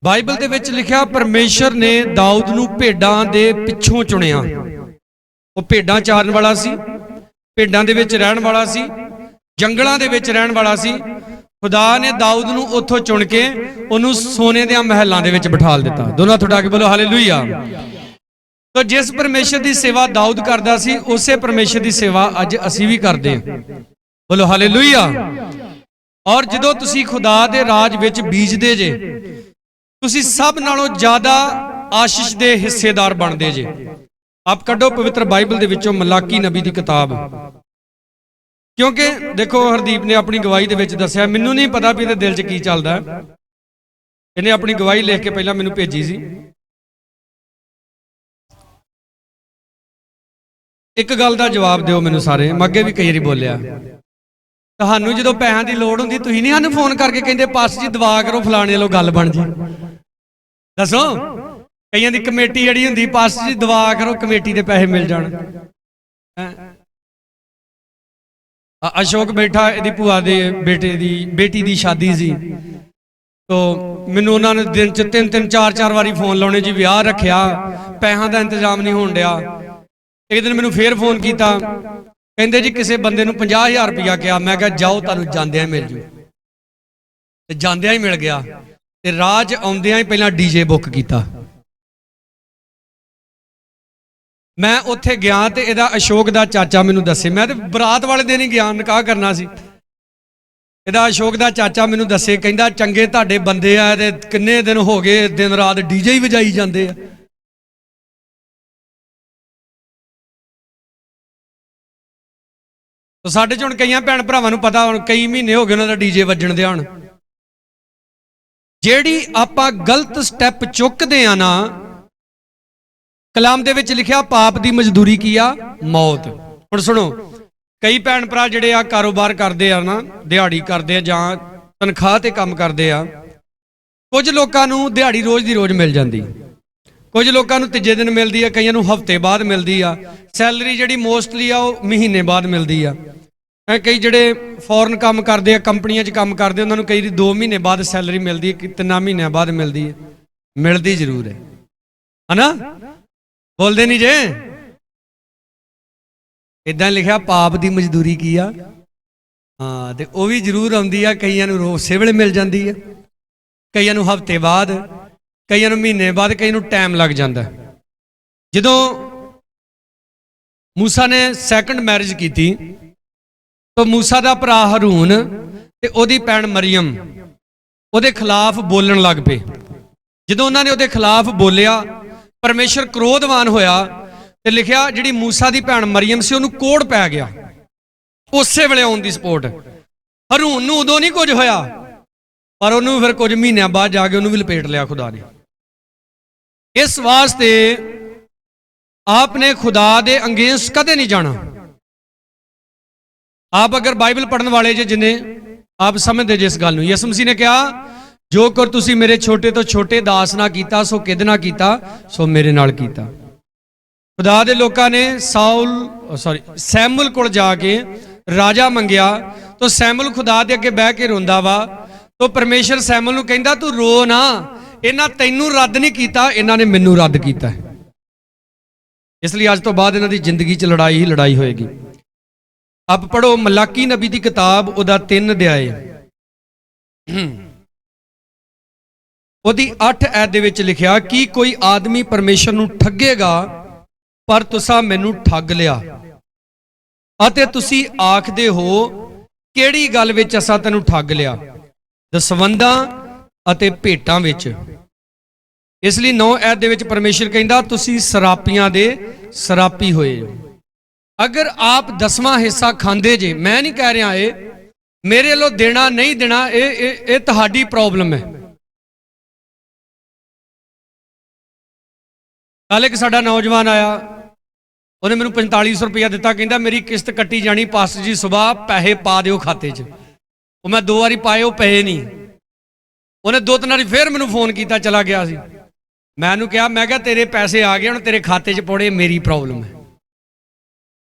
Bible दे विच लिखिया परमेश्वर ने दाऊद नूं भेडां दे पिछों चुनिया। वो भेडां चारन वाला सी, भेडां दे विच रहण वाला सी, जंगलां दे विच रहण वाला सी। खुदा ने दाऊद नूं उत्थों चुन के उहनूं सोने दे महलां दे विच बिठाल दिता। दोनों हत्थ उठा के बोलो हालेलुया। तो जिस परमेश्वर की सेवा दाऊद करदा सी उसे परमेश्वर की सेवा अज असीं भी करदे हां। बोलो हालेलुया। और जदों तुसीं खुदा दे राज विच बीजदे जे तुसीं सब नालों ज्यादा आशीष दे हिस्सेदार बनदे जे। आप कड्डो पवित्र बाइबल दे विचों मलाकी नबी दी किताब, क्योंकि देखो हरदीप ने अपनी गवाही दे विच दस्सिया, मैनू नहीं पता भी इहदे दिल च की चलदा। इहने अपनी गवाही लिख के पहलां मैनू भेजी सी। एक गल दा जवाब दिओ मैनू सारे, मैं अगे भी कई बारी बोलिया, तुहानू जदों पैसों की लोड़ हुंदी तुसीं नहीं सानू फोन करके कहंदे पास जी दुआ करो फलाणे लो गल बन जी। दसो कईयां दी कमेटी जड़ी हुंदी पास जी दुआ करो कमेटी दे पैसे मिल जाण। अशोक बैठा इहदी भूआ दे बेटी दी शादी सी, तो मैनू उन्होंने दिन च 3-3 4-4 वारी फोन लाने जी विआह रखिया, पैसों का इंतजाम नहीं होण दिया। एक दिन मैनू फिर फोन किया, कहते जी किसी बंदे नूं 50,000 रुपया किया। मैं कहा जाओ तुहानूं जांदियां मिल जू, ते जांदियां ही मिल गया। ते राज आउंदियां ही पहला डीजे बुक किया। मैं उत्थे गया तो इहदा अशोक दा चाचा मैनू दसे, मैं तो बरात वाले दिन ही गया, निकाह करना सी। इहदा अशोक दा चाचा मैनू दसे, कहंदा चंगे तुहाडे बंदे आ ते किन्ने दिन हो गए दिन रात डीजे ही वजाई जांदे आ। तो साडे च हुण कई भैण भरावां नूं पता, हुण कई महीने हो गए उन्हां दा डीजे वजण दिया। हुण जेड़ी आपां गलत स्टैप चुकदे आ ना, कलाम दे विच लिखिया पाप दी मजदूरी की आ मौत। हुण सुनो, कई भैण भरा जिहड़े आ कारोबार करदे आ ना, दिहाड़ी करदे आ जां तनखाह ते काम करदे आ। कुछ लोकां नूं दिहाड़ी रोज दी रोज मिल जांदी, कुछ लोकां नूं तीजे दिन मिलदी है, कईयां नूं हफ्ते बाद मिलदी आ। सैलरी जिहड़ी मोस्टली आ वो महीने बाद मिलदी आ। कई जिहड़े फॉरन काम करदे आ, कंपनियां च काम करदे, उन्हां नूं कई 2 महीने बाद सैलरी मिलदी है, 3 महीनों बाद मिलदी है। मिलदी जरूर है ना, बोलते नहीं जे। इदां लिखा पाप की मजदूरी की आ, हाँ, तो वह भी जरूर आउंदी आ। कईयां नूं उसे वेले मिल जाती है, कईयां नूं हफ्ते बाद, कईयां नूं महीने बाद, कई नूं टाइम लग जाता। जदों मूसा ने सैकंड मैरिज की तो मूसा का भरा हरून ते ओदी भैन मरियम उहदे खिलाफ बोलन लग पे। जदों उन्होंने उहदे खिलाफ बोलिया, परमेश्वर क्रोधवान होया ते लिखिया जिहड़ी मूसा की भैन मरियम से उन्होंने कोड़ पै गया उस वेले ऑन दी स्पॉट। हरून नूं उदों नहीं कुछ होया, पर उन्होंने फिर कुछ महीनों बाद जाके उन्होंने भी लपेट लिया खुदा ने। इस वास्ते आपने खुदा दे अंगेंस्ट कदे नहीं जाना। आप अगर बाइबल पढ़ने वाले जे जिन्हें आप समझते जे इस गल नूं, यसु मसीह ने कहा जो कर तुसी मेरे छोटे तो छोटे दास ना कीता सो किहदे नाल कीता, सो मेरे नाल कीता। खुदा दे लोकां ने सैमुअल कोल जाके राजा मंगया, तो सैमुअल खुदा दे अगे बह के रोंदा वा, तो परमेश्वर सैमुअल नूं कहंदा तू रो ना, इन्हां तैनूं रद्द नहीं कीता, इन्हां ने मैनूं रद्द कीता। इसलिए अज तो बाद इन्हां दी जिंदगी च लड़ाई ही लड़ाई होएगी। आप पढ़ो मलाकी नबी की किताब, उहदा 3 अध्याय उहदी 8 ऐत दे विच लिखिया कि कोई आदमी परमेश्वर नूं ठगेगा, पर तुसां मैनूं ठग लिया अते तुसीं आखदे हो किहड़ी गल विच असां तैनूं ठग लिया, दसवंधां अते भेटां विच। इसलिए 9 ऐत दे विच परमेश्वर कहंदा तुसीं सरापियां दे सरापी होए। अगर आप 10वां हिस्सा खांदे जे, मैं नहीं कह रहा ये मेरे लो देना नहीं देना, ये तुहाडी प्रॉब्लम है। कल एक साडा नौजवान आया, उन्हें मैनूं 4500 रुपया दिता, कहंदा मेरी किस्त कट्टी जानी पास्टर जी, सुबह पैसे पा दिओ खाते च। मैं 2 बारी पाए, वो पैसे नहीं। उन्हें 2-3 बारी फिर मैनूं फोन किया, चला गया सी। मैनूं कहा, मैं कहा तेरे पैसे आ गए, हुण तेरे खाते च पौड़े, मेरी प्रॉब्लम है।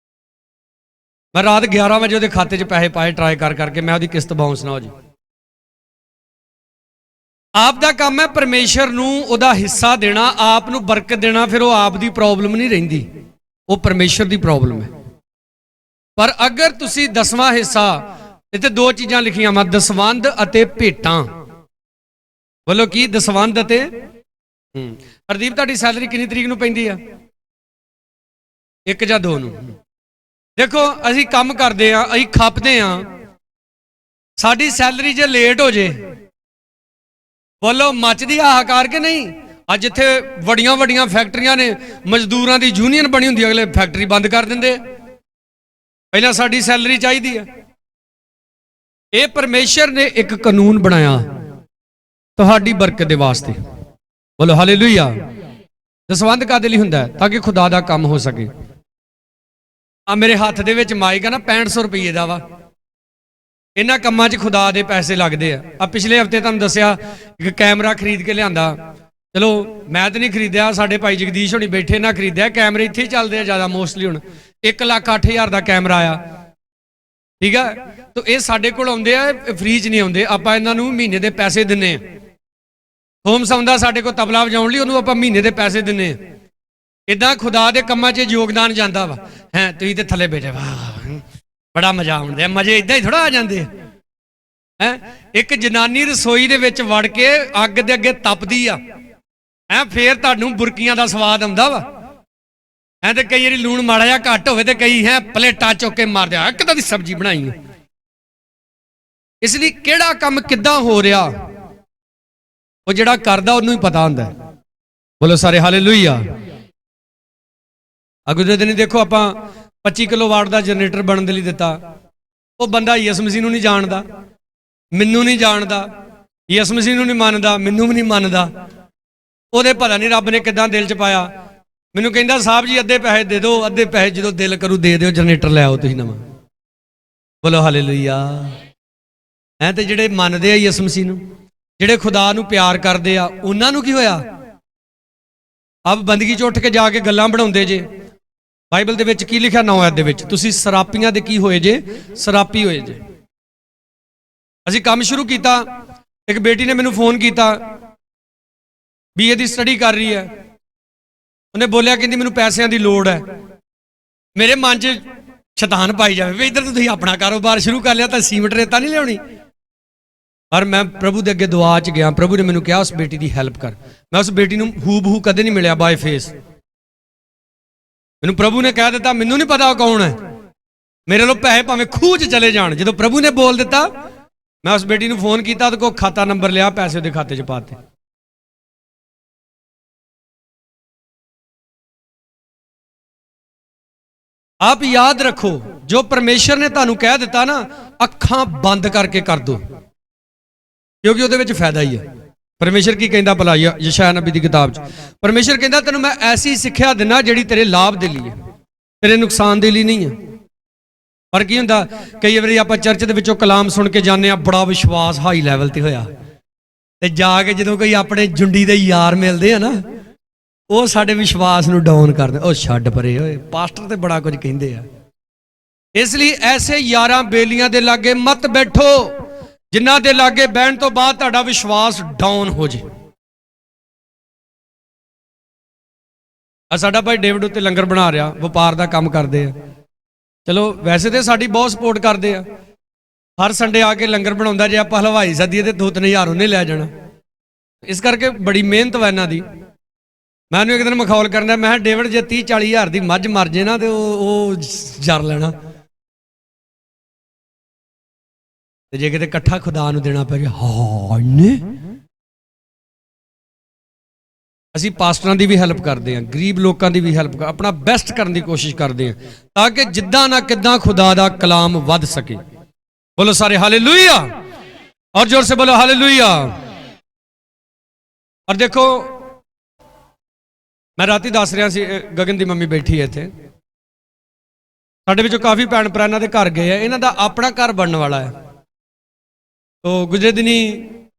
मैं रात 11 बजे वो खाते च पैसे पाए ट्राई कर करके, मैं वो किस्त बाउंस ना हो जी। ਆਪ ਦਾ ਕੰਮ ਹੈ ਪਰਮੇਸ਼ਰ ਨੂੰ ਉਹਦਾ ਹਿੱਸਾ ਦੇਣਾ, ਆਪ ਨੂੰ ਬਰਕਤ ਦੇਣਾ। ਫਿਰ ਉਹ ਆਪ ਦੀ ਪ੍ਰੋਬਲਮ ਨਹੀਂ ਰਹਿੰਦੀ, ਉਹ ਪਰਮੇਸ਼ਰ ਦੀ ਪ੍ਰੋਬਲਮ ਹੈ। ਪਰ ਅਗਰ ਤੁਸੀਂ 10ਵਾਂ ਹਿੱਸਾ, ਇੱਥੇ ਦੋ ਚੀਜ਼ਾਂ ਲਿਖੀਆਂ ਵਾ, ਦਸਵੰਧ ਅਤੇ ਭੇਟਾਂ। ਬੋਲੋ ਕੀ? ਦਸਵੰਧ ਅਤੇ ਹਰਦੀਪ, ਤੁਹਾਡੀ ਸੈਲਰੀ ਕਿੰਨੀ ਤਰੀਕ ਨੂੰ ਪੈਂਦੀ ਆ? 1 ਜਾਂ 2 ਨੂੰ। ਦੇਖੋ ਅਸੀਂ ਕੰਮ ਕਰਦੇ ਆ, ਅਸੀਂ ਖੱਪਦੇ ਆ, ਸਾਡੀ ਸੈਲਰੀ ਜੇ ਲੇਟ ਹੋ ਜੇ, ਬੋਲੋ ਮੱਚਦੀ ਹਾਹਾਕਾਰ ਕਿ ਨਹੀਂ? ਅੱਜ ਇੱਥੇ ਵੱਡੀਆਂ ਵੱਡੀਆਂ ਫੈਕਟਰੀਆਂ ਨੇ, ਮਜ਼ਦੂਰਾਂ ਦੀ ਯੂਨੀਅਨ ਬਣੀ ਹੁੰਦੀ, ਅਗਲੇ ਫੈਕਟਰੀ ਬੰਦ ਕਰ ਦਿੰਦੇ। ਪਹਿਲਾਂ ਸਾਡੀ ਸੈਲਰੀ ਚਾਹੀਦੀ ਹੈ। ਇਹ ਪਰਮੇਸ਼ਰ ਨੇ ਇੱਕ ਕਾਨੂੰਨ ਬਣਾਇਆ ਤੁਹਾਡੀ ਬਰਕਤ ਦੇ ਵਾਸਤੇ। ਬੋਲੋ ਹਾਲੇਲੂਇਆ। ਦਸਵੰਧ ਕਾਹਦੇ ਲਈ ਹੁੰਦਾ ਹੈ? ਤਾਂ ਕਿ ਖੁਦਾ ਦਾ ਕੰਮ ਹੋ ਸਕੇ। ਆ ਮੇਰੇ ਹੱਥ ਦੇ ਵਿੱਚ ਮਾਈਕ ਆ ਨਾ, 6500 ਰੁਪਏ ਦਾ ਵਾ। ਇਹਨਾਂ ਕੰਮਾਂ 'ਚ ਖੁਦਾ ਦੇ ਪੈਸੇ ਲੱਗਦੇ ਆ। ਪਿਛਲੇ ਹਫਤੇ ਤੁਹਾਨੂੰ ਦੱਸਿਆ ਇੱਕ ਕੈਮਰਾ ਖਰੀਦ ਕੇ ਲਿਆਂਦਾ। ਚਲੋ ਮੈਂ ਤਾਂ ਨਹੀਂ ਖਰੀਦਿਆ, ਸਾਡੇ ਭਾਈ ਜਗਦੀਸ਼ ਹੋਣੀ ਬੈਠੇ ਨਾ ਖਰੀਦਿਆ। ਕੈਮਰੇ ਇੱਥੇ ਹੀ ਚੱਲਦੇ ਆ ਜ਼ਿਆਦਾ ਮੋਸਟਲੀ। ਹੁਣ 1,08,000 ਦਾ ਕੈਮਰਾ ਆਇਆ, ਠੀਕ ਆ। ਤਾਂ ਇਹ ਸਾਡੇ ਕੋਲ ਆਉਂਦੇ ਆ, ਫ੍ਰੀ 'ਚ ਨਹੀਂ ਆਉਂਦੇ। ਆਪਾਂ ਇਹਨਾਂ ਨੂੰ ਮਹੀਨੇ ਦੇ ਪੈਸੇ ਦਿੰਨੇ ਆ। ਹੋਮ ਸਾਉਂਦਾ ਸਾਡੇ ਕੋਲ ਤਬਲਾ ਵਜਾਉਣ ਲਈ, ਉਹਨੂੰ ਆਪਾਂ ਮਹੀਨੇ ਦੇ ਪੈਸੇ ਦਿੰਨੇ ਆ। ਇਦਾਂ ਖੁਦਾ ਦੇ ਕੰਮਾਂ 'ਚ ਯੋਗਦਾਨ ਜਾਂਦਾ ਵਾ। ਹੈ ਤੁਸੀਂ ਤੇ ਥੱਲੇ ਬੈਠੇ, ਵਾਹ ਬੜਾ ਮਜ਼ਾ ਆਉਂਦਾ। ਮਜ਼ੇ ਇਦਾਂ ਹੀ ਥੋੜਾ ਆ ਜਾਂਦੇ ਹੈ। ਇੱਕ ਜਨਾਨੀ ਰਸੋਈ ਦੇ ਵਿੱਚ ਵੜ ਕੇ ਅੱਗ ਦੇ ਅੱਗੇ ਤਪਦੀ ਆ, ਫੇਰ ਤੁਹਾਨੂੰ ਬੁਰਕੀਆਂ ਦਾ ਸਵਾਦ ਆਉਂਦਾ ਵਾ। ਤੇ ਕਈ ਵਾਰੀ ਲੂਣ ਮਾੜਾ ਜਿਹਾ ਘੱਟ ਹੋਵੇ ਤੇ ਕਈ ਪਲੇਟਾਂ ਚੁੱਕ ਕੇ ਮਾਰਦੇ ਆ, ਕਿੱਦਾਂ ਦੀ ਸਬਜ਼ੀ ਬਣਾਈ। ਇਸ ਲਈ ਕਿਹੜਾ ਕੰਮ ਕਿੱਦਾਂ ਹੋ ਰਿਹਾ, ਉਹ ਜਿਹੜਾ ਕਰਦਾ ਉਹਨੂੰ ਹੀ ਪਤਾ ਹੁੰਦਾ। ਬੋਲੋ ਸਾਰੇ ਹਾਲੇਲੂਇਆ। ਅਗਲੇ ਦਿਨ ਦੇਖੋ ਆਪਾਂ 25 ਕਿਲੋਵਾਟ ਦਾ ਜਨਰੇਟਰ ਬਣਨ ਦੇ ਲਈ ਦਿੱਤਾ। ਉਹ ਬੰਦਾ ਯਿਸੂ ਮਸੀਹ ਨੂੰ ਨਹੀਂ ਜਾਣਦਾ, ਮੈਨੂੰ ਨਹੀਂ ਜਾਣਦਾ, ਯਿਸੂ ਮਸੀਹ ਨੂੰ ਨਹੀਂ ਮੰਨਦਾ, ਮੈਨੂੰ ਵੀ ਨਹੀਂ ਮੰਨਦਾ। ਉਹਦੇ ਪਤਾ ਨਹੀਂ ਰੱਬ ਨੇ ਕਿੱਦਾਂ ਦਿਲ 'ਚ ਪਾਇਆ। ਮੈਨੂੰ ਕਹਿੰਦਾ ਸਾਹਿਬ ਜੀ ਅੱਧੇ ਪੈਸੇ ਦੇ ਦਿਓ, ਅੱਧੇ ਪੈਸੇ ਜਦੋਂ ਦਿਲ ਕਰੂ ਦੇ ਦਿਓ, ਜਨਰੇਟਰ ਲੈ ਆਓ ਤੁਸੀਂ ਨਵਾਂ। ਬੋਲੋ ਹਾਲੇਲੂਇਆ। ਤੇ ਜਿਹੜੇ ਮੰਨਦੇ ਆ ਯਿਸੂ ਮਸੀਹ ਨੂੰ, ਜਿਹੜੇ ਖੁਦਾ ਨੂੰ ਪਿਆਰ ਕਰਦੇ ਆ, ਉਹਨਾਂ ਨੂੰ ਕੀ ਹੋਇਆ? ਆਪ ਬੰਦਗੀ 'ਚ ਉੱਠ ਕੇ ਜਾ ਕੇ ਗੱਲਾਂ ਬਣਾਉਂਦੇ ਜੇ। ਬਾਈਬਲ ਦੇ ਵਿੱਚ ਕੀ ਲਿਖਿਆ? 9 ਅध्याय ਦੇ ਵਿੱਚ, ਤੁਸੀਂ ਸਰਾਪੀਆਂ ਦੇ ਕੀ ਹੋਏ ਜੇ? ਸਰਾਪੀ ਹੋਏ ਜੇ। ਅਸੀਂ ਕੰਮ ਸ਼ੁਰੂ ਕੀਤਾ, ਇੱਕ ਬੇਟੀ ਨੇ ਮੈਨੂੰ ਫੋਨ ਕੀਤਾ, BA ਦੀ ਸਟੱਡੀ ਕਰ ਰਹੀ ਹੈ। ਉਹਨੇ ਬੋਲਿਆ, ਕਹਿੰਦੀ ਮੈਨੂੰ ਪੈਸਿਆਂ ਦੀ ਲੋੜ ਹੈ। ਮੇਰੇ ਮਨ 'ਚ ਸ਼ੈਤਾਨ ਪਾਈ ਜਾਵੇ ਵੀ ਇੱਧਰ ਤੁਸੀਂ ਆਪਣਾ ਕਾਰੋਬਾਰ ਸ਼ੁਰੂ ਕਰ ਲਿਆ ਤਾਂ ਸੀਮਟ ਰੇਤਾ ਨਹੀਂ ਲਿਆਉਣੀ। ਪਰ ਮੈਂ ਪ੍ਰਭੂ ਦੇ ਅੱਗੇ ਦੁਆ 'ਚ ਗਿਆ। ਪ੍ਰਭੂ ਨੇ ਮੈਨੂੰ ਕਿਹਾ ਉਸ ਬੇਟੀ ਦੀ ਹੈਲਪ ਕਰ। ਮੈਂ ਉਸ ਬੇਟੀ ਨੂੰ ਹੂ ਬਹੂ ਕਦੇ ਨਹੀਂ ਮਿਲਿਆ ਬਾਏ ਫੇਸ। ਮੈਨੂੰ ਪ੍ਰਭੂ ਨੇ ਕਹਿ ਦਿੱਤਾ, ਮੈਨੂੰ ਨਹੀਂ ਪਤਾ ਉਹ ਕੌਣ ਹੈ। ਮੇਰੇ ਲੋ ਪੈਸੇ ਭਾਵੇਂ ਖੂਹ 'ਚ ਚਲੇ ਜਾਣ, ਜਦੋਂ ਪ੍ਰਭੂ ਨੇ ਬੋਲ ਦਿੱਤਾ, ਮੈਂ ਉਸ ਬੇਟੀ ਨੂੰ ਫੋਨ ਕੀਤਾ, ਉਹਦੇ ਕੋਲ ਖਾਤਾ ਨੰਬਰ ਲਿਆ, ਪੈਸੇ ਉਹਦੇ ਖਾਤੇ 'ਚ ਪਾਤੇ। ਆਪ ਯਾਦ ਰੱਖੋ, ਜੋ ਪਰਮੇਸ਼ਰ ਨੇ ਤੁਹਾਨੂੰ ਕਹਿ ਦਿੱਤਾ ਨਾ, ਅੱਖਾਂ ਬੰਦ ਕਰਕੇ ਕਰ ਦੋ, ਕਿਉਂਕਿ ਉਹਦੇ ਵਿੱਚ ਫਾਇਦਾ ਹੀ ਹੈ। ਪਰਮੇਸ਼ਰ ਕੀ ਕਹਿੰਦਾ ਭਲਾ ਯਸ਼ਾਇਆ ਨਬੀ ਦੀ ਕਿਤਾਬ 'ਚ? ਪਰਮੇਸ਼ਰ ਕਹਿੰਦਾ ਤੈਨੂੰ ਮੈਂ ਐਸੀ ਸਿੱਖਿਆ ਦਿੰਦਾ ਜਿਹੜੀ ਤੇਰੇ ਲਾਭ ਦੇ ਲਈ ਹੈ, ਤੇਰੇ ਨੁਕਸਾਨ ਦੇ ਲਈ ਨਹੀਂ ਹੈ। ਪਰ ਕੀ ਹੁੰਦਾ, ਕਈ ਵਾਰੀ ਆਪਾਂ ਚਰਚ ਦੇ ਵਿੱਚੋਂ ਕਲਾਮ ਸੁਣ ਕੇ ਜਾਂਦੇ ਆ, ਬੜਾ ਵਿਸ਼ਵਾਸ ਹਾਈ ਲੈਵਲ ਤੇ ਹੋਇਆ, ਤੇ ਜਾ ਕੇ ਜਦੋਂ ਕੋਈ ਆਪਣੇ ਜੁੰਡੀ ਦੇ ਯਾਰ ਮਿਲਦੇ ਆ ਨਾ, ਉਹ ਸਾਡੇ ਵਿਸ਼ਵਾਸ ਨੂੰ ਡਾਊਨ ਕਰਦੇ। ਉਹ ਛੱਡ ਪਰੇ, ਓਏ ਪਾਸਟਰ ਤੇ ਬੜਾ ਕੁਝ ਕਹਿੰਦੇ ਆ। ਇਸ ਲਈ ਐਸੇ ਯਾਰਾਂ ਬੇਲੀਆਂ ਦੇ ਲਾਗੇ ਮਤ ਬੈਠੋ, ਜਿਨ੍ਹਾਂ ਦੇ ਲਾਗੇ ਬਹਿਣ ਤੋਂ ਬਾਅਦ ਤੁਹਾਡਾ ਵਿਸ਼ਵਾਸ ਡਾਊਨ ਹੋ ਜੇ। ਸਾਡਾ ਭਾਈ ਡੇਵਿਡ ਉੱਤੇ ਲੰਗਰ ਬਣਾ ਰਿਹਾ, ਵਪਾਰ ਦਾ ਕੰਮ ਕਰਦੇ ਆ। ਚਲੋ ਵੈਸੇ ਤੇ ਸਾਡੀ ਬਹੁਤ ਸਪੋਰਟ ਕਰਦੇ ਆ, ਹਰ ਸੰਡੇ ਆ ਕੇ ਲੰਗਰ ਬਣਾਉਂਦਾ। ਜੇ ਆਪਾਂ ਹਲਵਾਈ ਸੱਦੀਏ ਤੇ 2-3 ਹਜ਼ਾਰ ਉਹਨੇ ਲੈ ਜਾਣਾ। ਇਸ ਕਰਕੇ ਬੜੀ ਮਿਹਨਤ ਵਾ ਇਹਨਾਂ ਦੀ। ਮੈਂ ਉਹਨੂੰ ਇੱਕ ਦਿਨ ਮਖੌਲ ਕਰਨਾ, ਮੈਂ ਕਿਹਾ ਡੇਵਿਡ ਜੇ 30-40 ਹਜ਼ਾਰ ਦੀ ਮੱਝ ਮਰ ਜੇ ਨਾ ਤੇ ਉਹ ਜਰ ਲੈਣਾ, ਤੇ ਜੇ ਕਿਤੇ ਇਕੱਠਾ ਖੁਦਾ ਨੂੰ ਦੇਣਾ ਪੈ ਗਿਆ, ਹਾਂ ਨੇ। ਅਸੀਂ ਪਾਸਟਰਾਂ ਦੀ ਵੀ ਹੈਲਪ ਕਰਦੇ ਹਾਂ, ਗਰੀਬ ਲੋਕਾਂ ਦੀ ਵੀ ਹੈਲਪ, ਆਪਣਾ ਬੈਸਟ ਕਰਨ ਦੀ ਕੋਸ਼ਿਸ਼ ਕਰਦੇ ਹਾਂ, ਤਾਂ ਕਿ ਜਿੱਦਾਂ ਨਾ ਕਿੱਦਾਂ ਖੁਦਾ ਦਾ ਕਲਾਮ ਵੱਧ ਸਕੇ। ਬੋਲੋ ਸਾਰੇ ਹਾਲੇਲੂਇਆ, ਔਰ ਜ਼ੋਰ ਸੇ ਬੋਲੋ ਹਾਲੇਲੂਇਆ। ਔਰ ਦੇਖੋ, ਮੈਂ ਰਾਤੀ ਦੱਸ ਰਿਹਾ ਸੀ, ਗਗਨ ਦੀ ਮੰਮੀ ਬੈਠੀ ਹੈ ਇੱਥੇ, ਸਾਡੇ ਵਿੱਚੋਂ ਕਾਫੀ ਭੈਣ ਭਰਾ ਇਹਨਾਂ ਦੇ ਘਰ ਗਏ ਆ, ਇਹਨਾਂ ਦਾ ਆਪਣਾ ਘਰ ਬਣਨ ਵਾਲਾ ਹੈ। ਤੋ ਗੁਜਰੇ ਦਿਨੀ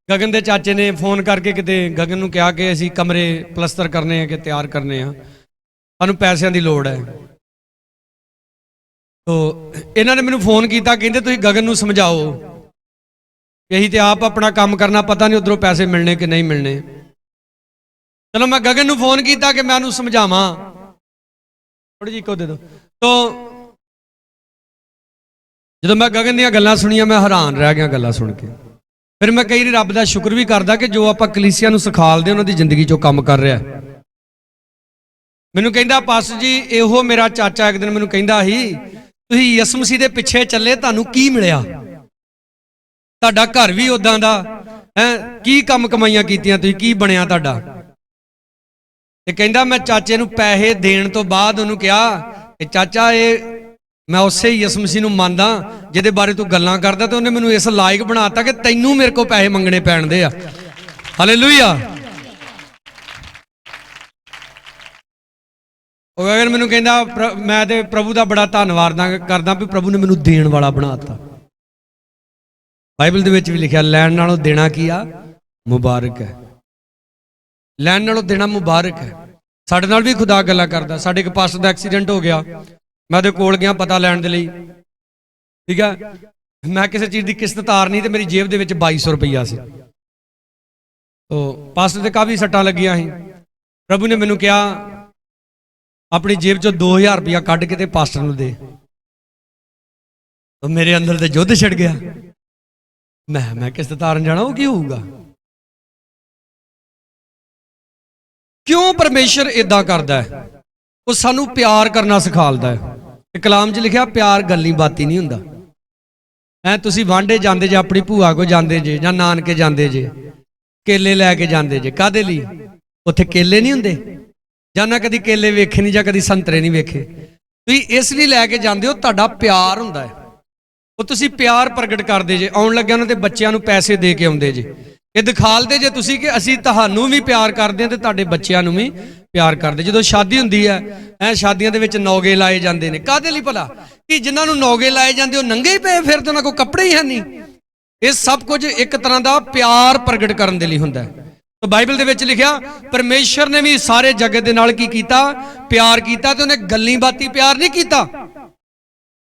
ਗਗਨ ਦੇ ਚਾਚੇ ਨੇ ਫੋਨ ਕਰਕੇ ਕਿਤੇ ਗਗਨ ਨੂੰ ਕਿਹਾ ਕਿ ਅਸੀਂ ਕਮਰੇ ਪਲਸਤਰ ਕਰਨੇ ਆ, ਕਿ ਤਿਆਰ ਕਰਨੇ ਆ, ਸਾਨੂੰ ਪੈਸਿਆਂ ਦੀ ਲੋੜ ਹੈ। ਤੋ ਇਹਨਾਂ ਨੇ ਮੈਨੂੰ ਫੋਨ ਕੀਤਾ, ਕਹਿੰਦੇ ਤੁਸੀਂ ਗਗਨ ਨੂੰ ਸਮਝਾਓ ਅਸੀਂ ਤੇ ਆਪ ਆਪਣਾ ਕੰਮ ਕਰਨਾ, ਪਤਾ ਨਹੀਂ ਉਧਰੋਂ ਪੈਸੇ ਮਿਲਣੇ ਕਿ ਨਹੀਂ ਮਿਲਣੇ। ਚਲੋ ਮੈਂ ਗਗਨ ਨੂੰ ਫੋਨ ਕੀਤਾ ਕਿ ਮੈਂ ਉਹਨੂੰ ਸਮਝਾਵਾਂ, ਥੋੜੀ ਜਿਹੀ ਕੋ ਦੇ ਦੋ। ਤੋ ਜਦੋਂ ਮੈਂ ਗਗਨ ਦੀਆਂ ਗੱਲਾਂ ਸੁਣੀਆਂ ਮੈਂ ਹੈਰਾਨ ਰਹਿ ਗਿਆ ਗੱਲਾਂ ਸੁਣ ਕੇ। ਫਿਰ ਮੈਂ ਕਈ ਵਾਰੀ ਰੱਬ ਦਾ ਸ਼ੁਕਰ ਵੀ ਕਰਦਾ ਕਿ ਜੋ ਆਪਾਂ ਕਲੀਸਿਆ ਨੂੰ ਸਿਖਾਲਦੇ ਉਹਨਾਂ ਦੀ ਜ਼ਿੰਦਗੀ 'ਚੋਂ ਕੰਮ ਕਰ ਰਿਹਾ। ਮੈਨੂੰ ਕਹਿੰਦਾ ਪਾਸਟਰ ਜੀ ਇਹੋ ਮੇਰਾ ਚਾਚਾ ਇੱਕ ਦਿਨ ਮੈਨੂੰ ਕਹਿੰਦਾ ਸੀ ਤੁਸੀਂ ਯਿਸੂ ਮਸੀਹ ਦੇ ਪਿੱਛੇ ਚੱਲੇ, ਤੁਹਾਨੂੰ ਕੀ ਮਿਲਿਆ? ਤੁਹਾਡਾ ਘਰ ਵੀ ਉਦਾਂ ਦਾ ਹੈ, ਕੀ ਕੰਮ ਕਮਾਈਆਂ ਕੀਤੀਆਂ ਤੁਸੀਂ, ਕੀ ਬਣਿਆ ਤੁਹਾਡਾ? ਤੇ ਕਹਿੰਦਾ ਮੈਂ ਚਾਚੇ ਨੂੰ ਪੈਸੇ ਦੇਣ ਤੋਂ ਬਾਅਦ ਉਹਨੂੰ ਕਿਹਾ ਕਿ ਚਾਚਾ ਇਹ ਮੈਂ ਉਸੇ ਯਿਸੂ ਮਸੀਹ ਨੂੰ ਮੰਨਦਾ ਜਿਹਦੇ ਬਾਰੇ ਤੂੰ ਗੱਲਾਂ ਕਰਦਾ, ਤੇ ਉਹਨੇ ਮੈਨੂੰ ਇਸ ਲਾਇਕ ਬਣਾਤਾ ਕਿ ਤੈਨੂੰ ਮੇਰੇ ਕੋਲ ਪੈਸੇ ਮੰਗਣੇ ਪੈਣਦੇ ਆ। ਹਾਲੇਲੂਇਆ। ਉਹ ਅਗਰ ਮੈਨੂੰ ਕਹਿੰਦਾ ਮੈਂ ਤੇ ਪ੍ਰਭੂ ਦਾ ਬੜਾ ਧੰਨਵਾਦ ਕਰਦਾ ਵੀ ਪ੍ਰਭੂ ਨੇ ਮੈਨੂੰ ਦੇਣ ਵਾਲਾ ਬਣਾਤਾ। ਬਾਈਬਲ ਦੇ ਵਿੱਚ ਵੀ ਲਿਖਿਆ ਲੈਣ ਨਾਲੋਂ ਦੇਣਾ ਕੀ ਆ? ਮੁਬਾਰਕ ਹੈ। ਲੈਣ ਨਾਲੋਂ ਦੇਣਾ ਮੁਬਾਰਕ ਹੈ। ਸਾਡੇ ਨਾਲ ਵੀ ਖੁਦਾ ਗੱਲਾਂ ਕਰਦਾ। ਸਾਡੇ ਇੱਕ ਪਾਸਟਰ ਦਾ ਐਕਸੀਡੈਂਟ ਹੋ ਗਿਆ, ਮੈਂ ਉਹਦੇ ਕੋਲ ਗਿਆ ਪਤਾ ਲੈਣ ਦੇ ਲਈ, ਠੀਕ ਹੈ। ਮੈਂ ਕਿਸੇ ਚੀਜ਼ ਦੀ ਕਿਸ਼ਤ ਤਾਰਨੀ ਤੇ ਮੇਰੀ ਜੇਬ ਦੇ ਵਿੱਚ 2200 ਰੁਪਈਆ ਸੀ। ਤੋ ਪਾਸਟਰ ਤੇ ਕਾਫੀ ਸੱਟਾਂ ਲੱਗੀਆਂ ਸੀ। ਪ੍ਰਭੂ ਨੇ ਮੈਨੂੰ ਕਿਹਾ ਆਪਣੀ ਜੇਬ ਚੋਂ 2000 ਰੁਪਈਆ ਕੱਢ ਕੇ ਤੇ ਪਾਸਟਰ ਨੂੰ ਦੇ। ਮੇਰੇ ਅੰਦਰ ਤੇ ਯੁੱਧ ਛਿੜ ਗਿਆ। ਮੈਂ ਕਿਸ਼ਤ ਤਾਰਨ ਜਾਣਾ, ਉਹ ਕੀ ਹੋਊਗਾ? ਕਿਉਂ ਪਰਮੇਸ਼ਰ ਇਦਾਂ ਕਰਦਾ ਹੈ? ਉਹ ਸਾਨੂੰ ਪਿਆਰ ਕਰਨਾ ਸਿਖਾਲਦਾ ਹੈ। ਕਲਾਮ 'ਚ ਲਿਖਿਆ ਪਿਆਰ ਗੱਲੀ ਬਾਤੀ ਨਹੀਂ ਹੁੰਦਾ। ਤੁਸੀਂ ਵਾਂਢੇ ਜਾਂਦੇ ਜੇ, ਆਪਣੀ ਭੂਆ ਕੋ ਜਾਂਦੇ ਜੇ ਜਾਂ ਨਾਨਕੇ ਜਾਂਦੇ ਜੇ, ਕੇਲੇ ਲੈ ਕੇ ਜਾਂਦੇ ਜੇ, ਕਾਹਦੇ ਲਈ? ਉੱਥੇ ਕੇਲੇ ਨਹੀਂ ਹੁੰਦੇ? ਜਾਂ ਨਾ ਕਦੀ ਕੇਲੇ ਵੇਖੇ ਨਹੀਂ ਜਾਂ ਕਦੀ ਸੰਤਰੇ ਨਹੀਂ ਵੇਖੇ, ਤੁਸੀਂ ਇਸ ਲਈ ਲੈ ਕੇ ਜਾਂਦੇ ਹੋ, ਤੁਹਾਡਾ ਪਿਆਰ ਹੁੰਦਾ ਹੈ। ਉਹ ਤੁਸੀਂ ਪਿਆਰ ਪ੍ਰਗਟ ਕਰਦੇ ਜੇ। ਆਉਣ ਲੱਗਿਆ ਉਹਨਾਂ ਦੇ ਬੱਚਿਆਂ ਨੂੰ ਪੈਸੇ ਦੇ ਕੇ ਆਉਂਦੇ ਜੇ, ਇਹ ਦਿਖਾਲਦੇ ਜੇ ਤੁਸੀਂ ਕਿ ਅਸੀਂ ਤੁਹਾਨੂੰ ਵੀ ਪਿਆਰ ਕਰਦੇ ਹਾਂ ਤੇ ਤੁਹਾਡੇ ਬੱਚਿਆਂ ਨੂੰ ਵੀ ਪਿਆਰ ਕਰਦੇ। ਜਦੋਂ ਸ਼ਾਦੀ ਹੁੰਦੀ ਹੈ ਸ਼ਾਦੀਆਂ ਦੇ ਵਿੱਚ ਨੌਗੇ ਲਾਏ ਜਾਂਦੇ ਨੇ, ਕਾਹਦੇ ਲਈ ਭਲਾ? ਕਿ ਜਿਨ੍ਹਾਂ ਨੂੰ ਨੌਗੇ ਲਾਏ ਜਾਂਦੇ ਉਹ ਨੰਗੇ ਹੀ ਪਏ ਫਿਰਦੇ, ਉਹਨਾਂ ਕੋਲ ਕੱਪੜੇ ਹੀ ਹੈ ਨਹੀਂ। ਇਹ ਸਭ ਕੁਝ ਇੱਕ ਤਰ੍ਹਾਂ ਦਾ ਪਿਆਰ ਪ੍ਰਗਟ ਕਰਨ ਦੇ ਲਈ ਹੁੰਦਾ ਹੈ। ਤਾਂ ਬਾਈਬਲ ਦੇ ਵਿੱਚ ਲਿਖਿਆ ਪਰਮੇਸ਼ਰ ਨੇ ਵੀ ਸਾਰੇ ਜਗਤ ਦੇ ਨਾਲ ਕੀ ਕੀਤਾ? ਪਿਆਰ ਕੀਤਾ। ਤੇ ਉਹਨੇ ਗੱਲੀ ਬਾਤੀ ਪਿਆਰ ਨਹੀਂ ਕੀਤਾ।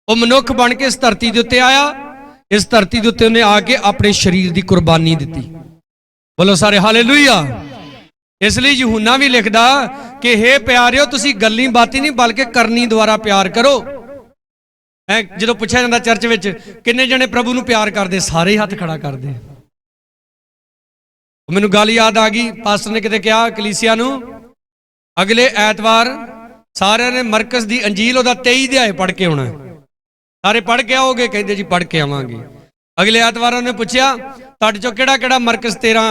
ਉਹ ਮਨੁੱਖ ਬਣ ਕੇ ਇਸ ਧਰਤੀ ਦੇ ਉੱਤੇ ਆਇਆ। ਇਸ ਧਰਤੀ ਦੇ ਉੱਤੇ ਉਹਨੇ ਆ ਕੇ ਆਪਣੇ ਸਰੀਰ ਦੀ ਕੁਰਬਾਨੀ ਦਿੱਤੀ। ਬੋਲੋ ਸਾਰੇ ਹਾਲੇਲੂਇਆ। ਇਸ ਲਈ ਯਹੂਨਾ ਵੀ ਲਿਖਦਾ ਕਿ ਹੇ ਪਿਆਰਿਓ ਤੁਸੀਂ ਗੱਲੀ ਬਾਤੀ ਨਹੀਂ ਬਲਕਿ ਕਰਨੀ ਦੁਆਰਾ ਪਿਆਰ ਕਰੋ। ਜਦੋਂ ਪੁੱਛਿਆ ਜਾਂਦਾ ਚਰਚ ਵਿੱਚ ਕਿੰਨੇ ਜਣੇ ਪ੍ਰਭੂ ਨੂੰ ਪਿਆਰ ਕਰਦੇ, ਸਾਰੇ ਹੱਥ ਖੜਾ ਕਰਦੇ। ਮੈਨੂੰ ਗੱਲ ਯਾਦ ਆ ਗਈ, ਪਾਸਟਰ ਨੇ ਕਿਤੇ ਕਿਹਾ ਕਲੀਸਿਆ ਨੂੰ ਅਗਲੇ ਐਤਵਾਰ ਸਾਰਿਆਂ ਨੇ ਮਰਕਸ ਦੀ ਅੰਜੀਲ ਉਹਦਾ 23 ਅਧਿਆਏ ਪੜ੍ਹ ਕੇ ਆਉਣਾ। ਸਾਰੇ ਪੜ੍ਹ ਕੇ ਆਓਗੇ? ਕਹਿੰਦੇ ਜੀ ਪੜ੍ਹ ਕੇ ਆਵਾਂਗੇ। ਅਗਲੇ ਐਤਵਾਰ ਉਹਨੇ ਪੁੱਛਿਆ ਤੁਹਾਡੇ ਚੋਂ ਕਿਹੜਾ ਕਿਹੜਾ ਮਰਕਸ 13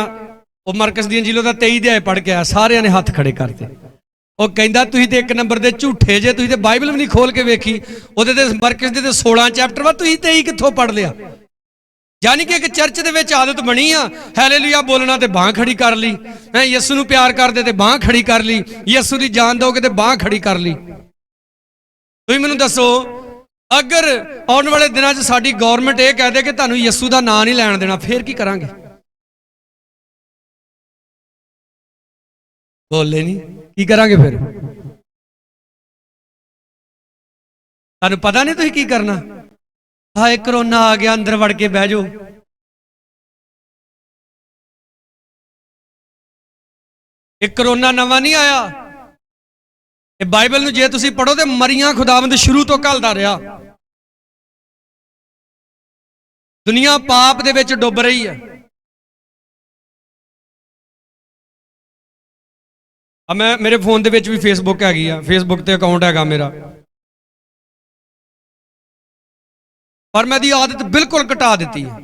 ਉਹ ਮਰਕਸ ਦੀ ਅੰਜੀਲ ਉਹਦਾ 23 ਅਧਿਆਏ ਪੜ੍ਹ ਕੇ ਆਇਆ? ਸਾਰਿਆਂ ਨੇ ਹੱਥ ਖੜੇ ਕਰਤੇ। ਉਹ ਕਹਿੰਦਾ ਤੁਸੀਂ ਤੇ ਇੱਕ ਨੰਬਰ ਦੇ ਝੂਠੇ ਜੇ, ਤੁਸੀਂ ਤੇ ਬਾਈਬਲ ਵੀ ਨਹੀਂ ਖੋਲ ਕੇ ਵੇਖੀ। ਉਹਦੇ ਤੇ ਮਰਕਸ ਦੇ ਤੇ 16 ਚੈਪਟਰ ਵਾ, ਤੁਸੀਂ 23 ਕਿੱਥੋਂ ਪੜ੍ਹ ਲਿਆ? ਯਾਨੀ ਕਿ ਇੱਕ ਚਰਚ ਦੇ ਵਿੱਚ ਆਦਤ ਬਣੀ ਆ ਹਾਲੇਲੂਇਆ ਬੋਲਣਾ ਤੇ ਬਾਂਹ ਖੜੀ ਕਰ ਲਈ, ਯਿਸੂ ਨੂੰ ਪਿਆਰ ਕਰਦੇ ਤੇ ਬਾਂਹ ਖੜੀ ਕਰ ਲਈ, ਯਿਸੂ ਦੀ ਜਾਨ ਦੋਗੇ ਤੇ ਬਾਂਹ ਖੜੀ ਕਰ ਲਈ। ਤੁਸੀਂ ਮੈਨੂੰ ਦੱਸੋ ਅਗਰ ਆਉਣ ਵਾਲੇ ਦਿਨਾਂ 'ਚ ਸਾਡੀ ਗਵਰਨਮੈਂਟ ਇਹ ਕਹਿ ਦੇ ਕਿ ਤੁਹਾਨੂੰ ਯਿਸੂ ਦਾ ਨਾਂ ਨਹੀਂ ਲੈਣ ਦੇਣਾ, ਫੇਰ ਕੀ ਕਰਾਂਗੇ? ਬੋਲੇ ਨਹੀਂ, ਕੀ ਕਰਾਂਗੇ ਫਿਰ? ਤੁਹਾਨੂੰ ਪਤਾ ਨਹੀਂ ਤੁਸੀਂ ਕੀ ਕਰਨਾ? ਹਾਏ ਕਰੋਨਾ ਆ ਗਿਆ, ਅੰਦਰ ਵੜ ਕੇ ਬਹਿ ਜਾਓ। ਇਹ ਕਰੋਨਾ ਨਵਾਂ ਨਹੀਂ ਆਇਆ। ਇਹ ਬਾਈਬਲ ਨੂੰ ਜੇ ਤੁਸੀਂ ਪੜ੍ਹੋ ਤੇ ਮਰੀਆਂ ਖੁਦਾਵੰਦ ਸ਼ੁਰੂ ਤੋਂ ਘੱਲਦਾ ਰਿਹਾ। ਦੁਨੀਆ ਪਾਪ ਦੇ ਵਿੱਚ ਡੁੱਬ ਰਹੀ ਹੈ। ਮੇਰੇ ਫੋਨ ਦੇ ਵਿੱਚ ਵੀ ਫੇਸਬੁੱਕ ਹੈਗੀ ਆ, ਫੇਸਬੁੱਕ ਤੇ ਅਕਾਊਂਟ ਹੈਗਾ ਮੇਰਾ, ਪਰ ਮੈਂ ਦੀ ਆਦਤ ਬਿਲਕੁਲ ਘਟਾ ਦਿੱਤੀ ਹੈ।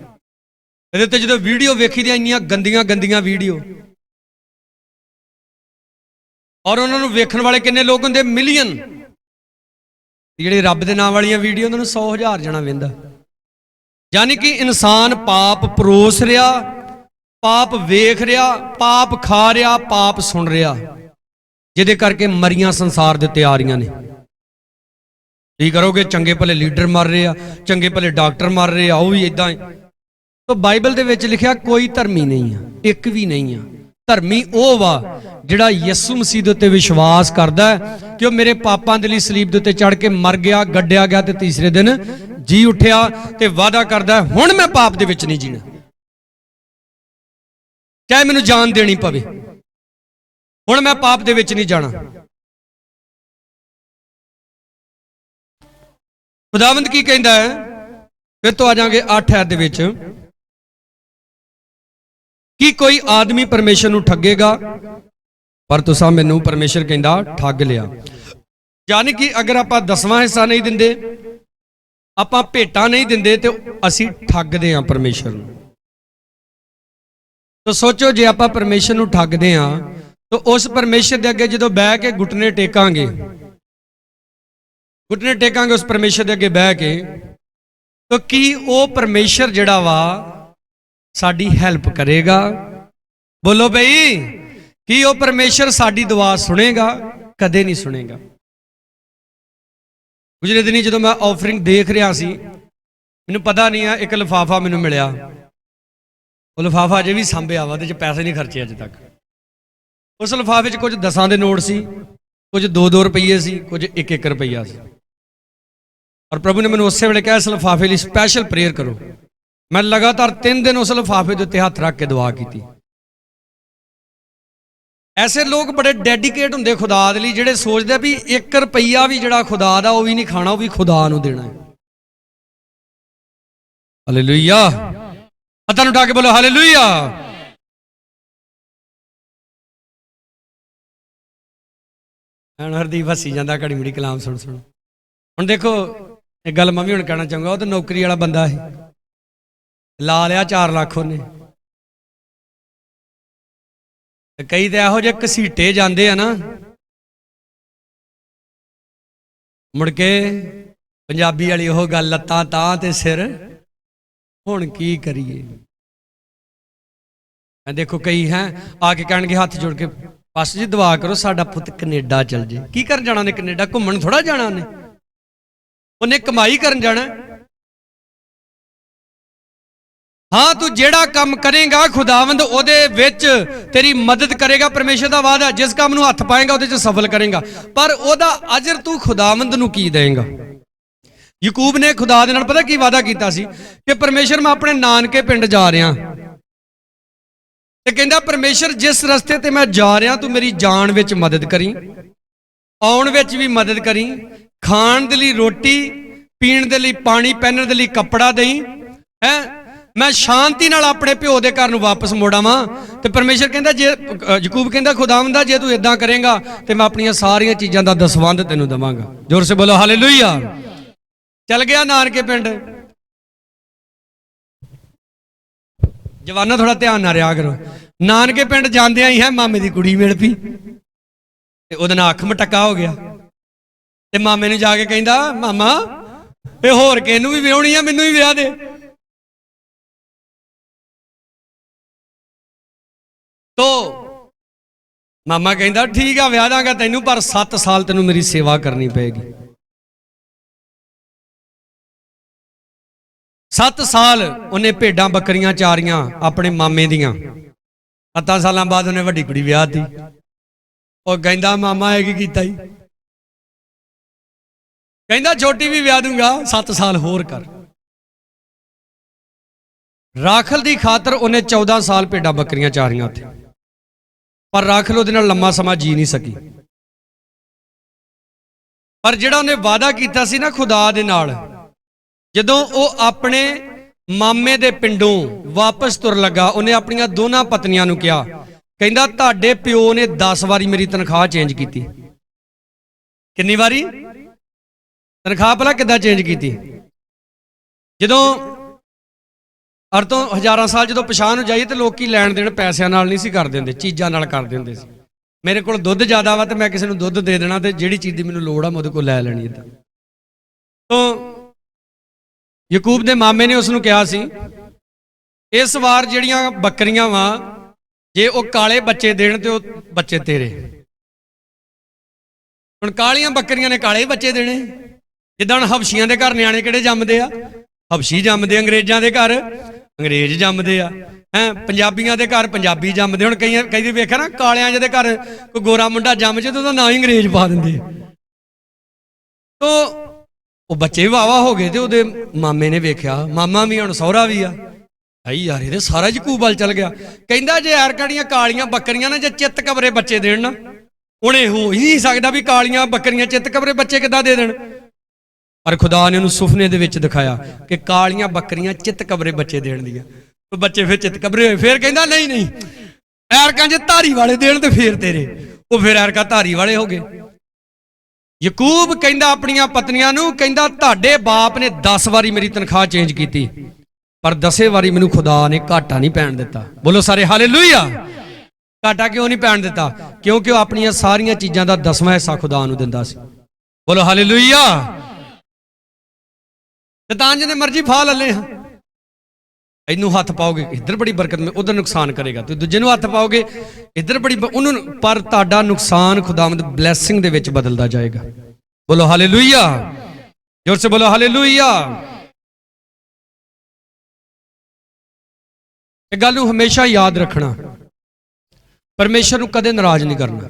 ਇਹਦੇ ਤੇ ਜਦੋਂ ਵੀਡੀਓ ਵੇਖੀ ਦੀਆਂ ਇੰਨੀਆਂ ਗੰਦੀਆਂ ਗੰਦੀਆਂ ਵੀਡੀਓ, ਔਰ ਉਹਨਾਂ ਨੂੰ ਵੇਖਣ ਵਾਲੇ ਕਿੰਨੇ ਲੋਕ ਹੁੰਦੇ? ਮਿਲੀਅਨ। ਜਿਹੜੇ ਰੱਬ ਦੇ ਨਾਮ ਵਾਲੀਆਂ ਵੀਡੀਓ ਉਹਨਾਂ ਨੂੰ 100,000 ਜਣਾ ਵੇਂਦਾ। ਯਾਨੀ ਕਿ ਇਨਸਾਨ ਪਾਪ ਪਰੋਸ ਰਿਹਾ, ਪਾਪ ਵੇਖ ਰਿਹਾ, ਪਾਪ ਖਾ ਰਿਹਾ, ਪਾਪ ਸੁਣ ਰਿਹਾ, ਜਿਹਦੇ ਕਰਕੇ ਮਰੀਆਂ ਸੰਸਾਰ ਦੇ ਉੱਤੇ ਆ ਰਹੀਆਂ ਨੇ। ਕੀ ਕਰੋਗੇ? ਚੰਗੇ ਭਲੇ ਲੀਡਰ ਮਰ ਰਹੇ ਆ, ਚੰਗੇ ਭਲੇ ਡਾਕਟਰ ਮਰ ਰਹੇ ਆ, ਉਹ ਵੀ ਇਦਾਂ ਹੀ। ਤਾਂ ਬਾਈਬਲ ਦੇ ਵਿੱਚ ਲਿਖਿਆ ਕੋਈ ਧਰਮੀ ਨਹੀਂ ਆ, ਇੱਕ ਵੀ ਨਹੀਂ ਆ। ਧਰਮੀ ਉਹ ਵਾ ਜਿਹੜਾ ਯਿਸੂ ਮਸੀਹ ਦੇ ਉੱਤੇ ਵਿਸ਼ਵਾਸ ਕਰਦਾ ਹੈ ਕਿ ਉਹ ਮੇਰੇ ਪਾਪਾਂ ਦੇ ਲਈ ਸਲੀਬ ਦੇ ਉੱਤੇ ਚੜ੍ਹ ਕੇ ਮਰ ਗਿਆ, ਗੱਡਿਆ ਗਿਆ ਤੇ ਤੀਸਰੇ ਦਿਨ ਜੀ ਉੱਠਿਆ, ਤੇ ਵਾਅਦਾ ਕਰਦਾ ਹੁਣ ਮੈਂ ਪਾਪ ਦੇ ਵਿੱਚ ਨਹੀਂ ਜੀਣਾ। ਚਾਹੇ ਮੈਨੂੰ ਜਾਨ ਦੇਣੀ ਪਵੇ, ਹੁਣ ਮੈਂ ਪਾਪ ਦੇ ਵਿੱਚ ਨਹੀਂ ਜਾਣਾ। ਖੁਦਾਵੰਦ ਕੀ ਕਹਿੰਦਾ ਹੈ, ਫਿਰ ਤੋਂ ਆ ਜਾਾਂਗੇ 8 ਐਤ ਦੇ ਵਿੱਚ, ਕਿ ਕੋਈ ਆਦਮੀ ਪਰਮੇਸ਼ਰ ਨੂੰ ਠੱਗੇਗਾ, ਪਰ ਤੁਸਾਂ ਮੈਨੂੰ ਪਰਮੇਸ਼ਰ ਕਹਿੰਦਾ ਠੱਗ ਲਿਆ। ਯਾਨੀ ਕਿ ਅਗਰ ਆਪਾਂ 10ਵਾਂ ਹਿੱਸਾ ਨਹੀਂ ਦਿੰਦੇ, ਆਪਾਂ ਭੇਟਾਂ ਨਹੀਂ ਦਿੰਦੇ, ਤੇ ਅਸੀਂ ਠੱਗਦੇ ਹਾਂ ਪਰਮੇਸ਼ਰ ਨੂੰ। ਤਾਂ ਸੋਚੋ, ਜੇ ਆਪਾਂ ਪਰਮੇਸ਼ਰ ਨੂੰ ਠੱਗਦੇ ਹਾਂ ਤਾਂ ਉਸ ਪਰਮੇਸ਼ਰ ਦੇ ਅੱਗੇ ਜਦੋਂ ਬਹਿ ਕੇ ਘੁਟਨੇ ਟੇਕਾਂਗੇ ਉਸ ਪਰਮੇਸ਼ਰ ਦੇ ਅੱਗੇ ਬਹਿ ਕੇ, ਤਾਂ ਕੀ ਉਹ ਪਰਮੇਸ਼ਰ ਜਿਹੜਾ ਵਾ ਸਾਡੀ ਹੈਲਪ ਕਰੇਗਾ? ਬੋਲੋ ਬਈ, ਕੀ ਉਹ ਪਰਮੇਸ਼ਰ ਸਾਡੀ ਦੁਆ ਸੁਣੇਗਾ? ਕਦੇ ਨਹੀਂ ਸੁਣੇਗਾ। ਪਿਛਲੇ ਦਿਨੀ ਜਦੋਂ ਮੈਂ ਆਫਰਿੰਗ ਦੇਖ ਰਿਹਾ ਸੀ, ਮੈਨੂੰ ਪਤਾ ਨਹੀਂ ਆ, ਇੱਕ ਲਿਫਾਫਾ ਮੈਨੂੰ ਮਿਲਿਆ। ਉਹ ਲਿਫਾਫਾ ਅਜੇ ਵੀ ਸਾਂਭਿਆ ਵਾ, ਉਹਦੇ 'ਚ ਪੈਸੇ ਨਹੀਂ ਖਰਚੇ ਅੱਜ ਤੱਕ। ਉਸ ਲਿਫਾਫੇ 'ਚ ਕੁਝ 10 ਦੇ ਨੋਟ ਸੀ, ਕੁਝ 2-2 ਰੁਪਈਏ ਸੀ, ਕੁਝ 1-1 ਰੁਪਈਆ ਸੀ। ਔਰ ਪ੍ਰਭੂ ਨੇ ਮੈਨੂੰ ਉਸੇ ਵੇਲੇ ਕਿਹਾ, ਇਸ ਲਿਫਾਫੇ ਲਈ ਸਪੈਸ਼ਲ ਪ੍ਰੇਅਰ ਕਰੋ। ਮੈਂ ਲਗਾਤਾਰ 3 ਦਿਨ ਉਸ ਲਿਫਾਫੇ ਦੇ ਉੱਤੇ ਹੱਥ ਰੱਖ ਕੇ ਦੁਆ ਕੀਤੀ। ਐਸੇ ਲੋਕ ਬੜੇ ਡੈਡੀਕੇਟ ਹੁੰਦੇ ਖੁਦਾ ਦੇ ਲਈ, ਜਿਹੜੇ ਸੋਚਦੇ ਵੀ 1 ਰੁਪਈਆ ਵੀ ਜਿਹੜਾ ਖੁਦਾ ਦਾ, ਉਹ ਵੀ ਨਹੀਂ ਖਾਣਾ, ਉਹ ਵੀ ਖੁਦਾ ਨੂੰ ਦੇਣਾ ਹੈ। ਹਾਲੇਲੂਇਆ, ਹੱਥਾਂ ਨੂੰ ਉਠਾ ਕੇ ਬੋਲੋ ਹਾਲੇਲੂਇਆ। ਹਰਦੀਪ ਹੱਸੀ ਜਾਂਦਾ ਘੜੀ ਮੁੜੀ ਕਲਾਮ ਸੁਣ। ਹੁਣ ਦੇਖੋ, ਇੱਕ ਗੱਲ ਮੈਂ ਵੀ ਹੁਣ ਕਹਿਣਾ ਚਾਹੂੰਗਾ, ਉਹ ਤਾਂ ਨੌਕਰੀ ਵਾਲਾ ਬੰਦਾ ਸੀ, ਲਾ ਲਿਆ 4 ਲੱਖ ਉਹਨੇ। ਕਈ ਤਾਂ ਇਹੋ ਜਿਹੇ ਘਸੀਟੇ ਜਾਂਦੇ ਆ ਨਾ, ਮੁੜ ਕੇ ਪੰਜਾਬੀ ਵਾਲੀ ਉਹ ਗੱਲ, ਲੱਤਾਂ ਤਾਂ ਤੇ ਸਿਰ ਹੁਣ ਕੀ ਕਰੀਏ। ਮੈਂ ਦੇਖੋ ਕਈ ਹੈ ਆ ਕੇ ਕਹਿਣਗੇ ਹੱਥ ਜੋੜ ਕੇ, ਬਸ ਜੀ ਦੁਆ ਕਰੋ ਸਾਡਾ ਪੁੱਤ ਕੈਨੇਡਾ ਚਲ ਜੇ। ਕੀ ਕਰਨ ਜਾਣਾ ਉਹਨੇ ਕੈਨੇਡਾ? ਘੁੰਮਣ ਥੋੜਾ ਜਾਣਾ ਉਹਨੇ ਕਮਾਈ ਕਰਨ ਜਾਣਾ। ਹਾਂ, ਤੂੰ ਜਿਹੜਾ ਕੰਮ ਕਰੇਗਾ ਖੁਦਾਵੰਦ ਉਹਦੇ ਵਿੱਚ ਤੇਰੀ ਮਦਦ ਕਰੇਗਾ। ਪਰਮੇਸ਼ਰ ਦਾ ਵਾਅਦਾ, ਜਿਸ ਕੰਮ ਨੂੰ ਹੱਥ ਪਾਏਗਾ ਉਹਦੇ 'ਚ ਸਫਲ ਕਰੇਗਾ, ਪਰ ਉਹਦਾ ਅਜਰ ਤੂੰ ਖੁਦਾਵੰਦ ਨੂੰ ਕੀ ਦੇਂਗਾ? ਯਾਕੂਬ ਨੇ ਖੁਦਾ ਦੇ ਨਾਲ ਪਤਾ ਕੀ ਵਾਅਦਾ ਕੀਤਾ ਸੀ ਕਿ ਪਰਮੇਸ਼ਰ ਮੈਂ ਆਪਣੇ ਨਾਨਕੇ ਪਿੰਡ ਜਾ ਰਿਹਾ, ਤੇ ਕਹਿੰਦਾ ਪਰਮੇਸ਼ਰ ਜਿਸ ਰਸਤੇ ਤੇ ਮੈਂ ਜਾ ਰਿਹਾ ਤੂੰ ਮੇਰੀ ਜਾਣ ਵਿੱਚ ਮਦਦ ਕਰੀ, ਆਉਣ ਵਿੱਚ ਵੀ ਮਦਦ ਕਰੀ, ਖਾਣ ਦੇ ਲਈ ਰੋਟੀ, ਪੀਣ ਦੇ ਲਈ ਪਾਣੀ, ਪਹਿਨਣ ਦੇ ਲਈ ਕੱਪੜਾ ਦੇਈ, ਹੈ ਮੈਂ ਸ਼ਾਂਤੀ ਨਾਲ ਆਪਣੇ ਪਿਓ ਦੇ ਘਰ ਨੂੰ ਵਾਪਸ ਮੋੜਾਵਾਂ। ਤੇ ਪਰਮੇਸ਼ਰ ਕਹਿੰਦਾ, ਜੇ ਯਾਕੂਬ ਕਹਿੰਦਾ ਖੁਦਾਵੰਦਾ ਜੇ ਤੂੰ ਇਦਾਂ ਕਰੇਗਾ ਤੇ ਮੈਂ ਆਪਣੀਆਂ ਸਾਰੀਆਂ ਚੀਜ਼ਾਂ ਦਾ ਦਸਵੰਧ ਤੈਨੂੰ ਦੇਵਾਂਗਾ। ਜ਼ੋਰ ਸੇ ਬੋਲੋ ਹਾਲੇਲੂਇਆ। ਚੱਲ ਗਿਆ ਨਾਨਕੇ ਪਿੰਡ। ਜਵਾਨਾਂ ਥੋੜਾ ਧਿਆਨ ਨਾਲ ਰਿਹਾ ਕਰੋ। ਨਾਨਕੇ ਪਿੰਡ ਜਾਂਦਿਆਂ ਹੀ ਹੈ ਮਾਮੇ ਦੀ ਕੁੜੀ ਮਿਲ ਪਈ, ਤੇ ਉਹਦੇ ਨਾਲ ਅੱਖ ਮਟਕਾ ਹੋ ਗਿਆ। ਤੇ ਮਾਮੇ ਨੂੰ ਜਾ ਕੇ ਕਹਿੰਦਾ, ਮਾਮਾ ਇਹ ਹੋਰ ਕਿਹਨੂੰ ਵੀ ਵਿਆਹਣੀ ਆ, ਮੈਨੂੰ ਵੀ ਵਿਆਹ ਦੇ। ਤੋ ਮਾਮਾ ਕਹਿੰਦਾ ਠੀਕ ਆ ਵਿਆਹ ਦਾਂਗਾ ਤੈਨੂੰ, ਪਰ 7 ਸਾਲ ਤੈਨੂੰ ਮੇਰੀ ਸੇਵਾ ਕਰਨੀ ਪਏਗੀ। 7 ਸਾਲ ਉਹਨੇ ਭੇਡਾਂ ਬੱਕਰੀਆਂ ਚਾਰੀਆਂ ਆਪਣੇ ਮਾਮੇ ਦੀਆਂ। 7 ਸਾਲਾਂ ਬਾਅਦ ਉਹਨੇ ਵੱਡੀ ਕੁੜੀ ਵਿਆਹ ਤੀ। ਉਹ ਕਹਿੰਦਾ ਮਾਮਾ ਇਹ ਕੀ ਕੀਤਾ ਜੀ? ਕਹਿੰਦਾ ਛੋਟੀ ਵੀ ਵਿਆਹ ਦੂੰਗਾ, 7 ਸਾਲ ਹੋਰ ਕਰ। ਰਾਖਲ ਦੀ ਖਾਤਰ ਉਹਨੇ 14 ਸਾਲ ਭੇਡਾਂ ਬੱਕਰੀਆਂ ਚਾਰੀਆਂ ਉੱਥੇ, ਪਰ ਰਾਖਲ ਉਹਦੇ ਨਾਲ ਲੰਮਾ ਸਮਾਂ ਜੀ ਨਹੀਂ ਸਕੀ। ਪਰ ਜਿਹੜਾ ਉਹਨੇ ਵਾਅਦਾ ਕੀਤਾ ਸੀ ਨਾ ਖੁਦਾ ਦੇ ਨਾਲ, ਜਦੋਂ ਉਹ ਆਪਣੇ ਮਾਮੇ ਦੇ ਪਿੰਡੋਂ ਵਾਪਸ ਤੁਰ ਲੱਗਾ, ਉਹਨੇ ਆਪਣੀਆਂ ਦੋਨਾਂ ਪਤਨੀਆਂ ਨੂੰ ਕਿਹਾ, ਕਹਿੰਦਾ ਤੁਹਾਡੇ ਪਿਓ ਨੇ 10 ਵਾਰੀ ਮੇਰੀ ਤਨਖਾਹ ਚੇਂਜ ਕੀਤੀ। ਕਿੰਨੀ ਵਾਰੀ ਤਨਖਾਹ? ਭਲਾ ਕਿੱਦਾਂ ਚੇਂਜ ਕੀਤੀ? ਜਦੋਂ ਅਰ ਤੋਂ ਹਜ਼ਾਰਾਂ ਸਾਲ ਜਦੋਂ ਪਛਾਣ ਹੋ ਜਾਈਏ ਤੇ ਲੋਕੀ ਲੈਣ ਦੇਣ ਪੈਸਿਆਂ ਨਾਲ ਨਹੀਂ ਸੀ ਕਰਦੇ ਹੁੰਦੇ, ਚੀਜ਼ਾਂ ਨਾਲ ਕਰਦੇ ਹੁੰਦੇ ਸੀ। ਮੇਰੇ ਕੋਲ ਦੁੱਧ ਜ਼ਿਆਦਾ ਵਾ ਤੇ ਮੈਂ ਕਿਸੇ ਨੂੰ ਦੁੱਧ ਦੇ ਦੇਣਾ, ਤੇ ਜਿਹੜੀ ਚੀਜ਼ ਦੀ ਮੈਨੂੰ ਲੋੜ ਆ ਮੈਂ ਉਹਦੇ ਕੋਲ ਲੈ ਲੈਣੀ। ਇੱਦਾਂ ਤੋਂ ਯਾਕੂਬ ਦੇ ਮਾਮੇ ਨੇ ਉਸ ਨੂੰ ਕਿਹਾ ਸੀ, ਇਸ ਵਾਰ ਜਿਹੜੀਆਂ ਬੱਕਰੀਆਂ ਵਾ ਜੇ ਉਹ ਕਾਲੇ ਬੱਚੇ ਦੇਣ ਤੇ ਉਹ ਬੱਚੇ ਤੇਰੇ। ਹੁਣ ਕਾਲੀਆਂ ਬੱਕਰੀਆਂ ਨੇ ਕਾਲੇ ਬੱਚੇ ਦੇਣੇ। ਜਿੱਦਾਂ ਹੁਣ ਹਬਸ਼ੀਆਂ ਦੇ ਘਰ ਨਿਆਣੇ ਕਿਹੜੇ ਜੰਮਦੇ ਆ? ਹਬਸ਼ੀ ਜੰਮਦੇ, ਅੰਗਰੇਜ਼ਾਂ ਦੇ ਘਰ ਅੰਗਰੇਜ਼ ਜੰਮਦੇ ਆ, ਪੰਜਾਬੀਆਂ ਦੇ ਘਰ ਪੰਜਾਬੀ ਜੰਮਦੇ। ਹੁਣ ਕਈ ਵੇਖਿਆ ਨਾ, ਕਾਲਿਆਂ ਜਿਹਦੇ ਘਰ ਕੋਈ ਗੋਰਾ ਮੁੰਡਾ ਜੰਮ ਜੇ ਤੇ ਉਹਦਾ ਨਾਂ ਹੀ ਅੰਗਰੇਜ਼ ਪਾ ਦਿੰਦੇ। ਤੋ ਉਹ ਬੱਚੇ ਵਾਵਾ ਹੋ ਗਏ, ਤੇ ਉਹਦੇ ਮਾਮੇ ਨੇ ਵੇਖਿਆ, ਮਾਮਾ ਵੀ ਹੁਣ ਸਹੁਰਾ ਵੀ ਆ, ਆਈ ਯਾਰ ਇਹਦੇ ਸਾਰਾ ਯਕੂਬ ਵੱਲ ਚੱਲ ਗਿਆ। ਕਹਿੰਦਾ ਜੇ ਐਰਕੜੀਆਂ ਕਾਲੀਆਂ ਬੱਕਰੀਆਂ ਨੇ ਜੇ ਚਿੱਤ ਕਬਰੇ ਬੱਚੇ ਦੇਣ ਨਾ, ਉਹਨੇ ਹੋ ਹੀ ਨਹੀਂ ਸਕਦਾ ਵੀ ਕਾਲੀਆਂ ਬੱਕਰੀਆਂ ਚਿੱਤ ਕਬਰੇ ਬੱਚੇ ਕਿੱਦਾਂ ਦੇ ਦੇਣ। ਪਰ ਖੁਦਾ ਨੇ ਉਹਨੂੰ ਸੁਪਨੇ ਦੇ ਵਿੱਚ ਦਿਖਾਇਆ ਕਿ ਕਾਲੀਆਂ ਬੱਕਰੀਆਂ ਚਿੱਤ ਕਬਰੇ ਬੱਚੇ ਦੇਣ ਦੀਆਂ। ਬੱਚੇ ਫਿਰ ਚਿੱਤ ਕਬਰੇ ਹੋਏ। ਫਿਰ ਕਹਿੰਦਾ ਨਹੀਂ ਨਹੀਂ, ਐਰਕਾਂ ਜੇ ਧਾਰੀ ਵਾਲੇ ਦੇਣ ਤੇ ਫੇਰ ਤੇਰੇ। ਉਹ ਫਿਰ ਐਰਕਾਂ ਧਾਰੀ ਵਾਲੇ ਹੋ ਗਏ। ਯਕੂਬ ਕਹਿੰਦਾ ਆਪਣੀਆਂ ਪਤਨੀਆਂ ਨੂੰ, ਕਹਿੰਦਾ ਤੁਹਾਡੇ ਬਾਪ ਨੇ 10 ਵਾਰੀ ਮੇਰੀ ਤਨਖਾਹ ਚੇਂਜ ਕੀਤੀ, ਪਰ 10ਵੇਂ ਵਾਰੀ ਮੈਨੂੰ ਖੁਦਾ ਨੇ ਘਾਟਾ ਨਹੀਂ ਪੈਣ ਦਿੱਤਾ। ਬੋਲੋ ਸਾਰੇ ਹਾਲੇਲੂਇਆ। ਘਾਟਾ ਕਿਉਂ ਨਹੀਂ ਪੈਣ ਦਿੱਤਾ? ਕਿਉਂਕਿ ਉਹ ਆਪਣੀਆਂ ਸਾਰੀਆਂ ਚੀਜ਼ਾਂ ਦਾ 10ਵਾਂ ਹਿੱਸਾ ਖੁਦਾ ਨੂੰ ਦਿੰਦਾ ਸੀ। ਬੋਲੋ ਹਾਲੇਲੂਇਆ। ਸ਼ੈਤਾਨ ਜਿਹਨੇ ਮਰਜ਼ੀ ਫਾਹ ਲੈ ਲੇ, ਇਹਨੂੰ ਹੱਥ ਪਾਓਗੇ ਇੱਧਰ ਬੜੀ ਬਰਕਤ, ਉਧਰ ਨੁਕਸਾਨ ਕਰੇਗਾ। ਤੁਸੀਂ ਦੂਜੇ ਨੂੰ ਹੱਥ ਪਾਓਗੇ ਇੱਧਰ ਬੜੀ ਉਹਨੂੰ, ਪਰ ਤੁਹਾਡਾ ਨੁਕਸਾਨ ਖੁਦਾਵੰਦ ਬਲੈਸਿੰਗ ਦੇ ਵਿੱਚ ਬਦਲਦਾ ਜਾਏਗਾ। ਬੋਲੋ ਹਾਲੇਲੂਇਆ। ਜ਼ੋਰ ਸੇ ਬੋਲੋ ਹਾਲੇਲੂਇਆ। ਇਹ ਗੱਲ ਨੂੰ ਹਮੇਸ਼ਾ ਯਾਦ ਰੱਖਣਾ, ਪਰਮੇਸ਼ਰ ਨੂੰ ਕਦੇ ਨਾਰਾਜ਼ ਨਹੀਂ ਕਰਨਾ।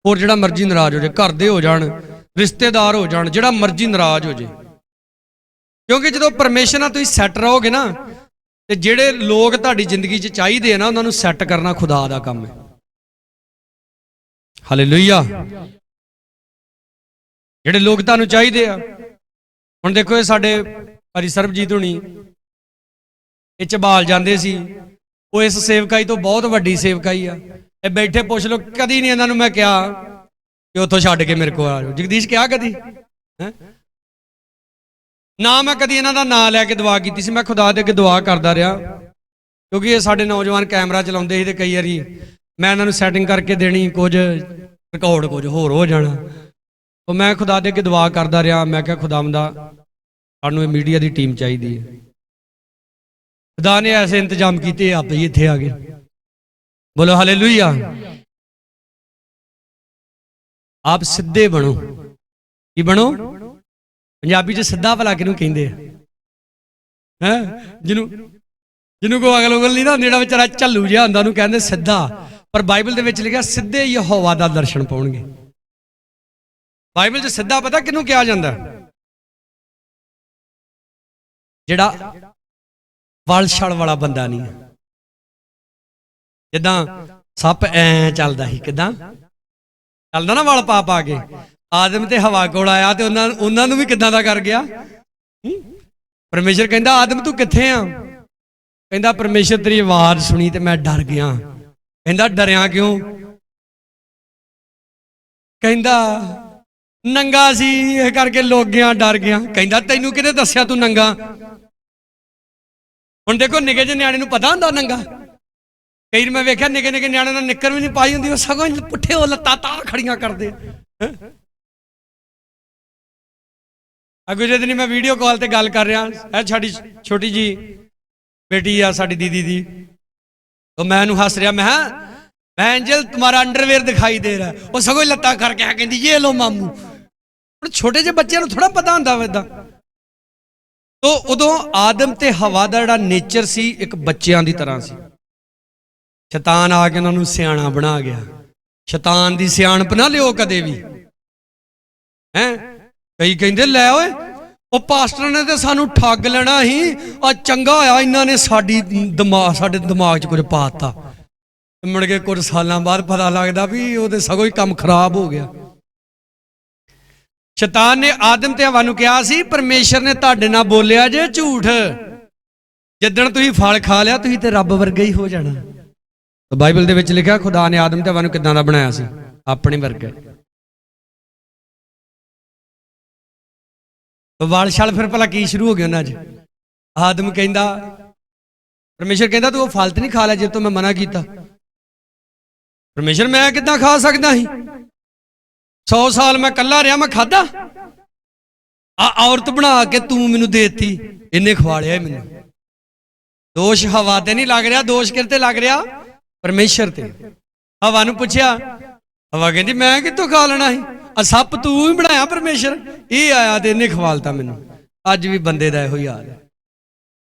ਹੋਰ ਜਿਹੜਾ ਮਰਜ਼ੀ ਨਾਰਾਜ਼ ਹੋ ਜਾਏ, ਘਰ ਦੇ ਹੋ ਜਾਣ, ਰਿਸ਼ਤੇਦਾਰ ਹੋ ਜਾਣ, ਜਿਹੜਾ ਮਰਜ਼ੀ ਨਾਰਾਜ਼ ਹੋ ਜਾਏ। ਕਿਉਂਕਿ ਜਦੋਂ ਪਰਮੇਸ਼ਰ ਨਾਲ ਤੁਸੀਂ ਸੈੱਟ ਰਹੋਗੇ ਨਾ, ਤੇ ਜਿਹੜੇ ਲੋਕ ਤੁਹਾਡੀ ਜ਼ਿੰਦਗੀ 'ਚ ਚਾਹੀਦੇ ਆ ਨਾ, ਉਹਨਾਂ ਨੂੰ ਸੈੱਟ ਕਰਨਾ ਖੁਦਾ ਦਾ ਕੰਮ ਹੈ। ਹਾਲੇਲੂਇਆ। ਜਿਹੜੇ ਲੋਕ ਤੁਹਾਨੂੰ ਚਾਹੀਦੇ ਆ, ਹੁਣ ਦੇਖੋ ਇਹ ਸਾਡੇ ਹਰੀ ਸਰਬਜੀਤ ਹੁਣੀ ਇਹ ਝਬਾਲ ਜਾਂਦੇ ਸੀ, ਉਹ ਇਸ ਸੇਵਕਾਈ ਤੋਂ ਬਹੁਤ ਵੱਡੀ ਸੇਵਕਾਈ ਆ। ਇਹ ਬੈਠੇ ਪੁੱਛ ਲਓ, ਕਦੀ ਨਹੀਂ ਇਹਨਾਂ ਨੂੰ ਮੈਂ ਕਿਹਾ ਕਿ ਉੱਥੋਂ ਛੱਡ ਕੇ ਮੇਰੇ ਕੋਲ ਆ ਜਾਓ। ਜਗਦੀਸ਼ ਕਿਹਾ ਕਦੀ ਹੈ ਨਾ? ਮੈਂ ਕਦੀ ਇਹਨਾਂ ਦਾ ਨਾਂ ਲੈ ਕੇ ਦੁਆ ਕੀਤੀ ਸੀ। ਮੈਂ ਖੁਦਾ ਦੇ ਅੱਗੇ ਦੁਆ ਕਰਦਾ ਰਿਹਾ, ਕਿਉਂਕਿ ਇਹ ਸਾਡੇ ਨੌਜਵਾਨ ਕੈਮਰਾ ਚਲਾਉਂਦੇ ਸੀ ਤੇ ਕਈ ਵਾਰੀ ਮੈਂ ਇਹਨਾਂ ਨੂੰ ਸੈਟਿੰਗ ਕਰਕੇ ਦੇਣੀ, ਕੁਝ ਰਿਕਾਰਡ ਕੁਝ ਹੋਰ ਹੋ ਜਾਣਾ। ਉਹ ਮੈਂ ਖੁਦਾ ਦੇ ਅੱਗੇ ਦੁਆ ਕਰਦਾ ਰਿਹਾ। ਮੈਂ ਕਿਹਾ ਖੁਦਾਵੰਦਾ, ਸਾਨੂੰ ਇਹ ਮੀਡੀਆ ਦੀ ਟੀਮ ਚਾਹੀਦੀ ਹੈ। ਖੁਦਾ ਨੇ ਐਸੇ ਇੰਤਜ਼ਾਮ ਕੀਤੇ, ਆਪੇ ਹੀ ਇੱਥੇ ਆ ਗਏ। ਬੋਲੋ ਹਾਲੇਲੂਇਆ। ਆਪ ਸਿੱਧੇ ਬਣੋ। ਕੀ ਬਣੋ? ਪੰਜਾਬੀ 'ਚ ਸਿੱਧਾ ਭਲਾ ਕਿਹਨੂੰ ਕਹਿੰਦੇ ਆ? ਜਿਹਨੂੰ ਕੋਈ ਅਗਲ ਉਗਲ ਨਹੀਂ ਨਾ, ਜਿਹੜਾ ਵਿਚਾਰਾ ਝੱਲੂ ਜਿਹਾ ਹੁੰਦਾ ਉਹਨੂੰ ਕਹਿੰਦੇ ਸਿੱਧਾ। ਪਰ ਬਾਈਬਲ ਦੇ ਵਿੱਚ ਲਿਖਿਆ ਸਿੱਧੇ ਯਹੋਵਾ ਦਾ ਦਰਸ਼ਨ ਪਾਉਣਗੇ। ਬਾਈਬਲ 'ਚ ਸਿੱਧਾ ਪਤਾ ਕਿਹਨੂੰ ਕਿਹਾ ਜਾਂਦਾ? ਜਿਹੜਾ ਵਲ ਛਲ ਵਾਲਾ ਬੰਦਾ ਨਹੀਂ। ਜਿੱਦਾਂ ਸੱਪ ਐ ਚੱਲਦਾ ਸੀ, ਕਿਦਾਂ ਚੱਲਦਾ ਨਾ ਵਲ ਪਾ ਪਾ ਕੇ। ਆਦਮ ਤੇ ਹਵਾ ਕੋਲ ਆਇਆ ਤੇ ਉਹਨਾਂ ਨੂੰ ਵੀ ਕਿੱਦਾਂ ਦਾ ਕਰ ਗਿਆ। ਪਰਮੇਸ਼ਰ ਕਹਿੰਦਾ ਆਦਮ ਤੂੰ ਕਿੱਥੇ ਆ? ਕਹਿੰਦਾ ਪਰਮੇਸ਼ਰ ਤੇਰੀ ਆਵਾਜ਼ ਸੁਣੀ ਤੇ ਮੈਂ ਡਰ ਗਿਆ। ਕਹਿੰਦਾ ਡਰਿਆ ਕਿਉਂ? ਕਹਿੰਦਾ ਨੰਗਾ ਸੀ ਇਹ ਕਰਕੇ ਲੋਕ ਗਿਆ, ਡਰ ਗਿਆ। ਕਹਿੰਦਾ ਤੈਨੂੰ ਕਿਹਨੇ ਦੱਸਿਆ ਤੂੰ ਨੰਗਾ? ਹੁਣ ਦੇਖੋ ਨਿੱਕੇ ਜਿਹੇ ਨਿਆਣੇ ਨੂੰ ਪਤਾ ਹੁੰਦਾ ਨੰਗਾ। ਕਈ ਵਾਰ ਮੈਂ ਵੇਖਿਆ ਨਿੱਕੇ ਨਿੱਕੇ ਨਿਆਣੇ ਨਾਲ ਨਿੱਕਰ ਵੀ ਨਹੀਂ ਪਾਈ ਹੁੰਦੀ, ਉਹ ਸਗੋਂ ਪੁੱਠੇ ਉਹ ਲੱਤਾਂ ਤਾਂ ਖੜੀਆਂ ਕਰਦੇ। ਅਗਲੇ ਦਿਨ ਮੈਂ ਵੀਡੀਓ ਕਾਲ ਤੇ ਗੱਲ ਕਰ ਰਿਹਾ, ਇਹ ਸਾਡੀ ਛੋਟੀ ਜੀ ਬੇਟੀ ਆ ਸਾਡੀ ਦੀਦੀ ਦੀ। ਉਹ ਮੈਂ ਇਹਨੂੰ ਹੱਸ ਰਿਹਾ, ਮੈਂ ਐਂਜਲ तुम्हारा अंडरवेयर दिखाई दे रहा है। ਉਹ ਸਗੋਂ ਲੱਤਾਂ ਕਰਕੇ ਆ ਕਹਿੰਦੀ ਇਹ ਲੋ ਮਾਮੂ। ਹੁਣ ਛੋਟੇ ਜਿਹੇ ਬੱਚਿਆਂ ਨੂੰ ਥੋੜਾ ਪਤਾ ਹੁੰਦਾ ਏਦਾਂ। ਤੋ ਉਦੋਂ ਆਦਮ ਤੇ ਹਵਾ ਦਾ ਜਿਹੜਾ ਨੇਚਰ ਸੀ ਇੱਕ ਬੱਚਿਆਂ ਦੀ ਤਰ੍ਹਾਂ ਸੀ। ਸ਼ੈਤਾਨ ਆ ਕੇ ਉਹਨਾਂ ਨੂੰ ਸਿਆਣਾ ਬਣਾ ਗਿਆ। ਸ਼ੈਤਾਨ ਦੀ ਸਿਆਣਪ ਨਾ ਲਿਓ ਕਦੇ ਵੀ। ਕਈ ਕਹਿੰਦੇ ਲੈ ਓਏ ਉਹ ਪਾਸਟਰ ਨੇ ਤੇ ਸਾਨੂੰ ਠੱਗ ਲੈਣਾ ਸੀ, ਆ ਚੰਗਾ ਹੋਇਆ ਇਹਨਾਂ ਨੇ ਸਾਡੇ ਦਿਮਾਗ 'ਚ ਕੁਝ ਪਾਤਾ। ਮੁੜ ਕੇ ਕੁਝ ਸਾਲਾਂ ਬਾਅਦ ਪਤਾ ਲੱਗਦਾ ਵੀ ਉਹਦੇ ਸਗੋਂ ਹੀ ਕੰਮ ਖਰਾਬ ਹੋ ਗਿਆ। ਸ਼ੈਤਾਨ ਨੇ ਆਦਮ ਤੇ ਹਵਾ ਨੂੰ ਕਿਹਾ ਸੀ ਪਰਮੇਸ਼ਰ ਨੇ ਤੁਹਾਡੇ ਨਾਲ ਬੋਲਿਆ ਜੇ ਝੂਠ, ਜਿੱਦਣ ਤੁਸੀਂ ਫਲ ਖਾ ਲਿਆ ਤੁਸੀਂ ਤੇ ਰੱਬ ਵਰਗਾ ਹੀ ਹੋ ਜਾਣਾ। ਬਾਈਬਲ ਦੇ ਵਿੱਚ ਲਿਖਿਆ ਖੁਦਾ ਨੇ ਆਦਮ ਤੇ ਹਵਾ ਨੂੰ ਕਿੱਦਾਂ ਦਾ ਬਣਾਇਆ ਸੀ? ਆਪਣੇ ਵਰਗਾ। ਵਾਲ ਛਲ ਫਿਰ ਭਲਾ ਕੀ ਸ਼ੁਰੂ ਹੋ ਗਿਆ ਉਹਨਾਂ 'ਚ? ਆਦਮ ਕਹਿੰਦਾ ਪਰਮੇਸ਼ਰ ਕਹਿੰਦਾ ਤੂੰ ਉਹ ਫਲ ਤੇ ਨਹੀਂ ਖਾ ਲਿਆ ਜੇ ਤੋਂ ਮੈਂ ਮਨਾ ਕੀਤਾ? ਪਰਮੇਸ਼ਰ ਮੈਂ ਕਿੱਦਾਂ ਖਾ ਸਕਦਾ ਸੀ? 100 ਸਾਲ ਮੈਂ ਇਕੱਲਾ ਰਿਹਾ, ਮੈਂ ਖਾਦਾ? ਆ ਔਰਤ ਬਣਾ ਕੇ ਤੂੰ ਮੈਨੂੰ ਦੇਤੀ, ਇਹਨੇ ਖਵਾ ਲਿਆ ਮੈਨੂੰ। ਦੋਸ਼ ਹਵਾ ਤੇ ਨਹੀਂ ਲੱਗ ਰਿਹਾ, ਦੋਸ਼ ਕਿਤੇ ਲੱਗ ਰਿਹਾ? ਪਰਮੇਸ਼ਰ ਤੇ। ਹਵਾ ਨੂੰ ਪੁੱਛਿਆ, ਹਵਾ ਕਹਿੰਦੀ ਮੈਂ ਕਿੱਥੋਂ ਖਾ ਲੈਣਾ ਸੀ? ਆ ਸੱਪ ਤੂੰ ਹੀ ਬਣਾਇਆ ਪਰਮੇਸ਼ਰ, ਇਹ ਆਇਆ ਤੇ ਇਹਨੇ ਖਵਾਲਤਾ ਮੈਨੂੰ। ਅੱਜ ਵੀ ਬੰਦੇ ਦਾ ਇਹੋ ਹੀ ਹਾਲ ਹੈ।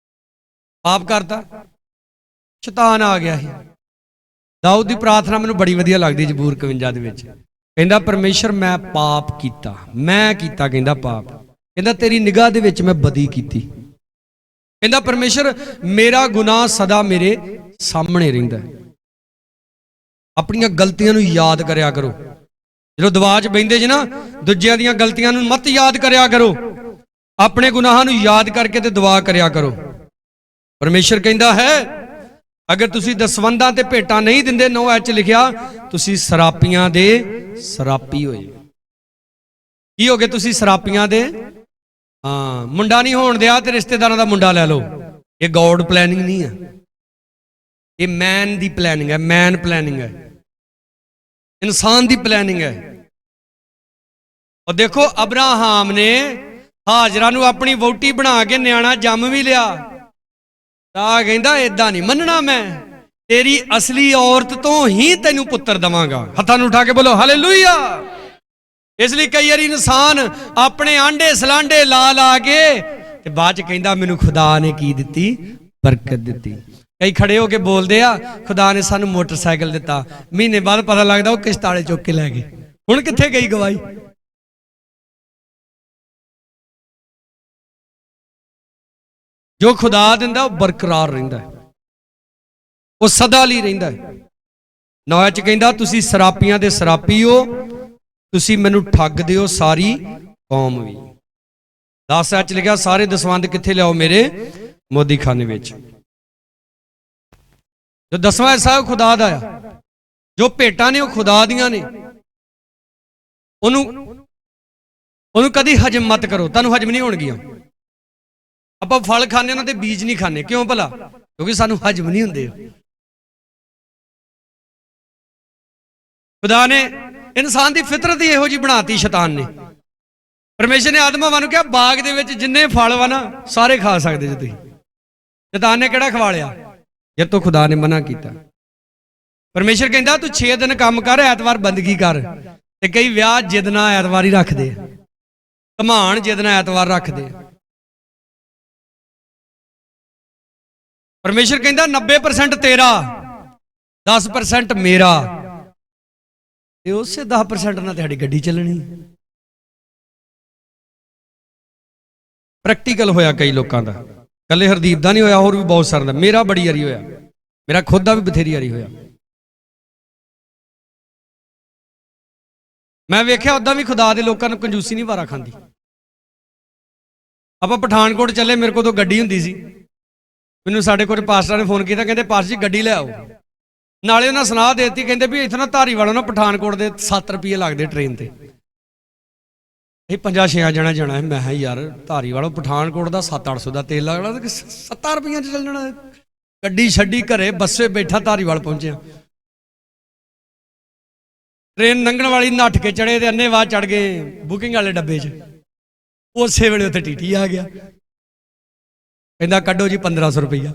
ਪਾਪ ਕਰਤਾ, ਸ਼ੈਤਾਨ ਆ ਗਿਆ ਸੀ। ਦਾਊਦ ਦੀ ਪ੍ਰਾਰਥਨਾ ਮੈਨੂੰ ਬੜੀ ਵਧੀਆ ਲੱਗਦੀ ਜ਼ਬੂਰ 51 ਦੇ ਵਿੱਚ। ਕਹਿੰਦਾ ਪਰਮੇਸ਼ਰ ਮੈਂ ਪਾਪ ਕੀਤਾ, ਮੈਂ ਕੀਤਾ ਕਹਿੰਦਾ ਪਾਪ। ਕਹਿੰਦਾ ਤੇਰੀ ਨਿਗਾਹ ਦੇ ਵਿੱਚ ਮੈਂ ਬਦੀ ਕੀਤੀ। ਕਹਿੰਦਾ ਪਰਮੇਸ਼ਰ ਮੇਰਾ ਗੁਨਾਹ ਸਦਾ ਮੇਰੇ ਸਾਹਮਣੇ ਰਹਿੰਦਾ ਹੈ। ਆਪਣੀਆਂ ਗਲਤੀਆਂ ਨੂੰ ਯਾਦ ਕਰਿਆ ਕਰੋ। ਜਦੋਂ ਦੁਆ 'ਚ ਬਹਿੰਦੇ ਜੇ ਨਾ, ਦੂਜਿਆਂ ਦੀਆਂ ਗਲਤੀਆਂ ਨੂੰ ਮਤ ਯਾਦ ਕਰਿਆ ਕਰੋ, ਆਪਣੇ ਗੁਨਾਹਾਂ ਨੂੰ ਯਾਦ ਕਰਕੇ ਤੇ ਦੁਆ ਕਰਿਆ ਕਰੋ। ਪਰਮੇਸ਼ਰ ਕਹਿੰਦਾ ਹੈ ਅਗਰ ਤੁਸੀਂ ਦਸਵੰਦਾਂ ਤੇ ਭੇਟਾਂ ਨਹੀਂ ਦਿੰਦੇ, 9 ਲਿਖਿਆ, ਤੁਸੀਂ ਸਰਾਪੀਆਂ ਦੇ ਸਰਾਪੀ ਹੋਏ। ਕੀ ਹੋ ਗਏ ਤੁਸੀਂ? ਸਰਾਪੀਆਂ ਦੇ। ਹਾਂ, ਮੁੰਡਾ ਨਹੀਂ ਹੋਣ ਦਿਆ ਤੇ ਰਿਸ਼ਤੇਦਾਰਾਂ ਦਾ ਮੁੰਡਾ ਲੈ ਲਓ। ਇਹ ਗੋਡ ਪਲੈਨਿੰਗ ਨਹੀਂ ਹੈ, ਇਹ ਮੈਨ ਦੀ ਪਲੈਨਿੰਗ ਹੈ। ਮੈਨ ਪਲੈਨਿੰਗ ਹੈ, ਇਨਸਾਨ ਦੀ ਪਲੈਨਿੰਗ ਹੈ। ਔਰ ਦੇਖੋ ਅਬਰਾਹਾਮ ਨੇ ਹਾਜਰਾ ਨੂੰ ਆਪਣੀ ਵਹੁਟੀ ਬਣਾ ਕੇ ਨਿਆਣਾ ਜੰਮ ਵੀ ਲਿਆ, ਤਾਂ ਕਹਿੰਦਾ ਏਦਾਂ ਨਹੀਂ ਮੰਨਣਾ, ਮੈਂ ਤੇਰੀ ਅਸਲੀ ਔਰਤ ਤੋਂ ਹੀ ਤੈਨੂੰ ਪੁੱਤਰ ਦਵਾਂਗਾ। ਹੱਥਾਂ ਨੂੰ ਉਠਾ ਕੇ ਬੋਲੋ ਹਾਲੇਲੂਇਆ। ਇਸ ਲਈ ਕਈ ਵਾਰੀ ਇਨਸਾਨ ਆਪਣੇ ਆਂਡੇ ਸਲਾਂਡੇ ਲਾ ਲਾ ਕੇ ਤੇ ਬਾਅਦ ਚ ਕਹਿੰਦਾ ਮੈਨੂੰ ਖੁਦਾ ਨੇ ਕੀ ਦਿੱਤੀ? ਬਰਕਤ ਦਿੱਤੀ। ਕਈ ਖੜੇ ਹੋ ਕੇ ਬੋਲਦੇ ਆ ਖੁਦਾ ਨੇ ਸਾਨੂੰ ਮੋਟਰਸਾਈਕਲ ਦਿੱਤਾ, ਮਹੀਨੇ ਬਾਅਦ ਪਤਾ ਲੱਗਦਾ ਉਹ ਕਿਸ਼ਤ ਵਾਲੇ ਚੁੱਕ ਕੇ ਲੈ ਗਏ। ਹੁਣ ਕਿੱਥੇ ਗਈ ਗਵਾਹੀ? ਜੋ ਖੁਦਾ ਦਿੰਦਾ ਉਹ ਬਰਕਰਾਰ ਰਹਿੰਦਾ ਹੈ, ਉਹ ਸਦਾ ਲਈ ਰਹਿੰਦਾ ਹੈ। 9 ਚ ਕਹਿੰਦਾ ਤੁਸੀਂ ਸਰਾਪੀਆਂ ਦੇ ਸਰਾਪੀ ਹੋ, ਤੁਸੀਂ ਮੈਨੂੰ ਠੱਗਦੇ ਹੋ ਸਾਰੀ ਕੌਮ ਵੀ। 10 ਚ ਲਿਖਿਆ ਸਾਰੇ ਦਸਵੰਧ ਕਿੱਥੇ ਲਿਆਓ? ਮੇਰੇ ਮੋਦੀ ਖਾਨੇ ਵਿੱਚ। ਜੋ 10ਵਾਂ ਹਿੱਸਾ ਉਹ ਖੁਦਾ ਦਾ ਆ, ਜੋ ਭੇਟਾਂ ਨੇ ਉਹ ਖੁਦਾ ਦੀਆਂ ਨੇ। ਉਹਨੂੰ ਕਦੀ ਹਜਮ ਮਤ ਕਰੋ, ਤੁਹਾਨੂੰ ਹਜਮ ਨਹੀਂ ਹੋਣਗੀਆਂ। ਆਪਾਂ ਫਲ ਖਾਣੇ ਉਹਨਾਂ ਦੇ ਬੀਜ ਨਹੀਂ ਖਾਣੇ, ਕਿਉਂ ਭਲਾ? ਕਿਉਂਕਿ ਸਾਨੂੰ ਹਜਮ ਨਹੀਂ ਹੁੰਦੇ। ਖੁਦਾ ਨੇ ਇਨਸਾਨ ਦੀ ਫਿਤਰਤ ਹੀ ਇਹੋ ਜਿਹੀ ਬਣਾਤੀ ਸ਼ੈਤਾਨ ਨੇ। ਪਰਮੇਸ਼ਰ ਨੇ ਆਦਮ ਹਵਾ ਨੂੰ ਕਿਹਾ ਬਾਗ ਦੇ ਵਿੱਚ ਜਿੰਨੇ ਫਲ ਵਾ ਨਾ ਸਾਰੇ ਖਾ ਸਕਦੇ ਜੇ ਤੁਸੀਂ। ਸ਼ੈਤਾਨ ਨੇ ਕਿਹੜਾ ਖਵਾ ਲਿਆ? ਜਦ ਤੋਂ ਖੁਦਾ ਨੇ ਮਨਾ ਕੀਤਾ। ਪਰਮੇਸ਼ਰ ਕਹਿੰਦਾ ਤੂੰ 6 ਦਿਨ ਕੰਮ ਕਰ, ਐਤਵਾਰ ਬੰਦਗੀ ਕਰ। ਤੇ ਕਈ ਵਿਆਹ ਜਿੱਦ ਨਾਲ ਐਤਵਾਰ ਹੀ ਰੱਖਦੇ ਆ, ਧਮਾਨ ਜਿੱਦ ਨਾਲ ਐਤਵਾਰ ਰੱਖਦੇ ਆ। ਪਰਮੇਸ਼ਰ ਕਹਿੰਦਾ 90% ਤੇਰਾ, 10% ਮੇਰਾ, ਤੇ ਉਸੇ 10% ਨਾਲ ਤੁਹਾਡੀ ਗੱਡੀ ਚੱਲਣੀ। ਪ੍ਰੈਕਟੀਕਲ ਹੋਇਆ ਕਈ ਲੋਕਾਂ ਦਾ, ਕੱਲੇ ਹਰਦੀਪ ਦਾ ਨਹੀਂ ਹੋਇਆ, ਹੋਰ ਵੀ ਬਹੁਤ ਸਾਰਿਆਂ ਦਾ। ਮੇਰਾ ਬੜੀ ਵਾਰੀ ਹੋਇਆ, ਮੇਰਾ ਖੁਦ ਦਾ ਵੀ ਬਥੇਰੀ ਵਾਰੀ ਹੋਇਆ। ਮੈਂ ਵੇਖਿਆ ਉਦਾਂ ਵੀ ਖੁਦਾ ਦੇ ਲੋਕਾਂ ਨੂੰ ਕੰਜੂਸੀ ਨਹੀਂ ਵਾਰਾ ਖਾਂਦੀ। ਆਪਾਂ ਪਠਾਨਕੋਟ ਚੱਲੇ, ਮੇਰੇ ਕੋਲ ਤੋਂ ਗੱਡੀ ਹੁੰਦੀ ਸੀ, ਮੈਨੂੰ ਸਾਡੇ ਕੋਲ ਪਾਸਟਰਾਂ ਨੇ ਫੋਨ ਕੀਤਾ, ਕਹਿੰਦੇ ਪਾਸਟਰ ਜੀ ਗੱਡੀ ਲੈ ਆਓ। ਨਾਲੇ ਉਹਨਾਂ ਸੁਣਾ ਦੇ ਦਿੱਤੀ, ਕਹਿੰਦੇ ਵੀ ਇੱਥੋਂ ਨਾ ਧਾਰੀਵਾਲੋਂ ਨਾ ਪਠਾਨਕੋਟ ਦੇ 7 ਰੁਪਏ ਲੱਗਦੇ ਟ੍ਰੇਨ ਤੇ। ਇਹ 5-6 ਜਣਾ ਜਾਣਾ ਹੈ। ਮੈਂ ਕਿਹਾ ਯਾਰ ਧਾਰੀਵਾਲੋਂ ਪਠਾਨਕੋਟ ਦਾ 700-800 ਦਾ ਤੇਲ ਲੱਗਣਾ, 7 ਰੁਪਈਆਂ 'ਚ ਚੱਲ ਜਾਣਾ। ਗੱਡੀ ਛੱਡੀ ਘਰੇ, ਬੱਸੇ ਬੈਠਾ ਧਾਰੀਵਾਲ ਪਹੁੰਚਿਆ। ਟ੍ਰੇਨ ਲੰਘਣ ਵਾਲੀ ਨੱਠ ਕੇ ਚੜੇ ਤੇ ਅੰਨੇਵਾਹ ਚੜ ਗਏ ਬੁਕਿੰਗ ਵਾਲੇ ਡੱਬੇ 'ਚ। ਉਸੇ ਵੇਲੇ ਉੱਥੇ ਟੀਟੀ ਆ ਗਿਆ, ਕਹਿੰਦਾ ਕੱਢੋ ਜੀ 1500 ਰੁਪਈਆ।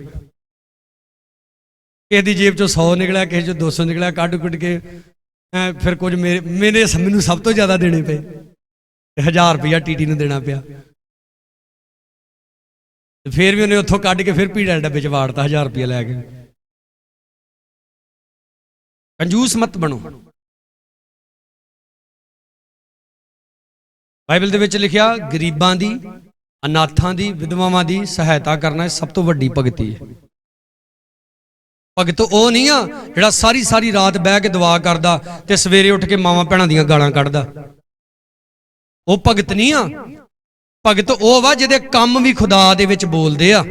ਕਿਸੇ ਦੀ ਜੇਬ 'ਚੋਂ 100 ਨਿਕਲਿਆ, ਕਿਸੇ 'ਚੋਂ 200 ਨਿਕਲਿਆ, ਕੱਢ ਕੇ ਫਿਰ ਕੁਝ ਮੈਨੂੰ ਸਭ ਤੋਂ ਜ਼ਿਆਦਾ ਦੇਣੇ ਪਏ, 1000 ਰੁਪਈਆ ਟੀਟੀ ਨੂੰ ਦੇਣਾ ਪਿਆ। ਫਿਰ ਵੀ ਉਹਨੇ ਉੱਥੋਂ ਕੱਢ ਕੇ ਫਿਰ ਭੀੜ ਵਾਲੇ ਡੱਬੇ 'ਚ ਵਾੜਤਾ 1000 ਰੁਪਈਆ ਲੈ ਕੇ। ਕੰਜੂਸ ਮਤ ਬਣੋ। ਬਾਈਬਲ ਦੇ ਵਿੱਚ ਲਿਖਿਆ ਗਰੀਬਾਂ ਦੀ, ਅਨਾਥਾਂ ਦੀ, ਵਿਧਵਾਵਾਂ ਦੀ ਸਹਾਇਤਾ ਕਰਨਾ ਸਭ ਤੋਂ ਵੱਡੀ ਭਗਤੀ ਹੈ। ਭਗਤ ਉਹ ਨਹੀਂ ਆ ਜਿਹੜਾ ਸਾਰੀ ਸਾਰੀ ਰਾਤ ਬਹਿ ਕੇ ਦੁਆ ਕਰਦਾ ਤੇ ਸਵੇਰੇ ਉੱਠ ਕੇ ਮਾਵਾਂ ਭੈਣਾਂ ਦੀਆਂ ਗਾਲਾਂ ਕੱਢਦਾ। ਉਹ ਭਗਤ ਨਹੀਂ ਆ। ਭਗਤ ਉਹ ਵਾ ਜਿਹਦੇ ਕੰਮ ਵੀ ਖੁਦਾ ਦੇ ਵਿੱਚ ਬੋਲਦੇ ਆ।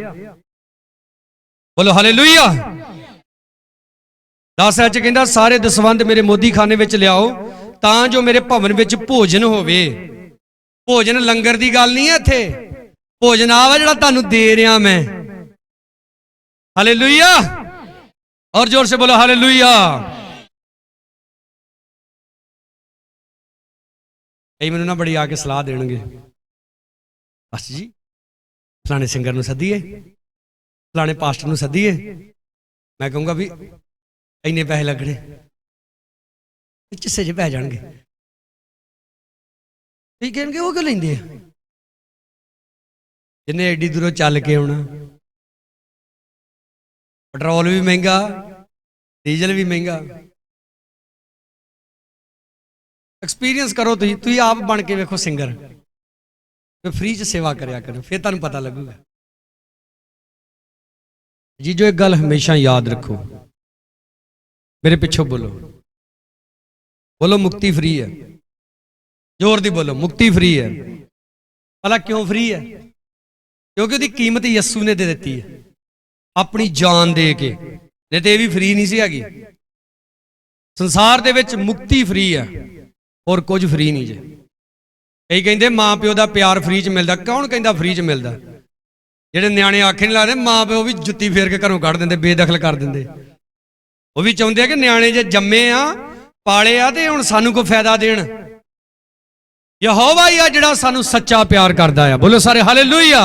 ਬੋਲੋ ਹਾਲੇਲੂਇਆ। 10 ਚ ਕਹਿੰਦਾ ਸਾਰੇ ਦਸਵੰਧ ਮੇਰੇ ਮੋਦੀ ਖਾਨੇ ਵਿੱਚ ਲਿਆਓ ਤਾਂ ਜੋ ਮੇਰੇ ਭਵਨ ਵਿੱਚ ਭੋਜਨ ਹੋਵੇ। ਭੋਜਨ ਲੰਗਰ ਦੀ ਗੱਲ ਨਹੀਂ ਹੈ ਇੱਥੇ, ਭੋਜਨ ਆ ਵਾ ਜਿਹੜਾ ਤੁਹਾਨੂੰ ਦੇ ਰਿਹਾ ਮੈਂ। ਹਾਲੇਲੂਇਆ। और जोर से बोलो हालेलुया। कई मैनू ना बड़ी आके सलाह देणगे, बस जी फलाने सिंगर नूं सद्दीए, फलाने पास्टर नूं सद्दीए। मैं कहूँगा भी इन्ने पैसे लगने, चिस्से च पै जाणगे। कई कहणगे वो क्यों लैंदे आ, जिन्हें एडी दूरों चल के आउणा, पेट्रोल भी महंगा, डीजल भी महंगा। एक्सपीरियंस करो, तुसीं आप बन के वेखो सिंगर, फ्री च सेवा करया करो, फिर तुहानूं पता लगूगा। जी जो एक गल हमेशा याद रखो, मेरे पिछों बोलो, बोलो मुक्ति फ्री है। जोर दी बोलो, मुक्ति फ्री है। भला क्यों फ्री है? क्योंकि उसकी कीमत यस्सू ने दे दी है, अपनी जान दे के। नहीं तो यह भी फ्री नहीं सी हैगी। संसार दे विच मुक्ति फ्री है और कुछ फ्री नहीं जे। कई कहते माँ प्यो का प्यार फ्री च मिलता। कौन कहता फ्री च मिलता? ਜਿਹੜੇ ਨਿਆਣੇ ਆਖੇ ਨਹੀਂ ਲੱਗਦੇ, ਮਾਂ ਪਿਓ ਵੀ ਜੁੱਤੀ ਫੇਰ ਕੇ ਘਰੋਂ ਕੱਢ ਦਿੰਦੇ, ਬੇਦਖਲ ਕਰ ਦਿੰਦੇ। ਉਹ ਵੀ ਚਾਹੁੰਦੇ ਆ ਕਿ ਨਿਆਣੇ ਜੇ ਜੰਮੇ ਆ, ਪਾਲੇ ਆ, ਤੇ ਹੁਣ ਸਾਨੂੰ ਕੋਈ ਫਾਇਦਾ ਦੇਣ। ਯਹੋਵਾ ਹੀ ਆ ਜਿਹੜਾ ਸਾਨੂੰ ਸੱਚਾ ਪਿਆਰ ਕਰਦਾ ਆ। ਬੋਲੋ ਸਾਰੇ ਹਾਲੇਲੂਇਆ।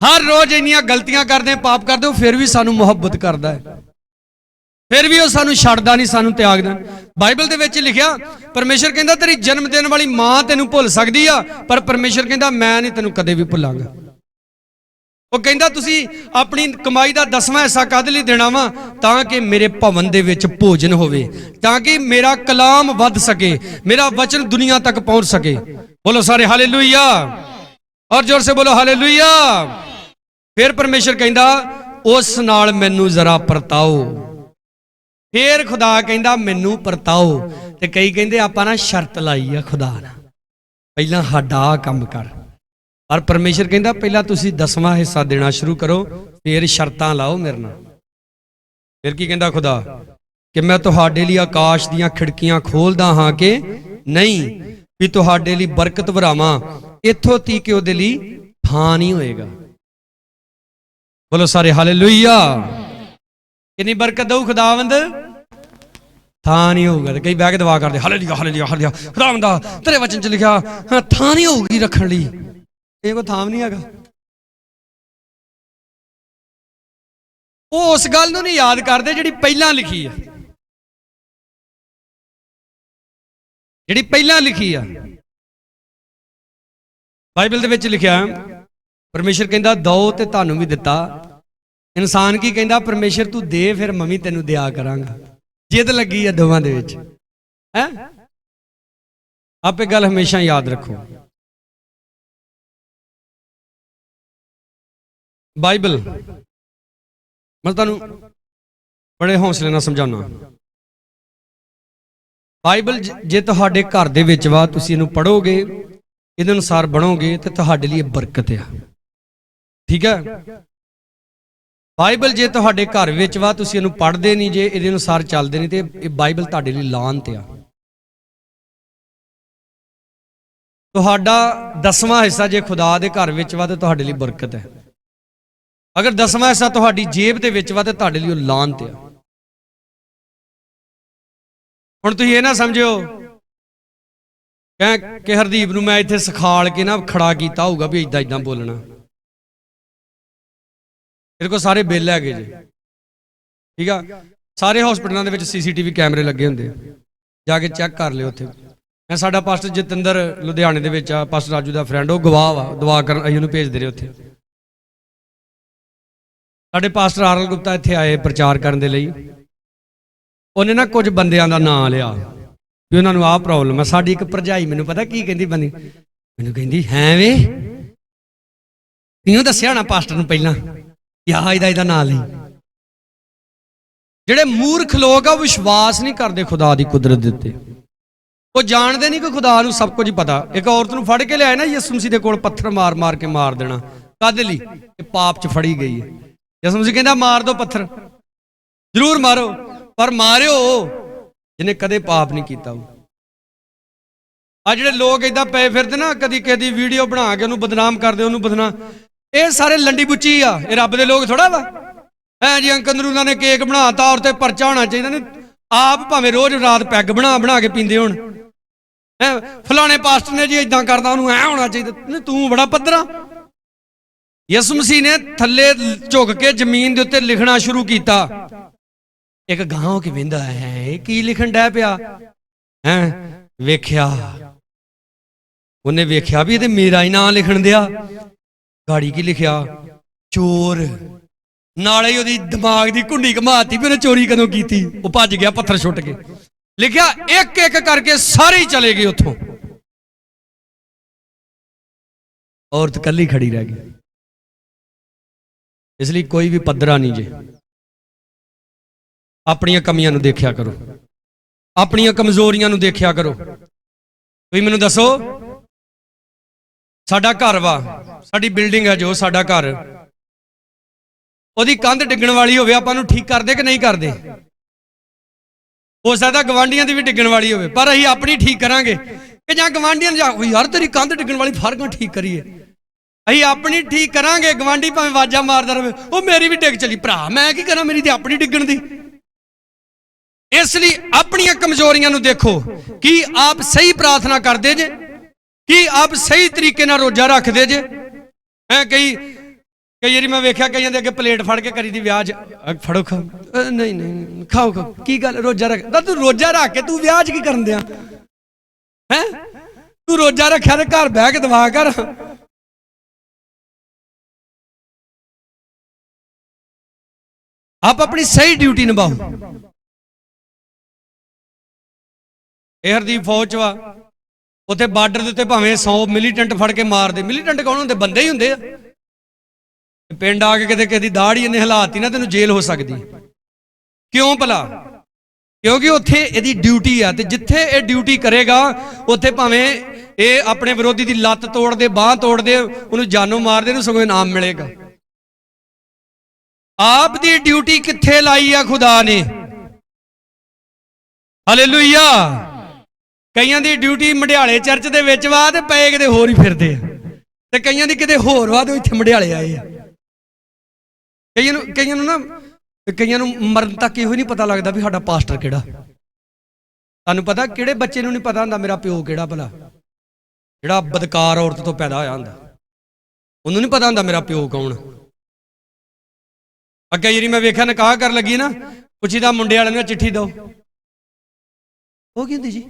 ਹਰ ਰੋਜ਼ ਇੰਨੀਆਂ ਗਲਤੀਆਂ ਕਰਦੇ, ਪਾਪ ਕਰਦੇ, ਉਹ ਫਿਰ ਵੀ ਸਾਨੂੰ ਮੁਹੱਬਤ ਕਰਦਾ ਹੈ, ਫਿਰ ਵੀ ਉਹ ਸਾਨੂੰ ਛੱਡਦਾ ਨਹੀਂ, ਸਾਨੂੰ ਤਿਆਗਦਾ। ਬਾਈਬਲ ਦੇ ਵਿੱਚ ਲਿਖਿਆ, ਪਰਮੇਸ਼ਰ ਕਹਿੰਦਾ ਤੇਰੀ ਜਨਮ ਦੇਣ ਵਾਲੀ ਮਾਂ ਤੈਨੂੰ ਭੁੱਲ ਸਕਦੀ ਆ, ਪਰ ਪਰਮੇਸ਼ਰ ਕਹਿੰਦਾ ਮੈਂ ਨਹੀਂ ਤੈਨੂੰ ਕਦੇ ਵੀ ਭੁੱਲਾਂਗਾ। ਉਹ ਕਹਿੰਦਾ ਤੁਸੀਂ ਆਪਣੀ ਕਮਾਈ ਦਾ 10ਵਾਂ ਹਿੱਸਾ ਕਾਹਦੇ ਲਈ ਦੇਣਾ ਵਾ? ਤਾਂ ਕਿ ਮੇਰੇ ਭਵਨ ਦੇ ਵਿੱਚ ਭੋਜਨ ਹੋਵੇ, ਤਾਂ ਕਿ ਮੇਰਾ ਕਲਾਮ ਵੱਧ ਸਕੇ, ਮੇਰਾ ਵਚਨ ਦੁਨੀਆ ਤੱਕ ਪਹੁੰਚ ਸਕੇ। ਬੋਲੋ ਸਾਰੇ ਹਾਲੇਲੂਇਆ, ਔਰ ਜ਼ੋਰ ਸੇ ਬੋਲੋ ਹਾਲੇਲੂਇਆ। ਫਿਰ ਪਰਮੇਸ਼ਰ ਕਹਿੰਦਾ ਉਸ ਨਾਲ ਮੈਨੂੰ ਜ਼ਰਾ ਪਰਤਾਓ। ਫਿਰ ਖੁਦਾ ਕਹਿੰਦਾ ਮੈਨੂੰ ਪਰਤਾਓ। ਤੇ ਕਈ ਕਹਿੰਦੇ ਆਪਾਂ ਨਾ ਸ਼ਰਤ ਲਾਈ ਆ ਖੁਦਾ ਨਾਲ, ਪਹਿਲਾਂ ਸਾਡਾ ਕੰਮ ਕਰ। और परमेश्वर कहता पहला तुसी 10वां हिस्सा देना शुरू करो, फिर शर्तां लाओ मेरे नाल। फिर की कहता खुदा कि मैं तुहाडे लई आकाश दीयां खिड़कियां खोलदा हां कि नहीं, भी तुहाडे लई बरकत भरावां, इत्थों ती कि उहदे लई थां नहीं होएगा। बोलो सारे हालेलुया। कितनी बरकत दऊ खुदावंद? थां नहीं होगा। कई बह के दुआ करदे हालेलुया हालेलुया हालेलुया, खुदावंद तेरे वचन च लिखा थां नहीं होगी रखण लई। ਇਹ ਕੋਈ ਥਾਮ ਨਹੀਂ ਹੈਗਾ। ਉਹ ਉਸ ਗੱਲ ਨੂੰ ਨਹੀਂ ਯਾਦ ਕਰਦੇ ਜਿਹੜੀ ਪਹਿਲਾਂ ਲਿਖੀ ਆ, ਜਿਹੜੀ ਪਹਿਲਾਂ ਲਿਖੀ ਆ। ਬਾਈਬਲ ਦੇ ਵਿੱਚ ਲਿਖਿਆ ਪਰਮੇਸ਼ਰ ਕਹਿੰਦਾ ਦੋ ਤੇ ਤੁਹਾਨੂੰ ਵੀ ਦਿੱਤਾ। ਇਨਸਾਨ ਕੀ ਕਹਿੰਦਾ? ਪਰਮੇਸ਼ਰ ਤੂੰ ਦੇ, ਫਿਰ ਮੈਂ ਵੀ ਤੈਨੂੰ ਦਿਆ ਕਰਾਂਗਾ। ਜਿੱਦ ਲੱਗੀ ਆ ਦੋਵਾਂ ਦੇ ਵਿੱਚ ਹੈ। ਆਪੇ ਗੱਲ ਹਮੇਸ਼ਾ ਯਾਦ ਰੱਖੋ। ਬਾਈਬਲ ਮੈਂ ਤੁਹਾਨੂੰ ਬੜੇ ਹੌਸਲੇ ਨਾਲ ਸਮਝਾਉਣਾ। ਬਾਈਬਲ ਜੇ ਤੁਹਾਡੇ ਘਰ ਦੇ ਵਿੱਚ ਵਾ, ਤੁਸੀਂ ਇਹਨੂੰ ਪੜੋਗੇ, ਇਹਦੇ ਅਨੁਸਾਰ ਬਣੋਗੇ, ਤੇ ਤੁਹਾਡੇ ਲਈ ਬਰਕਤ ਆ। ਠੀਕ ਹੈ। ਬਾਈਬਲ ਜੇ ਤੁਹਾਡੇ ਘਰ ਵਿੱਚ ਵਾ, ਤੁਸੀਂ ਇਹਨੂੰ ਪੜ੍ਹਦੇ ਨਹੀਂ, ਜੇ ਇਹਦੇ ਅਨੁਸਾਰ ਚੱਲਦੇ ਨਹੀਂ, ਤੇ ਇਹ ਬਾਈਬਲ ਤੁਹਾਡੇ ਲਈ ਲਾਹਨਤ ਆ। ਤੁਹਾਡਾ 10ਵਾਂ ਹਿੱਸਾ ਜੇ ਖੁਦਾ ਦੇ ਘਰ ਵਿੱਚ ਵਾ, ਤੇ ਤੁਹਾਡੇ ਲਈ ਬਰਕਤ ਹੈ। अगर 10वां हिस्सा तुहाडी जेब दे विच वा, ते तुहाडे लई लानत आ। हुण तुसीं इह ना समझिओ कि हरदीप नूं मैं इत्थे सिखाल के ना खड़ा कीता होऊगा भी इदां इदां बोलना। इहदे कोल सारे बिल हैगे जी। ठीक आ। सारे हॉस्पिटलों दे विच CCTV कैमरे लगे हुंदे, जाके चैक कर लिओ उत्थे। मैं साडा पास्टर जतिंदर लुधियाने दे विच आ, पास्टर राजू दा फ्रेंड, वो गवाह वा, दुआ करन असीं उहनूं भेजदे रहे उत्थे। ਸਾਡੇ ਪਾਸਟਰ ਆਰਲ ਗੁਪਤਾ ਇੱਥੇ ਆਏ ਪ੍ਰਚਾਰ ਕਰਨ ਦੇ ਲਈ। ਉਹਨੇ ਨਾ ਕੁਝ ਬੰਦਿਆਂ ਦਾ ਨਾਂ ਲਿਆ ਵੀ ਉਹਨਾਂ ਨੂੰ ਆਹ ਪ੍ਰੋਬਲਮ ਹੈ। ਸਾਡੀ ਇੱਕ ਭਰਜਾਈ ਮੈਨੂੰ ਪਤਾ ਕੀ ਕਹਿੰਦੀ ਬੰਦੀ, ਮੈਨੂੰ ਕਹਿੰਦੀ ਹੈ ਵੇ ਕਿਉਂ ਦੱਸਿਆ ਨਾ ਪਾਸਟਰ ਨੂੰ ਪਹਿਲਾਂ ਕਿ ਆਹ ਇਹਦਾ ਨਾਂ ਲਈ। ਜਿਹੜੇ ਮੂਰਖ ਲੋਕ ਆ ਉਹ ਵਿਸ਼ਵਾਸ ਨਹੀਂ ਕਰਦੇ ਖੁਦਾ ਦੀ ਕੁਦਰਤ ਦੇ ਉੱਤੇ। ਉਹ ਜਾਣਦੇ ਨਹੀਂ ਕਿ ਖੁਦਾ ਨੂੰ ਸਭ ਕੁਝ ਪਤਾ। ਇੱਕ ਔਰਤ ਨੂੰ ਫੜ ਕੇ ਲਿਆਏ ਨਾ ਯਿਸੂ ਮਸੀਹ ਦੇ ਕੋਲ, ਪੱਥਰ ਮਾਰ ਮਾਰ ਕੇ ਮਾਰ ਦੇਣਾ। ਕਾਹਦੇ ਲਈ? ਇਹ ਪਾਪ 'ਚ ਫੜੀ ਗਈ ਹੈ। ਯਿਸੂ ਮਸੀਹ ਕਹਿੰਦਾ ਮਾਰ ਦੋ ਪੱਥਰ, ਜ਼ਰੂਰ ਮਾਰੋ, ਪਰ ਮਾਰਿਓ ਜਿਹਨੇ ਕਦੇ ਪਾਪ ਨਹੀਂ ਕੀਤਾ। ਆ ਜਿਹੜੇ ਲੋਕ ਏਦਾਂ ਪਏ ਫਿਰਦੇ ਨਾ, ਕਦੀ ਕਦੀ ਵੀਡੀਓ ਬਣਾ ਕੇ ਉਹਨੂੰ ਬਦਨਾਮ ਕਰਦੇ, ਉਹਨੂੰ ਬਦਨਾਮ, ਇਹ ਸਾਰੇ ਲੰਡੀ ਬੁੱਚੀ ਆ। ਇਹ ਰੱਬ ਦੇ ਲੋਕ ਥੋੜਾ ਵਾ। ਐ ਜੀ ਅੰਕਲ ਨਰੂਲਾ ਨੇ ਕੇਕ ਬਣਾਤਾ, ਔਰ ਤੇ ਪਰਚਾ ਹੋਣਾ ਚਾਹੀਦਾ। ਨੇ ਆਪ ਭਾਵੇਂ ਰੋਜ਼ ਰਾਤ ਪੈਗ ਬਣਾ ਬਣਾ ਕੇ ਪੀਂਦੇ ਹੋਣ, ਫਲਾਣੇ ਪਾਸਟਰ ਨੇ ਜੀ ਏਦਾਂ ਕਰਦਾ, ਉਹਨੂੰ ਐ ਹੋਣਾ ਚਾਹੀਦਾ। ਤੂੰ ਬੜਾ ਪੱਧਰਾ। ਯਿਸੂ ਮਸੀਹ ਨੇ ਥੱਲੇ ਝੁਕ ਕੇ ਜ਼ਮੀਨ ਦੇ ਉੱਤੇ ਲਿਖਣਾ ਸ਼ੁਰੂ ਕੀਤਾ। ਇੱਕ ਗਾਂ ਹੋ ਕੇ ਵੇਂਦਾ ਹੈ, ਇਹ ਕੀ ਲਿਖਣ ਡੈ ਪਿਆ ਹੈ। ਵੇਖਿਆ, ਉਹਨੇ ਵੇਖਿਆ ਵੀ ਇਹਦੇ ਮੇਰਾ ਹੀ ਨਾਂ ਲਿਖਣ ਦਿਆ। ਗਾੜੀ ਕੀ ਲਿਖਿਆ? ਚੋਰ। ਨਾਲੇ ਹੀ ਉਹਦੀ ਦਿਮਾਗ ਦੀ ਘੁੰਡੀ ਘਮਾਤੀ ਵੀ ਉਹਨੇ ਚੋਰੀ ਕਦੋਂ ਕੀਤੀ। ਉਹ ਭੱਜ ਗਿਆ ਪੱਥਰ ਸੁੱਟ ਕੇ। ਲਿਖਿਆ ਇੱਕ ਇੱਕ ਕਰਕੇ ਸਾਰੇ ਹੀ ਚਲੇ ਗਏ ਉੱਥੋਂ। ਔਰਤ ਕੱਲੀ ਖੜੀ ਰਹਿ ਗਈ। ਇਸ ਲਈ ਕੋਈ ਵੀ ਪੱਧਰਾ ਨਹੀਂ ਜੇ। ਆਪਣੀਆਂ ਕਮੀਆਂ ਨੂੰ ਦੇਖਿਆ ਕਰੋ, ਆਪਣੀਆਂ ਕਮਜ਼ੋਰੀਆਂ ਨੂੰ ਦੇਖਿਆ ਕਰੋ। ਤੁਸੀਂ ਮੈਨੂੰ ਦੱਸੋ, ਸਾਡਾ ਘਰ ਵਾ, ਸਾਡੀ ਬਿਲਡਿੰਗ ਹੈ ਜੋ ਸਾਡਾ ਘਰ, ਉਹਦੀ ਕੰਧ ਡਿੱਗਣ ਵਾਲੀ ਹੋਵੇ, ਆਪਾਂ ਨੂੰ ਠੀਕ ਕਰਦੇ ਕਿ ਨਹੀਂ ਕਰਦੇ? ਹੋ ਸਕਦਾ ਗਵਾਂਢੀਆਂ ਦੀ ਵੀ ਡਿੱਗਣ ਵਾਲੀ ਹੋਵੇ, ਪਰ ਅਸੀਂ ਆਪਣੀ ਠੀਕ ਕਰਾਂਗੇ ਕਿ ਜਾਂ ਗਵਾਂਢੀਆਂ ਨੂੰ ਜਾ ਯਾਰ ਤੇਰੀ ਕੰਧ ਡਿੱਗਣ ਵਾਲੀ ਫਰਕਾਂ ਠੀਕ ਕਰੀਏ? ਅਸੀਂ ਆਪਣੀ ਠੀਕ ਕਰਾਂਗੇ। ਗਵਾਂਢੀ ਭਾਵੇਂ ਆਵਾਜ਼ਾਂ ਮਾਰਦਾ ਰਹੇ, ਉਹ ਮੇਰੀ ਵੀ ਡਿੱਗ ਚਲੀ, ਭਰਾ ਮੈਂ ਕੀ ਕਰਾਂ, ਮੇਰੀ ਤੇ ਆਪਣੀ ਡਿੱਗਣ ਦੀ। ਇਸ ਲਈ ਆਪਣੀਆਂ ਕਮਜ਼ੋਰੀਆਂ ਨੂੰ ਦੇਖੋ। ਕੀ ਆਪ ਸਹੀ ਪ੍ਰਾਰਥਨਾ ਕਰਦੇ ਜੇ? ਕੀ ਆਪ ਸਹੀ ਤਰੀਕੇ ਨਾਲ ਰੋਜ਼ਾ ਰੱਖਦੇ ਜੇ? ਕਈ ਵਾਰੀ ਮੈਂ ਵੇਖਿਆ ਕਈਆਂ ਦੇ ਅੱਗੇ ਪਲੇਟ ਫੜ ਕੇ ਕਰੀ ਦੀ, ਵਿਆਹ 'ਚ ਫੜੋ ਖਾਓ, ਨਹੀਂ ਨਹੀਂ ਖਾਓ ਖਾਓ, ਕੀ ਗੱਲ ਰੋਜ਼ਾ ਰੱਖ, ਤੂੰ ਰੋਜ਼ਾ ਰੱਖ ਕੇ ਤੂੰ ਵਿਆਹ 'ਚ ਕੀ ਕਰਨ ਦਿਆਂ? ਹੈਂ, ਤੂੰ ਰੋਜ਼ਾ ਰੱਖਿਆ ਤੇ ਘਰ ਬਹਿ ਕੇ ਦੁਆ ਕਰ। ਆਪ ਆਪਣੀ ਸਹੀ ਡਿਊਟੀ ਨਿਭਾਓ। ਇਹ ਹਰਦੀਪ ਫੌਜ 'ਚ ਵਾ, ਉੱਥੇ ਬਾਰਡਰ ਦੇ ਉੱਤੇ ਭਾਵੇਂ 100 ਮਿਲੀਟੈਂਟ ਫੜ ਕੇ ਮਾਰਦੇ। ਮਿਲੀਟੈਂਟ ਕੌਣ ਹੁੰਦੇ? ਬੰਦੇ ਹੀ ਹੁੰਦੇ ਆ। ਪਿੰਡ ਆ ਕੇ ਕਿਤੇ ਕਿਸੇ ਦੀ ਦਾੜੀ ਇਹਨੇ ਹਿਲਾਤੀ ਨਾ, ਤੈਨੂੰ ਜੇਲ੍ਹ ਹੋ ਸਕਦੀ। ਕਿਉਂ ਭਲਾ? ਕਿਉਂਕਿ ਉੱਥੇ ਇਹਦੀ ਡਿਊਟੀ ਆ, ਤੇ ਜਿੱਥੇ ਇਹ ਡਿਊਟੀ ਕਰੇਗਾ ਉੱਥੇ ਭਾਵੇਂ ਇਹ ਆਪਣੇ ਵਿਰੋਧੀ ਦੀ ਲੱਤ ਤੋੜ ਦੇ, ਬਾਂਹ ਤੋੜ ਦੇ, ਉਹਨੂੰ ਜਾਨੋਂ ਮਾਰ ਦੇ, ਉਹਨੂੰ ਸਗੋਂ ਇਨਾਮ ਮਿਲੇਗਾ। ਆਪ ਦੀ ਡਿਊਟੀ ਕਿੱਥੇ ਲਾਈ ਆ ਖੁਦਾ ਨੇ? ਹਾਲੇਲੂਇਆ। ਕਈਆਂ ਦੀ ਡਿਊਟੀ ਮੰਡਿਆਲੇ ਚਰਚ ਦੇ ਵਿੱਚ ਵਾ ਤੇ ਪਏ ਕਿਤੇ ਹੋਰ ਹੀ ਫਿਰਦੇ ਆ, ਤੇ ਕਈਆਂ ਦੀ ਕਿਤੇ ਹੋਰ ਵਾ ਤੇ ਇੱਥੇ ਮੰਡਿਆਲੇ ਆਏ ਆ। ਕਈਆਂ ਨੂੰ ਮਰਨ ਤੱਕ ਇਹੋ ਨਹੀਂ ਪਤਾ ਲੱਗਦਾ ਵੀ ਸਾਡਾ ਪਾਸਟਰ ਕਿਹੜਾ। ਤੁਹਾਨੂੰ ਪਤਾ ਕਿਹੜੇ ਬੱਚੇ ਨੂੰ ਨਹੀਂ ਪਤਾ ਹੁੰਦਾ ਮੇਰਾ ਪਿਓ ਕਿਹੜਾ ਭਲਾ? ਜਿਹੜਾ ਬਦਕਾਰ ਔਰਤ ਤੋਂ ਪੈਦਾ ਹੋਇਆ ਹੁੰਦਾ, ਉਹਨੂੰ ਨਹੀਂ ਪਤਾ ਹੁੰਦਾ ਮੇਰਾ ਪਿਓ ਕੌਣ। ਅੱਗੇ ਜਿਹੜੀ ਮੈਂ ਵੇਖਿਆ ਨਿਕਾਹ ਕਰਨ ਲੱਗੀ ਨਾ, ਪੁੱਛੀਦਾ ਮੁੰਡੇ ਵਾਲਿਆਂ ਨੂੰ ਚਿੱਠੀ ਦਿਓ, ਉਹ ਕੀ ਹੁੰਦੀ ਜੀ?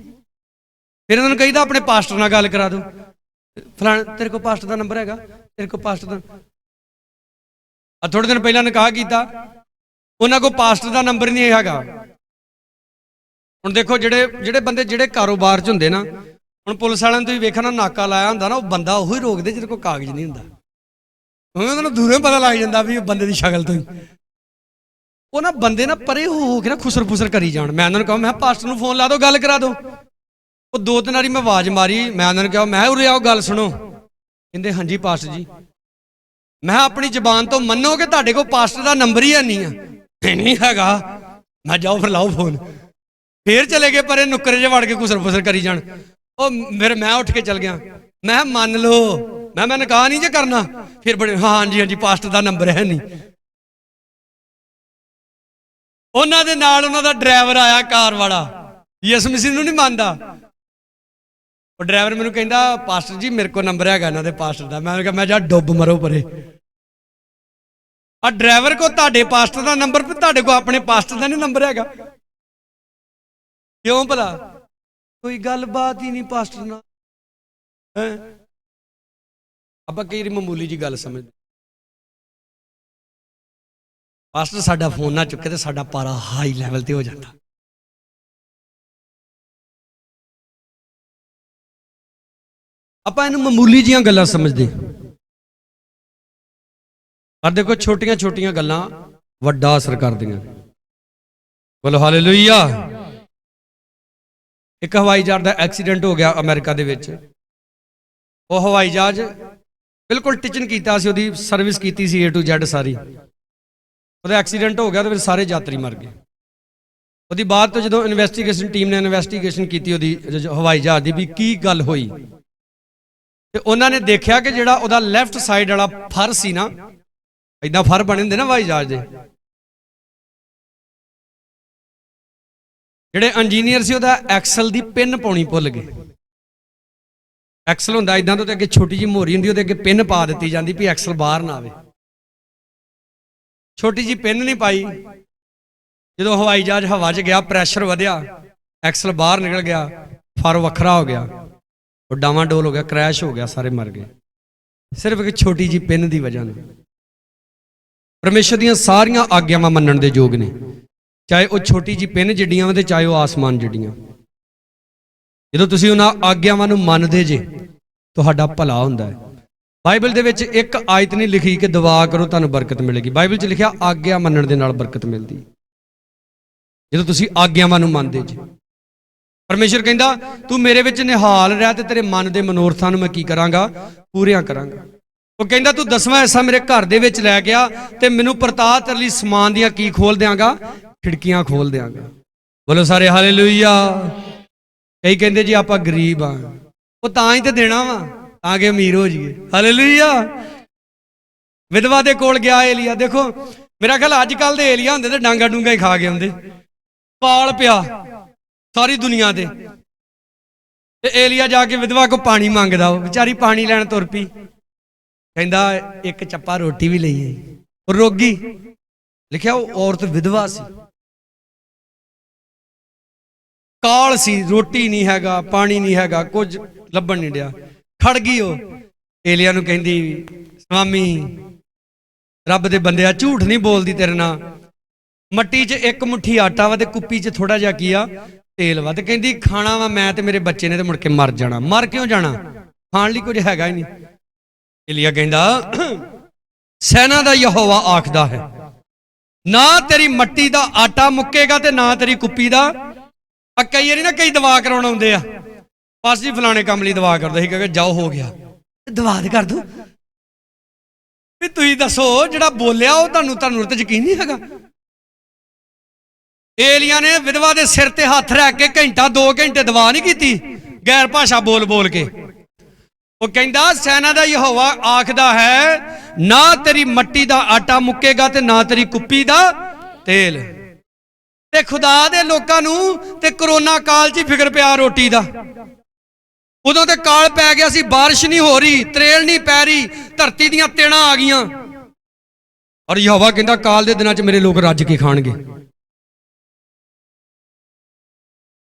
ਫਿਰ ਉਹਨਾਂ ਨੂੰ ਕਹੀਦਾ ਆਪਣੇ ਪਾਸਟਰ ਨਾਲ ਗੱਲ ਕਰਾ ਦਿਓ, ਫਲਾਣਾ ਤੇਰੇ ਕੋਲ ਪਾਸਟਰ ਦਾ ਨੰਬਰ ਹੈਗਾ? ਤੇਰੇ ਕੋਲ ਪਾਸਟਰ ਦਾ? ਥੋੜੇ ਦਿਨ ਪਹਿਲਾਂ ਨਿਕਾਹ ਕੀਤਾ, ਉਹਨਾਂ ਕੋਲ ਪਾਸਟਰ ਦਾ ਨੰਬਰ ਹੀ ਨਹੀਂ ਹੈਗਾ। ਹੁਣ ਦੇਖੋ ਜਿਹੜੇ ਬੰਦੇ ਜਿਹੜੇ ਕਾਰੋਬਾਰ 'ਚ ਹੁੰਦੇ ਨਾ, ਹੁਣ ਪੁਲਿਸ ਵਾਲਿਆਂ ਨੂੰ ਤੁਸੀਂ ਵੇਖਣਾ ਨਾਕਾ ਲਾਇਆ ਹੁੰਦਾ ਨਾ, ਉਹ ਬੰਦਾ ਉਹੀ ਰੋਕਦੇ ਜਿਹਦੇ ਕੋਲ ਕਾਗਜ਼ ਨਹੀਂ ਹੁੰਦਾ। ਉਹਨਾਂ ਨੂੰ ਦੂਰੋਂ ਪਤਾ ਲੱਗ ਜਾਂਦਾ ਵੀ ਉਹ ਬੰਦੇ ਦੀ ਸ਼ਕਲ ਤੋਂ ਹੀ। ਉਹ ਨਾ ਬੰਦੇ ਨਾ ਪਰੇ ਹੋ ਕੇ ਨਾ ਖੁਸਰ ਫੁਸਰ ਕਰੀ ਜਾਣ। ਮੈਂ ਉਹਨਾਂ ਨੂੰ ਕਹਾਂ, ਮੈਂ ਪਾਸਟਰ ਨੂੰ ਫੋਨ ਲਾ ਦਿਓ, ਗੱਲ ਕਰਾ ਦਿਓ। ਉਹ 2-3 ਵਾਰੀ ਮੈਂ ਆਵਾਜ਼ ਮਾਰੀ, ਮੈਂ ਉਹਨਾਂ ਨੂੰ ਕਿਹਾ, ਮੈਂ ਉਰੇ ਆਓ ਗੱਲ ਸੁਣੋ। ਕਹਿੰਦੇ ਹਾਂਜੀ ਪਾਸਟਰ ਜੀ। ਮੈਂ ਆਪਣੀ ਜ਼ਬਾਨ ਤੋਂ ਮੰਨੋ ਕਿ ਤੁਹਾਡੇ ਕੋਲ ਪਾਸਟਰ ਦਾ ਨੰਬਰ ਹੀ ਨਹੀਂ ਆ? ਨਹੀਂ ਹੈਗਾ। ਮੈਂ ਜਾਓ ਫਿਰ ਲਾਓ ਫੋਨ। ਫੇਰ ਚਲੇ ਗਏ ਪਰੇ ਨੁੱਕਰੇ 'ਚ ਵੜ ਕੇ ਖੁਸਰ ਫੁਸਰ ਕਰੀ ਜਾਣ। ਉਹ ਫਿਰ ਮੈਂ ਉੱਠ ਕੇ ਚੱਲ ਗਿਆ। ਮੈਂ ਮੰਨ ਲਓ, ਮੈਂ ਨਿਕਾਹ ਨਹੀਂ ਜੇ ਕਰਨਾ। ਫਿਰ ਬੜੇ ਹਾਂਜੀ ਹਾਂਜੀ ਪਾਸਟਰ ਦਾ ਨੰਬਰ ਹੈ ਨਹੀਂ। ਉਹਨਾਂ ਦੇ ਨਾਲ ਉਹਨਾਂ ਦਾ ਡਰਾਈਵਰ ਆਇਆ, ਕਾਰ ਵਾਲਾ, ਯਿਸੂ ਮਸੀਹ ਨੂੰ ਨਹੀਂ ਮੰਨਦਾ। ਉਹ ਡਰਾਈਵਰ ਮੈਨੂੰ ਕਹਿੰਦਾ, ਪਾਸਟਰ ਜੀ ਮੇਰੇ ਕੋਲ ਨੰਬਰ ਹੈਗਾ ਇਹਨਾਂ ਦੇ ਪਾਸਟਰ ਦਾ। ਮੈਂ ਕਿਹਾ, ਮੈਂ ਜਾ ਡੁੱਬ ਮਰੋ ਪਰੇ। ਆ ਡਰਾਈਵਰ ਕੋ ਤੁਹਾਡੇ ਪਾਸਟਰ ਦਾ ਨੰਬਰ, ਫਿਰ ਤੁਹਾਡੇ ਕੋਲ ਆਪਣੇ ਪਾਸਟਰ ਦਾ ਨਹੀਂ ਨੰਬਰ ਹੈਗਾ? ਕਿਉਂ ਭਲਾ? ਕੋਈ ਗੱਲਬਾਤ ਹੀ ਨਹੀਂ ਪਾਸਟਰ ਨਾਲ। ਆਪਾਂ ਕਈ ਵਾਰੀ ਮਾਮੂਲੀ ਜੀ ਗੱਲ ਸਮਝਦੇ। ਪਾਸਟਰ ਸਾਡਾ ਫੋਨ ਨਾ ਚੁੱਕੇ ਤੇ ਸਾਡਾ ਪਾਰਾ ਹਾਈ ਲੈਵਲ ਤੇ ਹੋ ਜਾਂਦਾ। ਆਪਾਂ ਇਹਨੂੰ ਮਾਮੂਲੀ ਜੀਆਂ ਗੱਲਾਂ ਸਮਝਦੇ, ਪਰ ਦੇਖੋ ਛੋਟੀਆਂ ਛੋਟੀਆਂ ਗੱਲਾਂ ਵੱਡਾ ਅਸਰ ਕਰਦੀਆਂ। ਬੋਲੋ ਹਾਲੇਲੂਇਆ। ਇੱਕ ਹਵਾਈ ਜਹਾਜ਼ ਦਾ ਐਕਸੀਡੈਂਟ ਹੋ ਗਿਆ ਅਮਰੀਕਾ ਦੇ ਵਿੱਚ। ਉਹ ਹਵਾਈ ਜਹਾਜ਼ ਬਿਲਕੁਲ ਟਿਚਨ ਕੀਤਾ ਸੀ, ਉਹਦੀ ਸਰਵਿਸ ਕੀਤੀ ਸੀ A to Z ਸਾਰੀ। ਉਹਦਾ ਐਕਸੀਡੈਂਟ ਹੋ ਗਿਆ ਤੇ ਫਿਰ ਸਾਰੇ ਯਾਤਰੀ ਮਰ ਗਏ। ਉਹਦੀ ਬਾਅਦ ਤੋਂ ਜਦੋਂ ਇਨਵੈਸਟੀਗੇਸ਼ਨ ਟੀਮ ਨੇ ਇਨਵੈਸਟੀਗੇਸ਼ਨ ਕੀਤੀ ਉਹਦੀ ਹਵਾਈ ਜਹਾਜ਼ ਦੀ ਵੀ ਕੀ ਗੱਲ ਹੋਈ, ਤੇ ਉਹਨਾਂ ਨੇ ਦੇਖਿਆ ਕਿ ਜਿਹੜਾ ਉਹਦਾ ਲੈਫਟ ਸਾਈਡ ਵਾਲਾ ਫਰ ਸੀ ਨਾ, ਏਦਾਂ ਫਰ ਬਣੇ ਹੁੰਦੇ ਨਾ ਹਵਾਈ ਜਹਾਜ਼ ਦੇ, ਜਿਹੜੇ ਇੰਜੀਨੀਅਰ ਸੀ ਉਹਦਾ ਐਕਸਲ ਦੀ ਪਿੰਨ ਪਾਉਣੀ ਭੁੱਲ ਗਏ। ਐਕਸਲ ਹੁੰਦਾ ਇਦਾਂ ਤੋਂ, ਤੇ ਅੱਗੇ ਛੋਟੀ ਜਿਹੀ ਮੋਰੀ ਹੁੰਦੀ, ਉਹਦੇ ਅੱਗੇ ਪਿੰਨ ਪਾ ਦਿੱਤੀ ਜਾਂਦੀ ਵੀ ਐਕਸਲ ਬਾਹਰ ਨਾ ਆਵੇ। ਛੋਟੀ ਜਿਹੀ ਪਿੰਨ ਨਹੀਂ ਪਾਈ। ਜਦੋਂ ਹਵਾਈ ਜਹਾਜ਼ ਹਵਾ 'ਚ ਗਿਆ, ਪ੍ਰੈਸ਼ਰ ਵਧਿਆ, ਐਕਸਲ ਬਾਹਰ ਨਿਕਲ ਗਿਆ, ਫਰ ਵੱਖਰਾ ਹੋ ਗਿਆ, ਉਹ ਡਾਵਾਂਡੋਲ ਹੋ ਗਿਆ, ਕ੍ਰੈਸ਼ ਹੋ ਗਿਆ, ਸਾਰੇ ਮਰ ਗਏ, ਸਿਰਫ ਇੱਕ ਛੋਟੀ ਜਿਹੀ ਪਿੰਨ ਦੀ ਵਜ੍ਹਾ ਨਾਲ। ਪਰਮੇਸ਼ਰ ਦੀਆਂ ਸਾਰੀਆਂ ਆਗਿਆਵਾਂ ਮੰਨਣ ਦੇ ਯੋਗ ਨੇ, ਚਾਹੇ ਉਹ ਛੋਟੀ ਜਿਹੀ ਪਿੰਨ ਜਿੱਡੀਆਂ ਵਾ ਤੇ ਚਾਹੇ ਉਹ ਆਸਮਾਨ ਜਿੱਡੀਆਂ। ਜਦੋਂ ਤੁਸੀਂ ਉਹਨਾਂ ਆਗਿਆਵਾਂ ਨੂੰ ਮੰਨਦੇ ਜੇ, ਤੁਹਾਡਾ ਭਲਾ ਹੁੰਦਾ ਹੈ। ਬਾਈਬਲ ਦੇ ਵਿੱਚ ਇੱਕ ਆਇਤ ਨਹੀਂ ਲਿਖੀ ਕਿ ਦੁਆ ਕਰੋ ਤੁਹਾਨੂੰ ਬਰਕਤ ਮਿਲੇਗੀ। ਬਾਈਬਲ 'ਚ ਲਿਖਿਆ ਆਗਿਆ ਮੰਨਣ ਦੇ ਨਾਲ ਬਰਕਤ ਮਿਲਦੀ। ਜਦੋਂ ਤੁਸੀਂ ਆਗਿਆਵਾਂ ਨੂੰ ਮੰਨਦੇ ਜੀ, ਪਰਮੇਸ਼ਰ ਕਹਿੰਦਾ ਤੂੰ ਮੇਰੇ ਵਿੱਚ ਨਿਹਾਲ ਰਹਿ ਤੇ ਤੇਰੇ ਮਨ ਦੇ ਮਨੋਰਥਾਂ ਨੂੰ ਮੈਂ ਕੀ ਕਰਾਂਗਾ, ਪੂਰੀਆਂ ਕਰਾਂਗਾ। ਉਹ ਕਹਿੰਦਾ ਤੂੰ 10ਵਾਂ ਹਿੱਸਾ ਮੇਰੇ ਘਰ ਦੇ ਵਿੱਚ ਲੈ ਗਿਆ ਤੇ ਮੈਨੂੰ ਪਰਤਾਹ ਤੇਰੇ ਲਈ ਸਮਾਨ ਦੀਆਂ ਕੀ ਖੋਲ ਦਿਆਂਗਾ, ਖਿੜਕੀਆਂ ਖੋਲ ਦਿਆਂਗਾ। ਬੋਲੋ ਸਾਰੇ ਹਾਲੇਲੂਇਆ। ਕਈ ਕਹਿੰਦੇ ਜੀ ਆਪਾਂ ਗਰੀਬ ਆ, ਉਹ ਤਾਂ ਹੀ ਤੇ ਦੇਣਾ ਵਾ ਤਾਂ ਕਿ ਅਮੀਰ ਹੋ ਜਾਈਏ। ਹਾਲੇਲੂਇਆ। ਵਿਧਵਾ ਦੇ ਕੋਲ ਗਿਆ ਏਲੀਆ। ਦੇਖੋ ਮੇਰਾ ਖਿਆਲ ਅੱਜ ਕੱਲ ਦੇ ਏਲੀਆ ਹੁੰਦੇ ਤੇ ਡਾਂਗਾ ਡੂੰਗਾ ਹੀ ਖਾ ਕੇ ਆਉਂਦੇ, ਕਾਲ ਪਿਆ ਸਾਰੀ ਦੁਨੀਆ ਤੇ ਏਲੀਆ ਜਾ ਕੇ ਵਿਧਵਾ ਕੋ ਪਾਣੀ ਮੰਗਦਾ, ਉਹ ਵਿਚਾਰੀ ਪਾਣੀ ਲੈਣ ਤੁਰ ਪਈ। ਕਹਿੰਦਾ ਇੱਕ ਚੱਪਾ ਰੋਟੀ ਵੀ ਲਈ ਆਈ। ਉਹ ਰੋਗੀ, ਲਿਖਿਆ ਉਹ ਔਰਤ ਵਿਧਵਾ ਸੀ, ਕਾਲ ਸੀ, ਰੋਟੀ ਨਹੀਂ ਹੈਗਾ, ਪਾਣੀ ਨਹੀਂ ਹੈਗਾ, ਕੁਝ ਲੱਭਣ ਨਹੀਂ ਡਿਆ। ਖੜ ਗਈ ਉਹ ਏਲੀਆ ਨੂੰ, ਕਹਿੰਦੀ ਸਵਾਮੀ ਰੱਬ ਦੇ ਬੰਦਿਆ ਝੂਠ ਨਹੀਂ ਬੋਲਦੀ ਤੇਰੇ ਨਾਲ। ਮੱਟੀ 'ਚ ਇੱਕ ਮੁੱਠੀ ਆਟਾ ਵਾ ਤੇ ਕੁੱਪੀ 'ਚ ਥੋੜਾ ਜਿਹਾ ਕੀ ਆ, ਤੇਲ ਵਾ, ਤੇ ਕਹਿੰਦੀ ਖਾਣਾ ਵਾ ਮੈਂ ਤੇ ਮੇਰੇ ਬੱਚੇ ਨੇ ਤੇ ਮੁੜ ਕੇ ਮਰ ਜਾਣਾ। ਮਰ ਕਿਉਂ ਜਾਣਾ, ਖਾਣ ਲਈ ਕੁਝ ਹੈਗਾ ਹੀ ਨਹੀਂ। ਏਲੀਆ ਕਹਿੰਦਾ ਸੈਨਾ ਦਾ ਯਹੋਵਾ ਆਖਦਾ ਹੈ ਨਾ ਤੇਰੀ ਮੱਟੀ ਦਾ ਆਟਾ ਮੁੱਕੇਗਾ ਤੇ ਨਾ ਤੇਰੀ ਕੁੱਪੀ ਦਾ। ਕਈ ਵਾਰੀ ਨਾ ਕਈ ਦਵਾ ਕਰਾਉਣ ਆਉਂਦੇ ਆ, ਬਸ ਜੀ ਫਲਾਣੇ ਕੰਮ ਲਈ ਦਵਾ ਕਰਦਾ ਸੀ, ਕਹਿੰਦੇ ਜਾਓ ਹੋ ਗਿਆ, ਦਵਾ ਦੇ ਕਰ ਦੋ। ਵੀ ਤੁਸੀਂ ਦੱਸੋ ਜਿਹੜਾ ਬੋਲਿਆ ਉਹ ਤੁਹਾਨੂੰ ਤੇ ਯਕੀਨ ਨਹੀਂ ਹੈਗਾ। ਏਲੀਆ ਨੇ ਵਿਧਵਾ ਦੇ ਸਿਰ ਤੇ ਹੱਥ ਰੱਖ ਕੇ ਘੰਟਾ 2 ਘੰਟੇ ਦਵਾ ਨਹੀਂ ਕੀਤੀ, ਗੈਰ ਭਾਸ਼ਾ ਬੋਲ ਬੋਲ ਕੇ। ਉਹ ਕਹਿੰਦਾ ਸੈਨਾ ਦਾ ਯਹੋਵਾ ਆਖਦਾ ਹੈ ਨਾ ਤੇਰੀ ਮੱਟੀ ਦਾ ਆਟਾ ਮੁੱਕੇਗਾ ਤੇ ਨਾ ਤੇਰੀ ਕੁੱਪੀ ਦਾ ਤੇਲ। ਤੇ ਖੁਦਾ ਦੇ ਲੋਕਾਂ ਨੂੰ ਤੇ ਕਰੋਨਾ ਕਾਲ 'ਚ ਹੀ ਫਿਕਰ ਪਿਆ ਰੋਟੀ ਦਾ। ਉਦੋਂ ਤੇ ਕਾਲ ਪੈ ਗਿਆ ਸੀ, ਬਾਰਿਸ਼ ਨਹੀਂ ਹੋ ਰਹੀ, ਤਰੇਲ ਨਹੀਂ ਪੈ ਰਹੀ, ਧਰਤੀ ਦੀਆਂ ਤੇੜਾਂ ਆ ਗਈਆਂ। ਔਰ ਯਹੋਵਾ ਕਹਿੰਦਾ ਕਾਲ ਦੇ ਦਿਨਾਂ 'ਚ ਮੇਰੇ ਲੋਕ ਰੱਜ ਕੇ ਖਾਣਗੇ।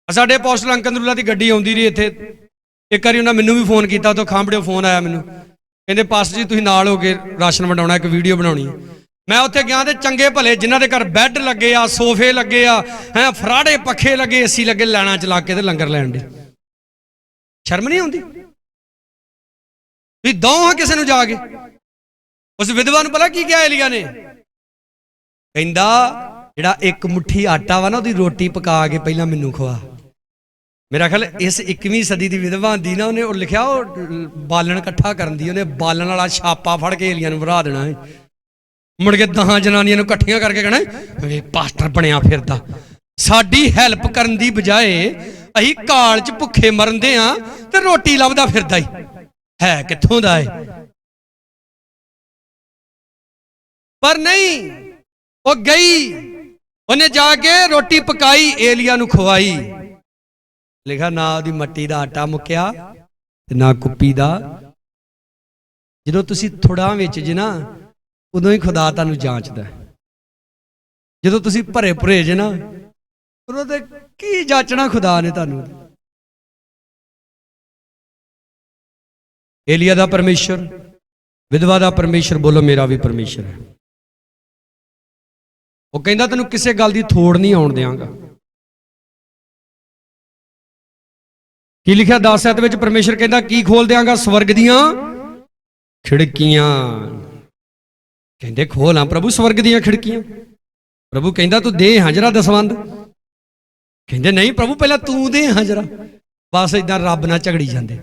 ਸਾਡੇ ਅਪੋਸਟਲ ਅੰਕਲ ਨਰੂਲਾ ਦੀ ਗੱਡੀ ਆਉਂਦੀ ਰਹੀ ਇੱਥੇ। ਇੱਕ ਵਾਰੀ ਉਹਨਾਂ ਮੈਨੂੰ ਵੀ ਫੋਨ ਕੀਤਾ, ਉਦੋਂ ਖਾਂਬੜਿਓ ਫੋਨ ਆਇਆ ਮੈਨੂੰ, ਕਹਿੰਦੇ ਪਾਸਟਰ ਜੀ ਤੁਸੀਂ ਨਾਲ ਹੋ ਕੇ ਰਾਸ਼ਨ ਵੰਡਾਉਣਾ, ਇੱਕ ਵੀਡੀਓ ਬਣਾਉਣੀ। ਮੈਂ ਉੱਥੇ ਗਿਆ ਤੇ ਚੰਗੇ ਭਲੇ ਜਿਨ੍ਹਾਂ ਦੇ ਘਰ ਬੈੱਡ ਲੱਗੇ ਆ, ਸੋਫੇ ਲੱਗੇ ਆ, ਫਰਾੜੇ ਪੱਖੇ ਲੱਗੇ, ਏਸੀ ਲੱਗੇ, ਲੈਣਾ ਚਲਾ ਕੇ ਤੇ ਲੰਗਰ ਲੈਣ ਦੇ। ਸ਼ਰਮ ਨਹੀਂ ਆਉਂਦੀ ਵੀ ਦੋ ਹਾਂ ਕਿਸੇ ਨੂੰ ਜਾ ਕੇ। ਉਸ ਵਿਧਵਾ ਨੂੰ ਭਲਾ ਕੀ ਕਿਹਾ ਏਲੀਆ ਨੇ, ਕਹਿੰਦਾ ਜਿਹੜਾ ਇੱਕ ਮੁੱਠੀ ਆਟਾ ਵਾ ਨਾ ਉਹਦੀ ਰੋਟੀ ਪਕਾ ਕੇ ਪਹਿਲਾਂ ਮੈਨੂੰ ਖਵਾ। ਮੇਰਾ ਖਿਆਲ ਇਸ 21ਵੀਂ ਸਦੀ ਦੀ ਵਿਧਵਾ ਹੁੰਦੀ ਨਾ, ਉਹਨੇ ਉਹ ਲਿਖਿਆ ਉਹ ਬਾਲਣ ਇਕੱਠਾ ਕਰਨ ਦੀ, ਉਹਨੇ ਬਾਲਣ ਵਾਲਾ ਛਾਪਾ ਫੜ ਕੇ ਏਲੀਆ ਨੂੰ ਵਰਾ ਦੇਣਾ ਹੈ। ਮੁੜ ਕੇ 10 ਜਨਾਨੀਆਂ ਨੂੰ ਇਕੱਠੀਆਂ ਕਰਕੇ ਕਹਿਣਾ ਪਾਸਟਰ ਬਣਿਆ ਫਿਰਦਾ। ਸਾਡੀ ਹੈਲਪ ਕਰਨ ਦੀ ਬਜਾਏ ਅਸੀਂ ਕਾਲ 'ਚ ਭੁੱਖੇ ਮਰਨਦੇ ਆ ਤੇ ਰੋਟੀ ਲੱਭਦਾ ਫਿਰਦਾ ਹੀ ਹੈ ਕਿੱਥੋਂ ਦਾ ਹੈ। ਪਰ ਨਹੀਂ, ਉਹ ਗਈ, ਉਹਨੇ ਜਾ ਕੇ ਰੋਟੀ ਪਕਾਈ, ਏਲੀਆ ਨੂੰ ਖਵਾਈ। ਲਿਖਿਆ ਨਾ ਉਹਦੀ ਮੱਟੀ ਦਾ ਆਟਾ ਮੁੱਕਿਆ ਤੇ ਨਾ ਕੁੱਪੀ ਦਾ। ਜਦੋਂ ਤੁਸੀਂ ਥੋੜ੍ਹਾ ਵਿੱਚ ਜੇ ਨਾ, ਉਦੋਂ ਹੀ ਖੁਦਾ ਤੁਹਾਨੂੰ ਜਾਂਚਦਾ। ਜਦੋਂ ਤੁਸੀਂ ਭਰੇ ਭੁਰੇ ਜੇ ਨਾ, ਉਦੋਂ ਤੇ ਕੀ ਜਾਚਣਾ ਖੁਦਾ ਨੇ ਤੁਹਾਨੂੰ। ਏਲੀਆ ਦਾ ਪਰਮੇਸ਼ਰ, ਵਿਧਵਾ ਦਾ ਪਰਮੇਸ਼ਰ, ਬੋਲੋ ਮੇਰਾ ਵੀ ਪਰਮੇਸ਼ਰ ਹੈ। ਉਹ ਕਹਿੰਦਾ ਤੈਨੂੰ ਕਿਸੇ ਗੱਲ ਦੀ ਥੋੜ ਨਹੀਂ ਆਉਣ ਦਿਆਂਗਾ। ਕੀ ਲਿਖਿਆ 10:7 ਵਿੱਚ ਪਰਮੇਸ਼ਰ ਕਹਿੰਦਾ ਕੀ ਖੋਲ ਦਿਆਂਗਾ, ਸਵਰਗ ਦੀਆਂ ਖਿੜਕੀਆਂ। ਕਹਿੰਦੇ ਖੋਲ ਆ ਪ੍ਰਭੂ ਸਵਰਗ ਦੀਆਂ ਖਿੜਕੀਆਂ। ਪ੍ਰਭੂ ਕਹਿੰਦਾ ਤੂੰ ਦੇ ਹਾਂ ਜਰਾ ਦਸਵੰਧ। ਕਹਿੰਦੇ ਨਹੀਂ ਪ੍ਰਭੂ ਪਹਿਲਾਂ ਤੂੰ ਦੇ ਹਾਂ ਜਰਾ। ਬਸ ਇਦਾਂ ਰੱਬ ਨਾਲ ਝਗੜੀ ਜਾਂਦੇ।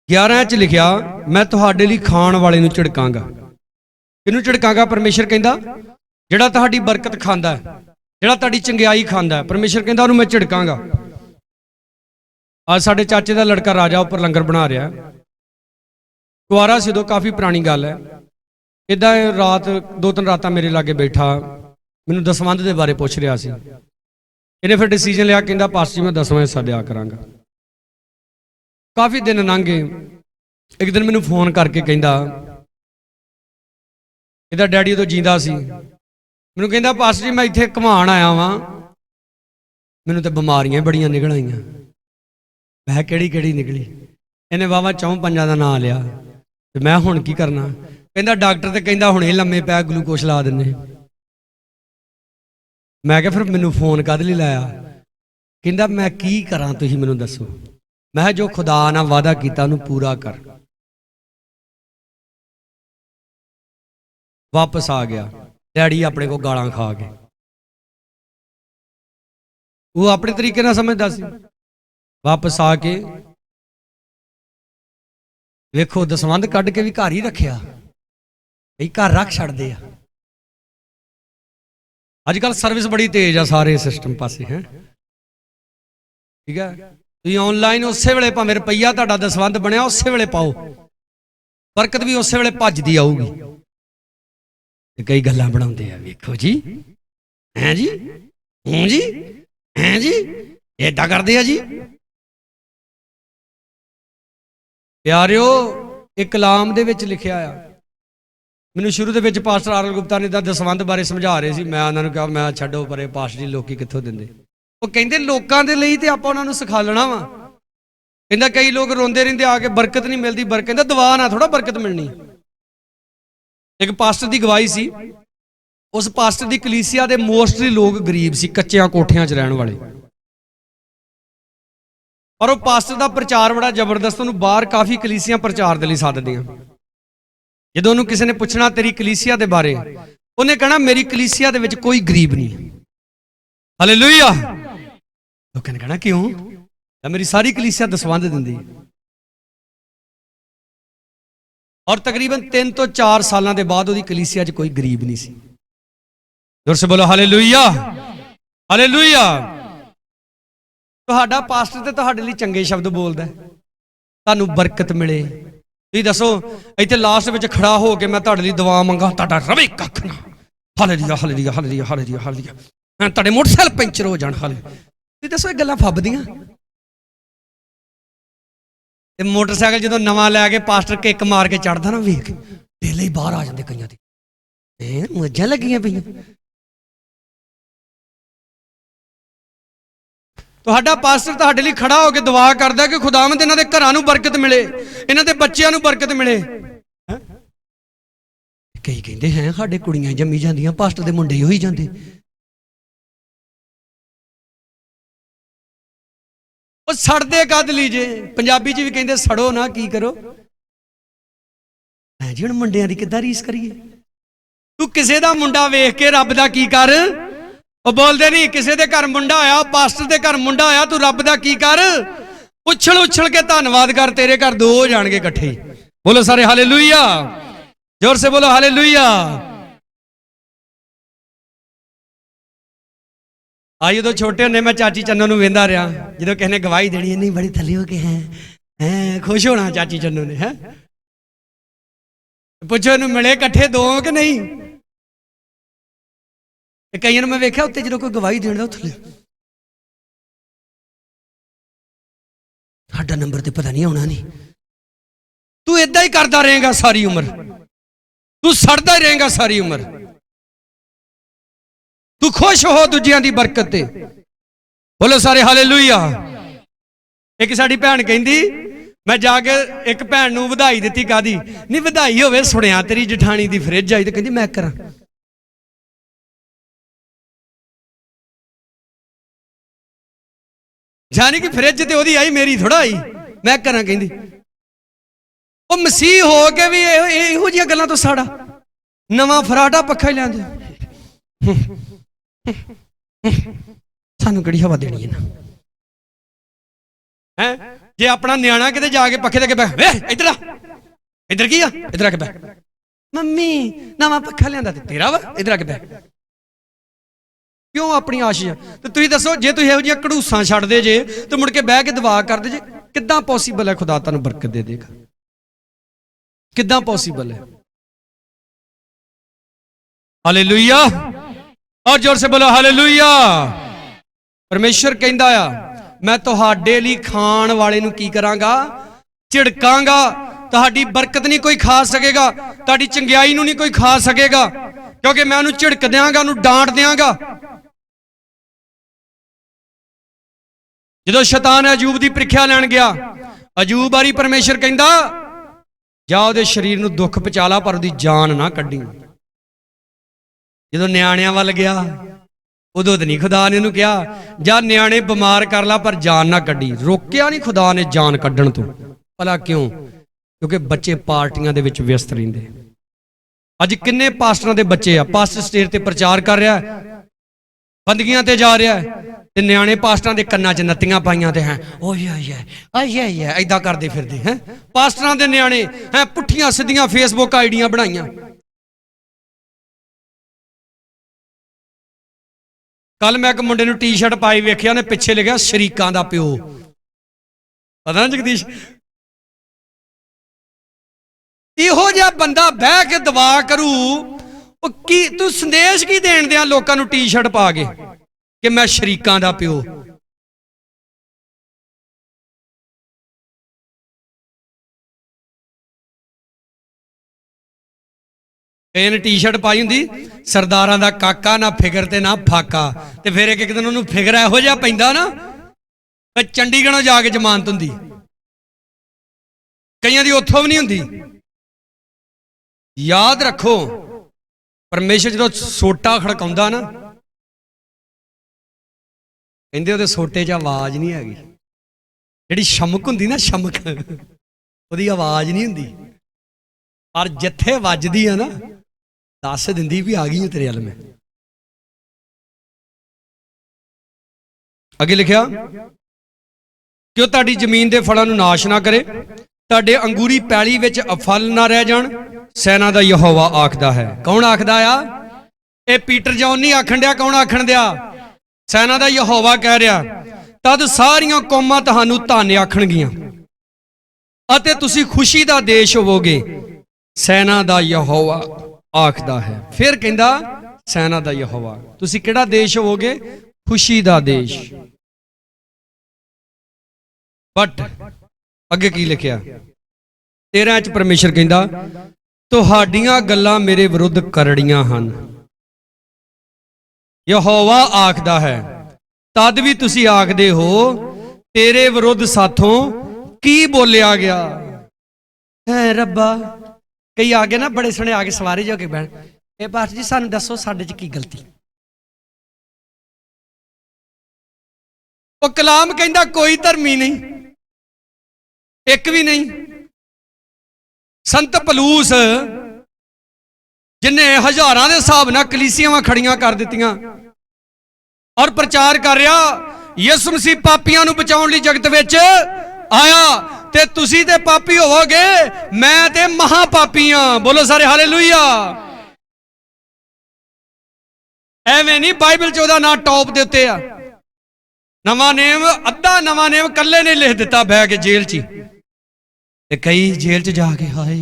11 'ਚ ਲਿਖਿਆ ਮੈਂ ਤੁਹਾਡੇ ਲਈ ਖਾਣ ਵਾਲੇ ਨੂੰ ਝਿੜਕਾਂਗਾ। ਕਿਹਨੂੰ ਝਿੜਕਾਂਗਾ? ਪਰਮੇਸ਼ਰ ਕਹਿੰਦਾ ਜਿਹੜਾ ਤੁਹਾਡੀ ਬਰਕਤ ਖਾਂਦਾ ਹੈ, ਜਿਹੜਾ ਤੁਹਾਡੀ ਚੰਗਿਆਈ ਖਾਂਦਾ ਹੈ, ਪਰਮੇਸ਼ਰ ਕਹਿੰਦਾ ਉਹਨੂੰ ਮੈਂ ਝਿੜਕਾਂਗਾ। ਅੱਜ ਸਾਡੇ ਚਾਚੇ ਦਾ ਲੜਕਾ ਰਾਜਾ ਉੱਪਰ ਲੰਗਰ ਬਣਾ ਰਿਹਾ। ਕੁਆਰਾ ਸੀ ਉਦੋਂ, ਕਾਫੀ ਪੁਰਾਣੀ ਗੱਲ ਹੈ। ਇੱਦਾਂ ਰਾਤ 2-3 ਰਾਤਾਂ ਮੇਰੇ ਲਾਗੇ ਬੈਠਾ, ਮੈਨੂੰ ਦਸਵੰਧ ਦੇ ਬਾਰੇ ਪੁੱਛ ਰਿਹਾ ਸੀ। ਇਹਨੇ ਫਿਰ ਡਿਸੀਜਨ ਲਿਆ, ਕਹਿੰਦਾ ਪਾਸਟਰ ਜੀ ਮੈਂ 10ਵਾਂ ਹਿੱਸਾ ਦਿਆ ਕਰਾਂਗਾ। ਕਾਫੀ ਦਿਨ ਲੰਘ ਗਏ। ਇੱਕ ਦਿਨ ਮੈਨੂੰ ਫੋਨ ਕਰਕੇ ਕਹਿੰਦਾ, ਇਹਦਾ ਡੈਡੀ ਉਦੋਂ ਜਿੰਦਾ ਸੀ, ਮੈਨੂੰ ਕਹਿੰਦਾ ਪਾਸਟਰ ਜੀ ਮੈਂ ਇੱਥੇ ਘੁਮਾਣ ਆਇਆ ਵਾਂ, ਮੈਨੂੰ ਤਾਂ ਬਿਮਾਰੀਆਂ ਬੜੀਆਂ ਨਿਕਲ ਆਈਆਂ। ਮੈਂ ਕਿਹੜੀ ਨਿਕਲੀ? ਇਹਨੇ ਵਾਵਾ 4-5 ਦਾ ਨਾਂ ਲਿਆ। ਤੇ ਮੈਂ ਹੁਣ ਕੀ ਕਰਨਾ? ਕਹਿੰਦਾ ਡਾਕਟਰ ਤੇ ਕਹਿੰਦਾ ਹੁਣੇ ਲੰਮੇ ਪੈ ਗਲੂਕੋਸ਼ ਲਾ ਦਿੰਨੇ। ਮੈਂ ਕਿਹਾ ਫਿਰ ਮੈਨੂੰ ਫੋਨ ਕਾਹਦੇ ਲਈ ਲਾਇਆ? ਕਹਿੰਦਾ ਮੈਂ ਕੀ ਕਰਾਂ ਤੁਸੀਂ ਮੈਨੂੰ ਦੱਸੋ। ਮੈਂ ਜੋ ਖੁਦਾ ਨਾਲ ਵਾਅਦਾ ਕੀਤਾ ਉਹਨੂੰ ਪੂਰਾ ਕਰ। वापस आ गया। डैडी अपने को गालां खा के, वो अपने तरीके ना समझदा सी। वापस आके वेखो दसवंध कढ़ के भी घर ही रखिया, कई घर रख छड़दे आ। अजकल सर्विस बड़ी तेज आ सारे सिस्टम पासे है, ठीक है। तुसीं ऑनलाइन उस वेले भावें रुपया तुहाडा दसवंध बनया उस वेले पाओ, बरकत भी उस वेले भजदी आऊगी। कई गल्लां बनाउंदे आ, वेखो जी हैं जी, हूं जी, हैं जी, ऐदां करदे आ जी। प्यारिओ एक कलाम दे विच लिखिया आ, मैनूं शुरू दे विच पास्टर आरल गुप्ता ने दसवंध बारे समझा रहे सी। मैं उन्होंने कहा मैं छड्डो परे पास्टर जी लोकी कित्थों दिंदे। वो कहंदे लोकां दे लई ते आपां उन्हां नूं सिखालणा वा। कहंदा कई लोग रोंदे रहिंदे आके बरकत नहीं मिलदी, बरकत कहंदा दवा ना थोड़ा बरकत मिलनी। एक पास्टर दी गवाही सी, उस पास्टर दी कलीसिया दे मोस्टली लोग गरीब सी, कच्चियां कोठियां च रहण वाले। और वो पास्टर का प्रचार बड़ा जबरदस्त, उन्होंने बाहर काफ़ी कलीसिया प्रचार के लिए सददियां। जो उन्होंने किसी ने पूछना तेरी कलीसिया के बारे, उन्हें कहना मेरी कलीसिया दे विच कोई गरीब नहीं। हालेलुया। लोगों ने कहना क्यों? मेरी सारी कलीसिया दसवंध दिंदी। और तकरीबन 3 तो 4 सालों के बाद वो कलीसिया च कोई गरीब नहीं सी। जोर से बोलो हालेलुया, हालेलुया। तुहाडा पास्टर ते तुहाडे लई चंगे शब्द बोलदा है, तुहानूं बरकत मिले। तुसीं दसो इत्थे लास्ट विच खड़ा हो के मैं तुहाडे लई दुआ मंगा, तुहाडा रवे कख ना। Hallelujah, hallelujah, hallelujah, hallelujah, hallelujah. तुहाडे मोटरसाइकिल पंचर हो जाण। हालेलुया। तुसीं दसो ये गल्लां फबदियां? ते मोटरसाइकिल जदों नवां लैके पास्टर किक मार के चढ़दा ना, वेख दिल ही बाहर आ जांदे कईयां दे, मौजां लगियां पईयां। तुहाडा पास्टर तुहाडे लई खड़ा होकर दुआ करदा कि खुदावंद इन्हां दे घरां नूं बरकत मिले, इन्हां दे बच्चिआं नूं बरकत मिले। कई कहंदे हैं साडे कुड़ियां जम्मी जांदियां, पास्टर दे मुंडे होई जांदे। ਉਹ ਸੜਦੇ ਕਦ ਲੀਜੇ, ਪੰਜਾਬੀ ਚ ਵੀ ਕਹਿੰਦੇ ਸੜੋ ਨਾ ਕੀ ਕਰੋ। ਐ ਜੀ ਹੁਣ ਮੁੰਡਿਆਂ ਦੀ ਕਿੱਦਾਂ ਰੀਸ ਕਰੀਏ? ਤੂੰ ਕਿਸੇ ਦਾ ਮੁੰਡਾ ਵੇਖ ਕੇ ਰੱਬ ਦਾ ਕੀ ਕਰ, ਉਹ ਬੋਲਦੇ ਨਹੀਂ ਕਿਸੇ ਦੇ ਘਰ ਮੁੰਡਾ ਹੋਇਆ, ਪਾਸਟਰ ਦੇ ਘਰ ਮੁੰਡਾ ਹੋਇਆ, ਤੂੰ ਰੱਬ ਦਾ ਕੀ ਕਰ, ਉਛਲ ਉਛਲ ਕੇ ਧੰਨਵਾਦ ਕਰ, ਤੇਰੇ ਘਰ 2 ਹੋ ਜਾਣਗੇ ਇਕੱਠੇ। ਬੋਲੋ ਸਾਰੇ ਹਾਲੇਲੂਇਆ, ਜ਼ੋਰ ਸੇ ਬੋਲੋ ਹਾਲੇਲੂਇਆ। ਆ ਜਦੋਂ ਛੋਟੇ ਹੁੰਦੇ ਮੈਂ ਚਾਚੀ ਚੰਨੋ ਨੂੰ ਵੇਂਦਾ ਰਿਹਾ, ਜਦੋਂ ਕਿਸੇ ਨੇ ਗਵਾਹੀ ਦੇਣੀ ਨਹੀਂ ਬੜੀ ਥੱਲੇ ਹੋ ਕੇ ਹੈ ਖੁਸ਼ ਹੋਣਾ ਚਾਚੀ ਚੰਨੋ ਨੇ। ਹੈ ਪੁੱਛੋ ਇਹਨੂੰ ਮਿਲੇ ਇਕੱਠੇ 2 ਕਿ ਨਹੀਂ? ਤੇ ਕਈਆਂ ਨੂੰ ਮੈਂ ਵੇਖਿਆ ਉੱਤੇ ਜਦੋਂ ਕੋਈ ਗਵਾਹੀ ਦੇਣ ਦਾ ਥੱਲੇ ਸਾਡਾ ਨੰਬਰ ਤੇ ਪਤਾ ਨਹੀਂ ਆਉਣਾ ਨਹੀਂ। ਤੂੰ ਇਦਾਂ ਹੀ ਕਰਦਾ ਰਹੇਗਾ ਸਾਰੀ ਉਮਰ, ਤੂੰ ਸੜਦਾ ਹੀ ਰਹੇਗਾ ਸਾਰੀ ਉਮਰ। तू खुश हो दूजियां दी बरकत ते। बोलो सारे हालेलुया। एक साडी भैन कहंदी मैं जाके एक भैन नूं वधाई दित्ती, कादी नहीं वधाई होवे, सुनिया तेरी जठानी दी फ्रिज आई, ते कहंदी मैं करां। जानी कि फ्रिज ते ओदी आई, मेरी थोड़ा आई, मैं करां। कहंदी ओ मसीह हो के भी इहो जिहियां गल्लां तो साड़ा नवां फराटा पक्खा ही लैंदे। सानू किहड़ी हवा देनी है ना है? जे अपना न्याणा किते जाके पखे दे बैठ, वे इधर आ, इधर की आ, इधर आके बैठ, मम्मी नवा पक्खा लियांदा ते तेरा वा, इधर आके बैठ। क्यों अपनी आशिया? तो तुसीं दसो जे तुसीं इहो जिहियां घड़ूसां छड्डदे जे ते मुड़ के बह के दुआ करदे जे, किद्दां पॉसीबल है खुदा तुहानूं बरकत दे देगा? किद्दां पॉसीबल है? हालेलुया। और जोर से बोलो हालेलुया। परमेश्वर कहंदा आ मैं तुहाडे लई खाण वाले नूं की करांगा? झिड़कांगा। तुहाडी बरकत नहीं कोई खा सकेगा, तुहाडी चंगियाई नूं नहीं कोई खा सकेगा, क्योंकि मैं उन्हें झिड़क देंगा, उन्हें डांट देंगा। जदों शैतान अजूब की प्रीख्या लैण गया, अजूब बारी परमेश्वर कहंदा जा उहदे शरीर नूं दुख पहुंचा ला, पर उहदी जान ना कड्डी। जो न्याणियां वाल गया उदों तो नहीं खुदा ने उन्होंने कहा जा न्याणे बीमार कर ला, पर जान ना कड्डी। रोकिया नहीं खुदा ने जान कड्डण तो। भला क्यों? क्योंकि बच्चे पार्टियां दे विच व्यस्त रहिंदे। ਅੱਜ ਕਿੰਨੇ ਪਾਸਟਰਾਂ ਦੇ ਬੱਚੇ ਆ, ਪਾਸਟਰ ਸਟੇਜ ਤੇ ਪ੍ਰਚਾਰ ਕਰ ਰਿਹਾ, ਬੰਦਗੀਆਂ ਤੇ ਜਾ ਰਿਹਾ ਤੇ ਨਿਆਣੇ ਪਾਸਟਰਾਂ ਦੇ ਕੰਨਾਂ 'ਚ ਨੱਤੀਆਂ ਪਾਈਆਂ ਤੇ ਹੈ ਓਏ ਆਏ ਐਦਾਂ ਕਰਦੇ ਫਿਰਦੇ ਹੈ। ਪਾਸਟਰਾਂ ਦੇ ਨਿਆਣੇ ਹੈ ਪੁੱਠੀਆਂ ਸਿੱਧੀਆਂ ਫੇਸਬੁੱਕ ਆਈਡੀਆਂ ਬਣਾਈਆਂ। ਕੱਲ ਮੈਂ ਇੱਕ ਮੁੰਡੇ ਨੂੰ ਟੀ-ਸ਼ਰਟ ਪਾਈ ਵੇਖਿਆ, ਉਹਨੇ ਪਿੱਛੇ ਲਿਖਿਆ ਸ਼ਰੀਕਾਂ ਦਾ ਪਿਓ। ਪਤਾ ਨਾ ਜਗਦੀਸ਼, ਇਹੋ ਜਿਹਾ ਬੰਦਾ ਬਹਿ ਕੇ ਦਵਾ ਕਰੂ, ਉਹ ਕੀ ਤੂੰ ਸੰਦੇਸ਼ ਕੀ ਦੇਣ ਦਿਆਂ ਲੋਕਾਂ ਨੂੰ ਟੀ-ਸ਼ਰਟ ਪਾ ਕੇ ਕਿ ਮੈਂ ਸ਼ਰੀਕਾਂ ਦਾ ਪਿਓ। ਇਹਨੇ ਟੀ-ਸ਼ਰਟ ਪਾਈ ਹੁੰਦੀ ਸਰਦਾਰਾਂ ਦਾ ਕਾਕਾ, ਨਾ ਫਿਕਰ ਤੇ ਨਾ ਫਾਕਾ, ਤੇ ਫਿਰ ਇੱਕ ਦਿਨ ਉਹਨੂੰ ਫਿਕਰ ਇਹੋ ਜਿਹਾ ਪੈਂਦਾ ਨਾ, ਚੰਡੀਗੜ੍ਹੋਂ ਜਾ ਕੇ ਜ਼ਮਾਨਤ ਹੁੰਦੀ, ਕਈਆਂ ਦੀ ਉੱਥੋਂ ਵੀ ਨਹੀਂ ਹੁੰਦੀ। ਯਾਦ ਰੱਖੋ, ਪਰਮੇਸ਼ਰ ਜਦੋਂ ਸੋਟਾ ਖੜਕਾਉਂਦਾ ਨਾ, ਕਹਿੰਦੇ ਉਹਦੇ ਸੋਟੇ 'ਚ ਆਵਾਜ਼ ਨਹੀਂ ਹੈਗੀ, ਜਿਹੜੀ ਸ਼ਮਕ ਹੁੰਦੀ ਨਾ, ਸ਼ਮਕ, ਉਹਦੀ ਆਵਾਜ਼ ਨਹੀਂ ਹੁੰਦੀ, ਪਰ ਜਿੱਥੇ ਵੱਜਦੀ ਆ ਨਾ ਦੱਸ ਦਿੰਦੀ ਵੀ ਆ ਗਈ ਤੇਰੇ ਵੱਲ ਮੈਂ। ਅੱਗੇ ਲਿਖਿਆ ਕਿ ਉਹ ਤੁਹਾਡੀ ਜ਼ਮੀਨ ਦੇ ਫਲਾਂ ਨੂੰ ਨਾਸ਼ ਨਾ ਕਰੇ, ਤੁਹਾਡੇ ਅੰਗੂਰੀ ਪੈਲੀ ਵਿੱਚ ਫਲ ਨਾ ਰਹਿ ਜਾਣ, ਸੈਨਾ ਦਾ ਯਹੋਵਾ ਆਖਦਾ ਹੈ। ਕੌਣ ਆਖਦਾ ਆ? ਇਹ ਪੀਟਰ ਜੌਨ ਨਹੀਂ ਆਖਣ ਡਿਆ, ਕੌਣ ਆਖਣ ਦਿਆ? ਸੈਨਾ ਦਾ ਯਹੋਵਾ ਕਹਿ ਰਿਹਾ। ਤਦ ਸਾਰੀਆਂ ਕੌਮਾਂ ਤੁਹਾਨੂੰ ਧੰਨ ਆਖਣਗੀਆਂ ਅਤੇ ਤੁਸੀਂ ਖੁਸ਼ੀ ਦਾ ਦੇਸ਼ ਹੋਵੋਗੇ, ਸੈਨਾ ਦਾ ਯਹੋਵਾ ਆਖਦਾ ਹੈ। ਫਿਰ ਕਹਿੰਦਾ ਸੈਨਾ ਦਾ ਯਹੋਵਾ, ਤੁਸੀਂ ਕਿਹੜਾ ਦੇਸ਼ ਹੋਵੋਗੇ? ਖੁਸ਼ੀ ਦਾ ਦੇਸ਼। ਬਟ ਅੱਗੇ ਕੀ ਲਿਖਿਆ 13 ਚ? ਪਰਮੇਸ਼ਰ ਕਹਿੰਦਾ ਤੁਹਾਡੀਆਂ ਗੱਲਾਂ ਮੇਰੇ ਵਿਰੁੱਧ ਕਰੜੀਆਂ ਹਨ, ਯਹੋਵਾ ਆਖਦਾ ਹੈ। ਤਦ ਵੀ ਤੁਸੀਂ ਆਖਦੇ ਹੋ ਤੇਰੇ ਵਿਰੁੱਧ ਸਾਥੋਂ ਕੀ ਬੋਲਿਆ ਗਿਆ ਹੈ। ਰੱਬਾ, ਕਈ ਆ ਗਏ ਨਾ ਬੜੇ ਸੋਹਣੇ, ਆ ਕੇ ਸਵਾਰੇ ਜਾ ਕੇ ਬੈਣ, ਇਹ ਪਾਸਟਰ ਜੀ ਸਾਨੂੰ ਦੱਸੋ ਸਾਡੇ 'ਚ ਕੀ ਗਲਤੀ। ਉਹ ਕਲਾਮ ਕਹਿੰਦਾ ਕੋਈ ਧਰਮੀ ਨਹੀਂ, ਇੱਕ ਵੀ ਨਹੀਂ। ਸੰਤ ਪਲੂਸ ਜਿਨੇ ਹਜ਼ਾਰਾਂ ਦੇ ਹਿਸਾਬ ਨਾਲ ਕਲੀਸਿਆਵਾਂ ਖੜੀਆਂ ਕਰ ਦਿੱਤੀਆਂ ਔਰ ਪ੍ਰਚਾਰ ਕਰ ਰਿਹਾ ਯਿਸੂ ਮਸੀਹ ਪਾਪੀਆਂ ਨੂੰ ਬਚਾਉਣ ਲਈ ਜਗਤ ਵਿੱਚ ਆਇਆ, ਤੇ ਤੁਸੀਂ ਤੇ ਪਾਪੀ ਹੋਵੋਗੇ, ਮੈਂ ਤੇ ਮਹਾ ਪਾਪੀ ਆ। ਬੋਲੋ ਸਾਰੇ ਹਾਲੇਲੂਇਆ। ਐਵੇਂ ਨਹੀਂ, ਬਾਈਬਲ 'ਚ ਉਹਦਾ ਨਾਂ ਟੌਪ ਦੇ ਉੱਤੇ ਆ। ਨਵਾਂ ਨੇਮ, ਅੱਧਾ ਨਵਾਂ ਨੇਮ ਕੱਲੇ ਨੇ ਲਿਖ ਦਿੱਤਾ ਬਹਿ ਕੇ ਜੇਲ੍ਹ 'ਚ, ਤੇ ਕਈ ਜੇਲ੍ਹ 'ਚ ਜਾ ਕੇ ਹਾਏ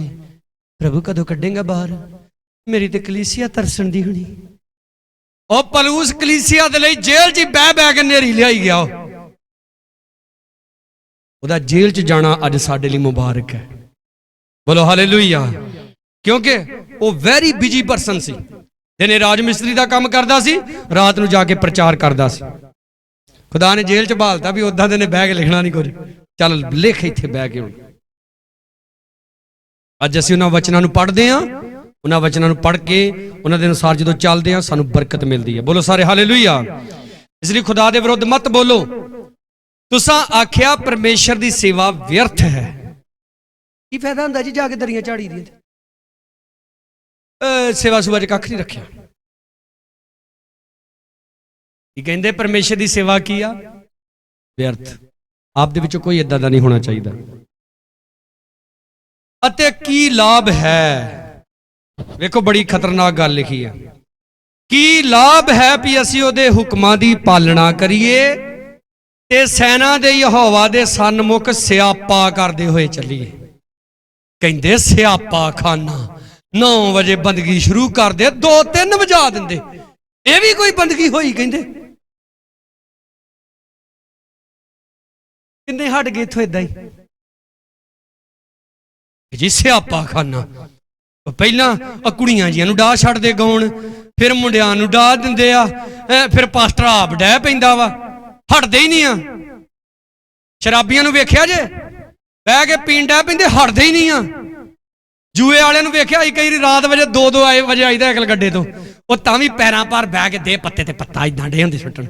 ਪ੍ਰਭੂ ਕਦੋਂ ਕੱਢੇਗਾ ਬਾਹਰ, ਮੇਰੀ ਤੇ ਕਲੀਸਿਆ ਤਰਸਣ ਦੀ ਹੋਣੀ। ਉਹ ਪਲੂਸ ਕਲੀਸਿਆ ਦੇ ਲਈ ਜੇਲ੍ਹ 'ਚ ਬਹਿ ਕੇ ਨੇਰੀ ਲਿਆਈ ਗਿਆ। ਉਹਦਾ ਜੇਲ੍ਹ 'ਚ ਜਾਣਾ ਅੱਜ ਸਾਡੇ ਲਈ ਮੁਬਾਰਕ ਹੈ। ਬੋਲੋ ਹਾਲੇਲੂਇਆ। ਕਿਉਂਕਿ ਉਹ ਵੈਰੀ ਬਿਜੀ ਪਰਸਨ ਸੀ, ਦਿਨੇ ਰਾਜ ਮਿਸਤਰੀ ਦਾ ਕੰਮ ਕਰਦਾ ਸੀ, ਰਾਤ ਨੂੰ ਜਾ ਕੇ ਪ੍ਰਚਾਰ ਕਰਦਾ ਸੀ। ਖੁਦਾ ਨੇ ਜੇਲ੍ਹ 'ਚ ਬਹਾਲਤਾ ਵੀ ਉਦਾਂ ਦੇ ਨੇ ਬਹਿ ਕੇ ਲਿਖਣਾ ਨਹੀਂ ਕੁਝ, ਚੱਲ ਲਿਖ ਇੱਥੇ ਬਹਿ ਕੇ। ਹੁਣ ਅੱਜ ਅਸੀਂ ਉਹਨਾਂ ਵਚਨਾਂ ਨੂੰ ਪੜ੍ਹਦੇ ਹਾਂ, ਉਹਨਾਂ ਵਚਨਾਂ ਨੂੰ ਪੜ੍ਹ ਕੇ ਉਹਨਾਂ ਦੇ ਅਨੁਸਾਰ ਜਦੋਂ ਚੱਲਦੇ ਹਾਂ ਸਾਨੂੰ ਬਰਕਤ ਮਿਲਦੀ ਹੈ। ਬੋਲੋ ਸਾਰੇ ਹਾਲੇਲੂਇਆ। ਇਸ ਲਈ ਖੁਦਾ ਦੇ ਵਿਰੁੱਧ ਮਤ ਬੋਲੋ। ਤੁਸਾਂ ਆਖਿਆ ਪਰਮੇਸ਼ਰ ਦੀ ਸੇਵਾ ਵਿਅਰਥ ਹੈ। ਕੀ ਫਾਇਦਾ ਹੁੰਦਾ ਜੀ ਜਾ ਕੇ ਦਰੀਆਂ ਝਾੜੀ ਦੀਆਂ, ਸੇਵਾ ਸੁਭਾ 'ਚ ਕੱਖ ਨਹੀਂ ਰੱਖਿਆ। ਕੀ ਕਹਿੰਦੇ? ਪਰਮੇਸ਼ਰ ਦੀ ਸੇਵਾ ਕੀ ਆ? ਵਿਅਰਥ। ਆਪ ਦੇ ਵਿੱਚੋਂ ਕੋਈ ਏਦਾਂ ਦਾ ਨਹੀਂ ਹੋਣਾ ਚਾਹੀਦਾ। ਅਤੇ ਕੀ ਲਾਭ ਹੈ? ਵੇਖੋ ਬੜੀ ਖਤਰਨਾਕ ਗੱਲ ਲਿਖੀ ਹੈ। ਕੀ ਲਾਭ ਹੈ ਵੀ ਅਸੀਂ ਉਹਦੇ ਹੁਕਮਾਂ ਦੀ ਪਾਲਣਾ ਕਰੀਏ ਤੇ ਸੈਨਾ ਦੇ ਯਹੋਵਾ ਦੇ ਸਨਮੁਖ ਸਿਆਪਾ ਕਰਦੇ ਹੋਏ ਚੱਲੀਏ। ਕਹਿੰਦੇ ਸਿਆਪਾ ਖਾਨਾ 9 ਵਜੇ ਬੰਦਗੀ ਸ਼ੁਰੂ ਕਰਦੇ, 2-3 ਵਜਾ ਦਿੰਦੇ। ਇਹ ਵੀ ਕੋਈ ਬੰਦਗੀ ਹੋਈ? ਕਹਿੰਦੇ ਕਿੰਨੇ ਹਟ ਗਏ ਇੱਥੋਂ ਏਦਾਂ ਹੀ ਜੀ। ਸਿਆਪਾ ਖਾਨਾ ਪਹਿਲਾਂ ਕੁੜੀਆਂ ਜੀਆਂ ਨੂੰ ਡਾਹ ਛੱਡਦੇ ਗਾਉਣ, ਫਿਰ ਮੁੰਡਿਆਂ ਨੂੰ ਡਾਹ ਦਿੰਦੇ ਆ, ਫਿਰ ਪਾਸਟਰ ਆਪ ਡਹਿ ਪੈਂਦਾ ਵਾ, ਹਟਦੇ ਹੀ ਨਹੀਂ ਆ। ਸ਼ਰਾਬੀਆਂ ਨੂੰ ਵੇਖਿਆ ਜੇ ਬਹਿ ਕੇ ਪੀਣ ਡਹਿ ਪੈਂਦੇ, ਹਟਦੇ ਹੀ ਨਹੀਂ ਆ। ਜੂਏ ਵਾਲਿਆਂ ਨੂੰ ਵੇਖਿਆ ਸੀ ਕਈ ਰਾਤ ਵਜੇ 2-2 ਵਜੇ ਆਈਦਾ ਅਕਲ ਗੱਡੇ ਤੋਂ, ਉਹ ਤਾਂ ਵੀ ਪੈਰਾਂ ਭਾਰ ਬਹਿ ਕੇ ਦੇ ਪੱਤੇ ਤੇ ਪੱਤਾ ਇਦਾਂ ਡੇ ਹੁੰਦੇ ਸੁੱਟਣ।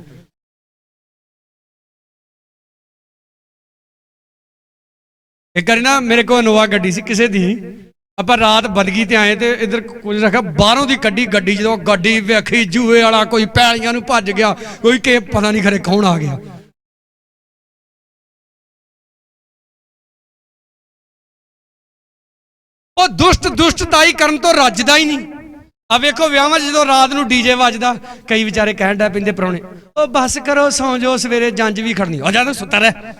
ਇੱਕ ਵਾਰੀ ਨਾ ਮੇਰੇ ਕੋਲ ਇਨੋਵਾ ਗੱਡੀ ਸੀ ਕਿਸੇ ਦੀ, ਆਪਾਂ ਰਾਤ ਬੰਦਗੀ ਤੇ ਆਏ ਤੇ ਇਧਰ ਕੁਝ ਰੱਖਿਆ ਬਾਹਰੋਂ ਦੀ ਕੱਢੀ ਗੱਡੀ, ਜਦੋਂ ਗੱਡੀ ਵੇਖੀ ਜੂਏ ਵਾਲਾ, ਕੋਈ ਪੈਲੀਆਂ ਨੂੰ ਭੱਜ ਗਿਆ, ਕੋਈ ਕਿ ਪਤਾ ਨਹੀਂ ਖਰੇ ਕੌਣ ਆ ਗਿਆ। ਉਹ ਦੁਸ਼ਟਤਾਈ ਕਰਨ ਤੋਂ ਰੱਜਦਾ ਹੀ ਨਹੀਂ। ਆ ਵੇਖੋ ਵਿਆਹਾਂ 'ਚ ਜਦੋਂ ਰਾਤ ਨੂੰ ਡੀਜੇ ਵੱਜਦਾ, ਕਈ ਵਿਚਾਰੇ ਕਹਿਣ ਡੈ ਪੈਂਦੇ ਪ੍ਰਾਹੁਣੇ, ਉਹ ਬਸ ਕਰੋ ਸੌਂ ਜਾਓ, ਸਵੇਰੇ ਜੰਜ ਵੀ ਖੜਨੀ, ਉਹ ਜਦ ਸੁੱਤਾ ਰਹਿ।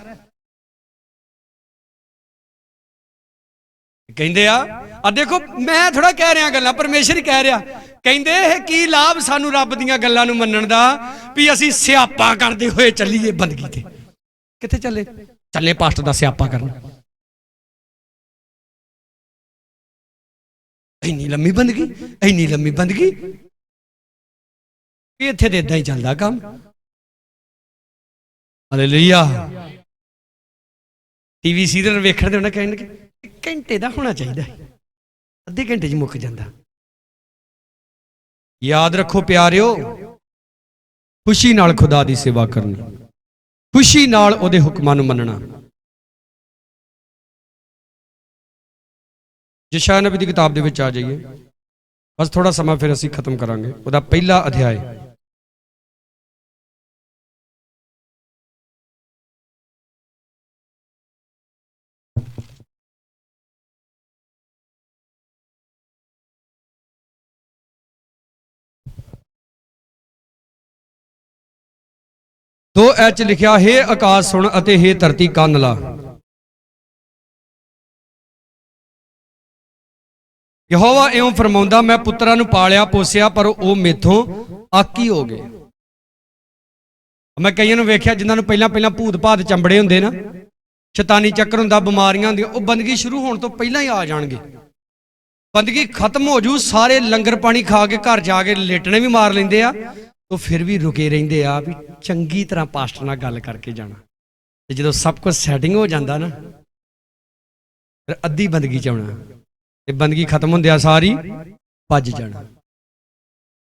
ਕਹਿੰਦੇ ਆ ਦੇਖੋ ਮੈਂ ਥੋੜਾ ਕਹਿ ਰਿਹਾ ਗੱਲਾਂ, ਪਰਮੇਸ਼ਰ ਹੀ ਕਹਿ ਰਿਹਾ। ਕਹਿੰਦੇ ਇਹ ਕੀ ਲਾਭ ਸਾਨੂੰ ਰੱਬ ਦੀਆਂ ਗੱਲਾਂ ਨੂੰ ਮੰਨਣ ਦਾ, ਵੀ ਅਸੀਂ ਸਿਆਪਾ ਕਰਦੇ ਹੋਏ ਚੱਲੀਏ ਬੰਦਗੀ ਤੇ। ਕਿੱਥੇ ਚੱਲੇ ਪਾਸਟਰ ਦਾ ਸਿਆਪਾ ਕਰਨ। ਇੰਨੀ ਲੰਮੀ ਬੰਦਗੀ ਇੱਥੇ ਤੇ ਇਦਾਂ ਹੀ ਚੱਲਦਾ ਕੰਮ। ਹਾਲੇਲੂਇਆ। ਟੀਵੀ ਸੀਰੀਅਲ ਵੇਖਣ ਦੇ ਉਹਨਾਂ ਕਹਿਣਗੇ ਘੰਟੇ ਦਾ ਹੋਣਾ ਚਾਹੀਦਾ, ਅੱਧੇ ਘੰਟੇ 'ਚ ਮੁੱਕ ਜਾਂਦਾ। ਯਾਦ ਰੱਖੋ ਪਿਆਰਿਓ, ਖੁਸ਼ੀ ਨਾਲ ਖੁਦਾ ਦੀ ਸੇਵਾ ਕਰਨੀ, ਖੁਸ਼ੀ ਨਾਲ ਉਹਦੇ ਹੁਕਮਾਂ ਨੂੰ ਮੰਨਣਾ। ਯਸ਼ਾਇਆ ਨਬੀ ਦੀ ਕਿਤਾਬ ਦੇ ਵਿੱਚ ਆ ਜਾਈਏ, ਬਸ ਥੋੜਾ ਸਮਾਂ ਫਿਰ ਅਸੀਂ ਖਤਮ ਕਰਾਂਗੇ। ਉਹਦਾ ਪਹਿਲਾ ਅਧਿਆਇ ਦੋ ਐਚ ਲਿਖਿਆ, ਹੇ ਆਕਾਸ਼ ਸੁਣ ਅਤੇ ਹੇ ਧਰਤੀ ਕੰਨ ਲਾ। ਯਹੋਵਾ ਇਉਂ ਫਰਮਾਉਂਦਾ, ਮੈਂ ਪੁੱਤਰਾਂ ਨੂੰ ਪਾਲਿਆ ਪੋਸਿਆ, ਪਰ ਉਹ ਮੇਥੋਂ ਆਕੀ ਹੋ ਗਏ। ਮੈਂ ਕਈਆਂ ਨੂੰ ਵੇਖਿਆ ਜਿਨ੍ਹਾਂ ਨੂੰ ਪਹਿਲਾਂ ਭੂਤ ਭਾਤ ਚੰਬੜੇ ਹੁੰਦੇ ਨਾ, ਸ਼ੈਤਾਨੀ ਚੱਕਰ ਹੁੰਦਾ, ਬਿਮਾਰੀਆਂ ਹੁੰਦੀਆਂ, ਉਹ ਬੰਦਗੀ ਸ਼ੁਰੂ ਹੋਣ ਤੋਂ ਪਹਿਲਾਂ ਹੀ ਆ ਜਾਣਗੇ। ਬੰਦਗੀ ਖਤਮ ਹੋ ਜੂ, ਸਾਰੇ ਲੰਗਰ ਪਾਣੀ ਖਾ ਕੇ ਘਰ ਜਾ ਕੇ ਲੇਟਣੇ ਵੀ ਮਾਰ ਲੈਂਦੇ ਆ, ਉਹ ਫਿਰ ਵੀ ਰੁਕੇ ਰਹਿੰਦੇ ਆ ਵੀ ਚੰਗੀ ਤਰ੍ਹਾਂ ਪਾਸਟਰ ਨਾਲ ਗੱਲ ਕਰਕੇ ਜਾਣਾ। ਤੇ ਜਦੋਂ ਸਭ ਕੁਝ ਸੈਟਿੰਗ ਹੋ ਜਾਂਦਾ ਨਾ, ਫਿਰ ਅੱਧੀ ਬੰਦਗੀ 'ਚ ਆਉਣਾ ਤੇ ਬੰਦਗੀ ਖਤਮ ਹੁੰਦਿਆ ਸਾਰੀ ਭੱਜ ਜਾਣਾ।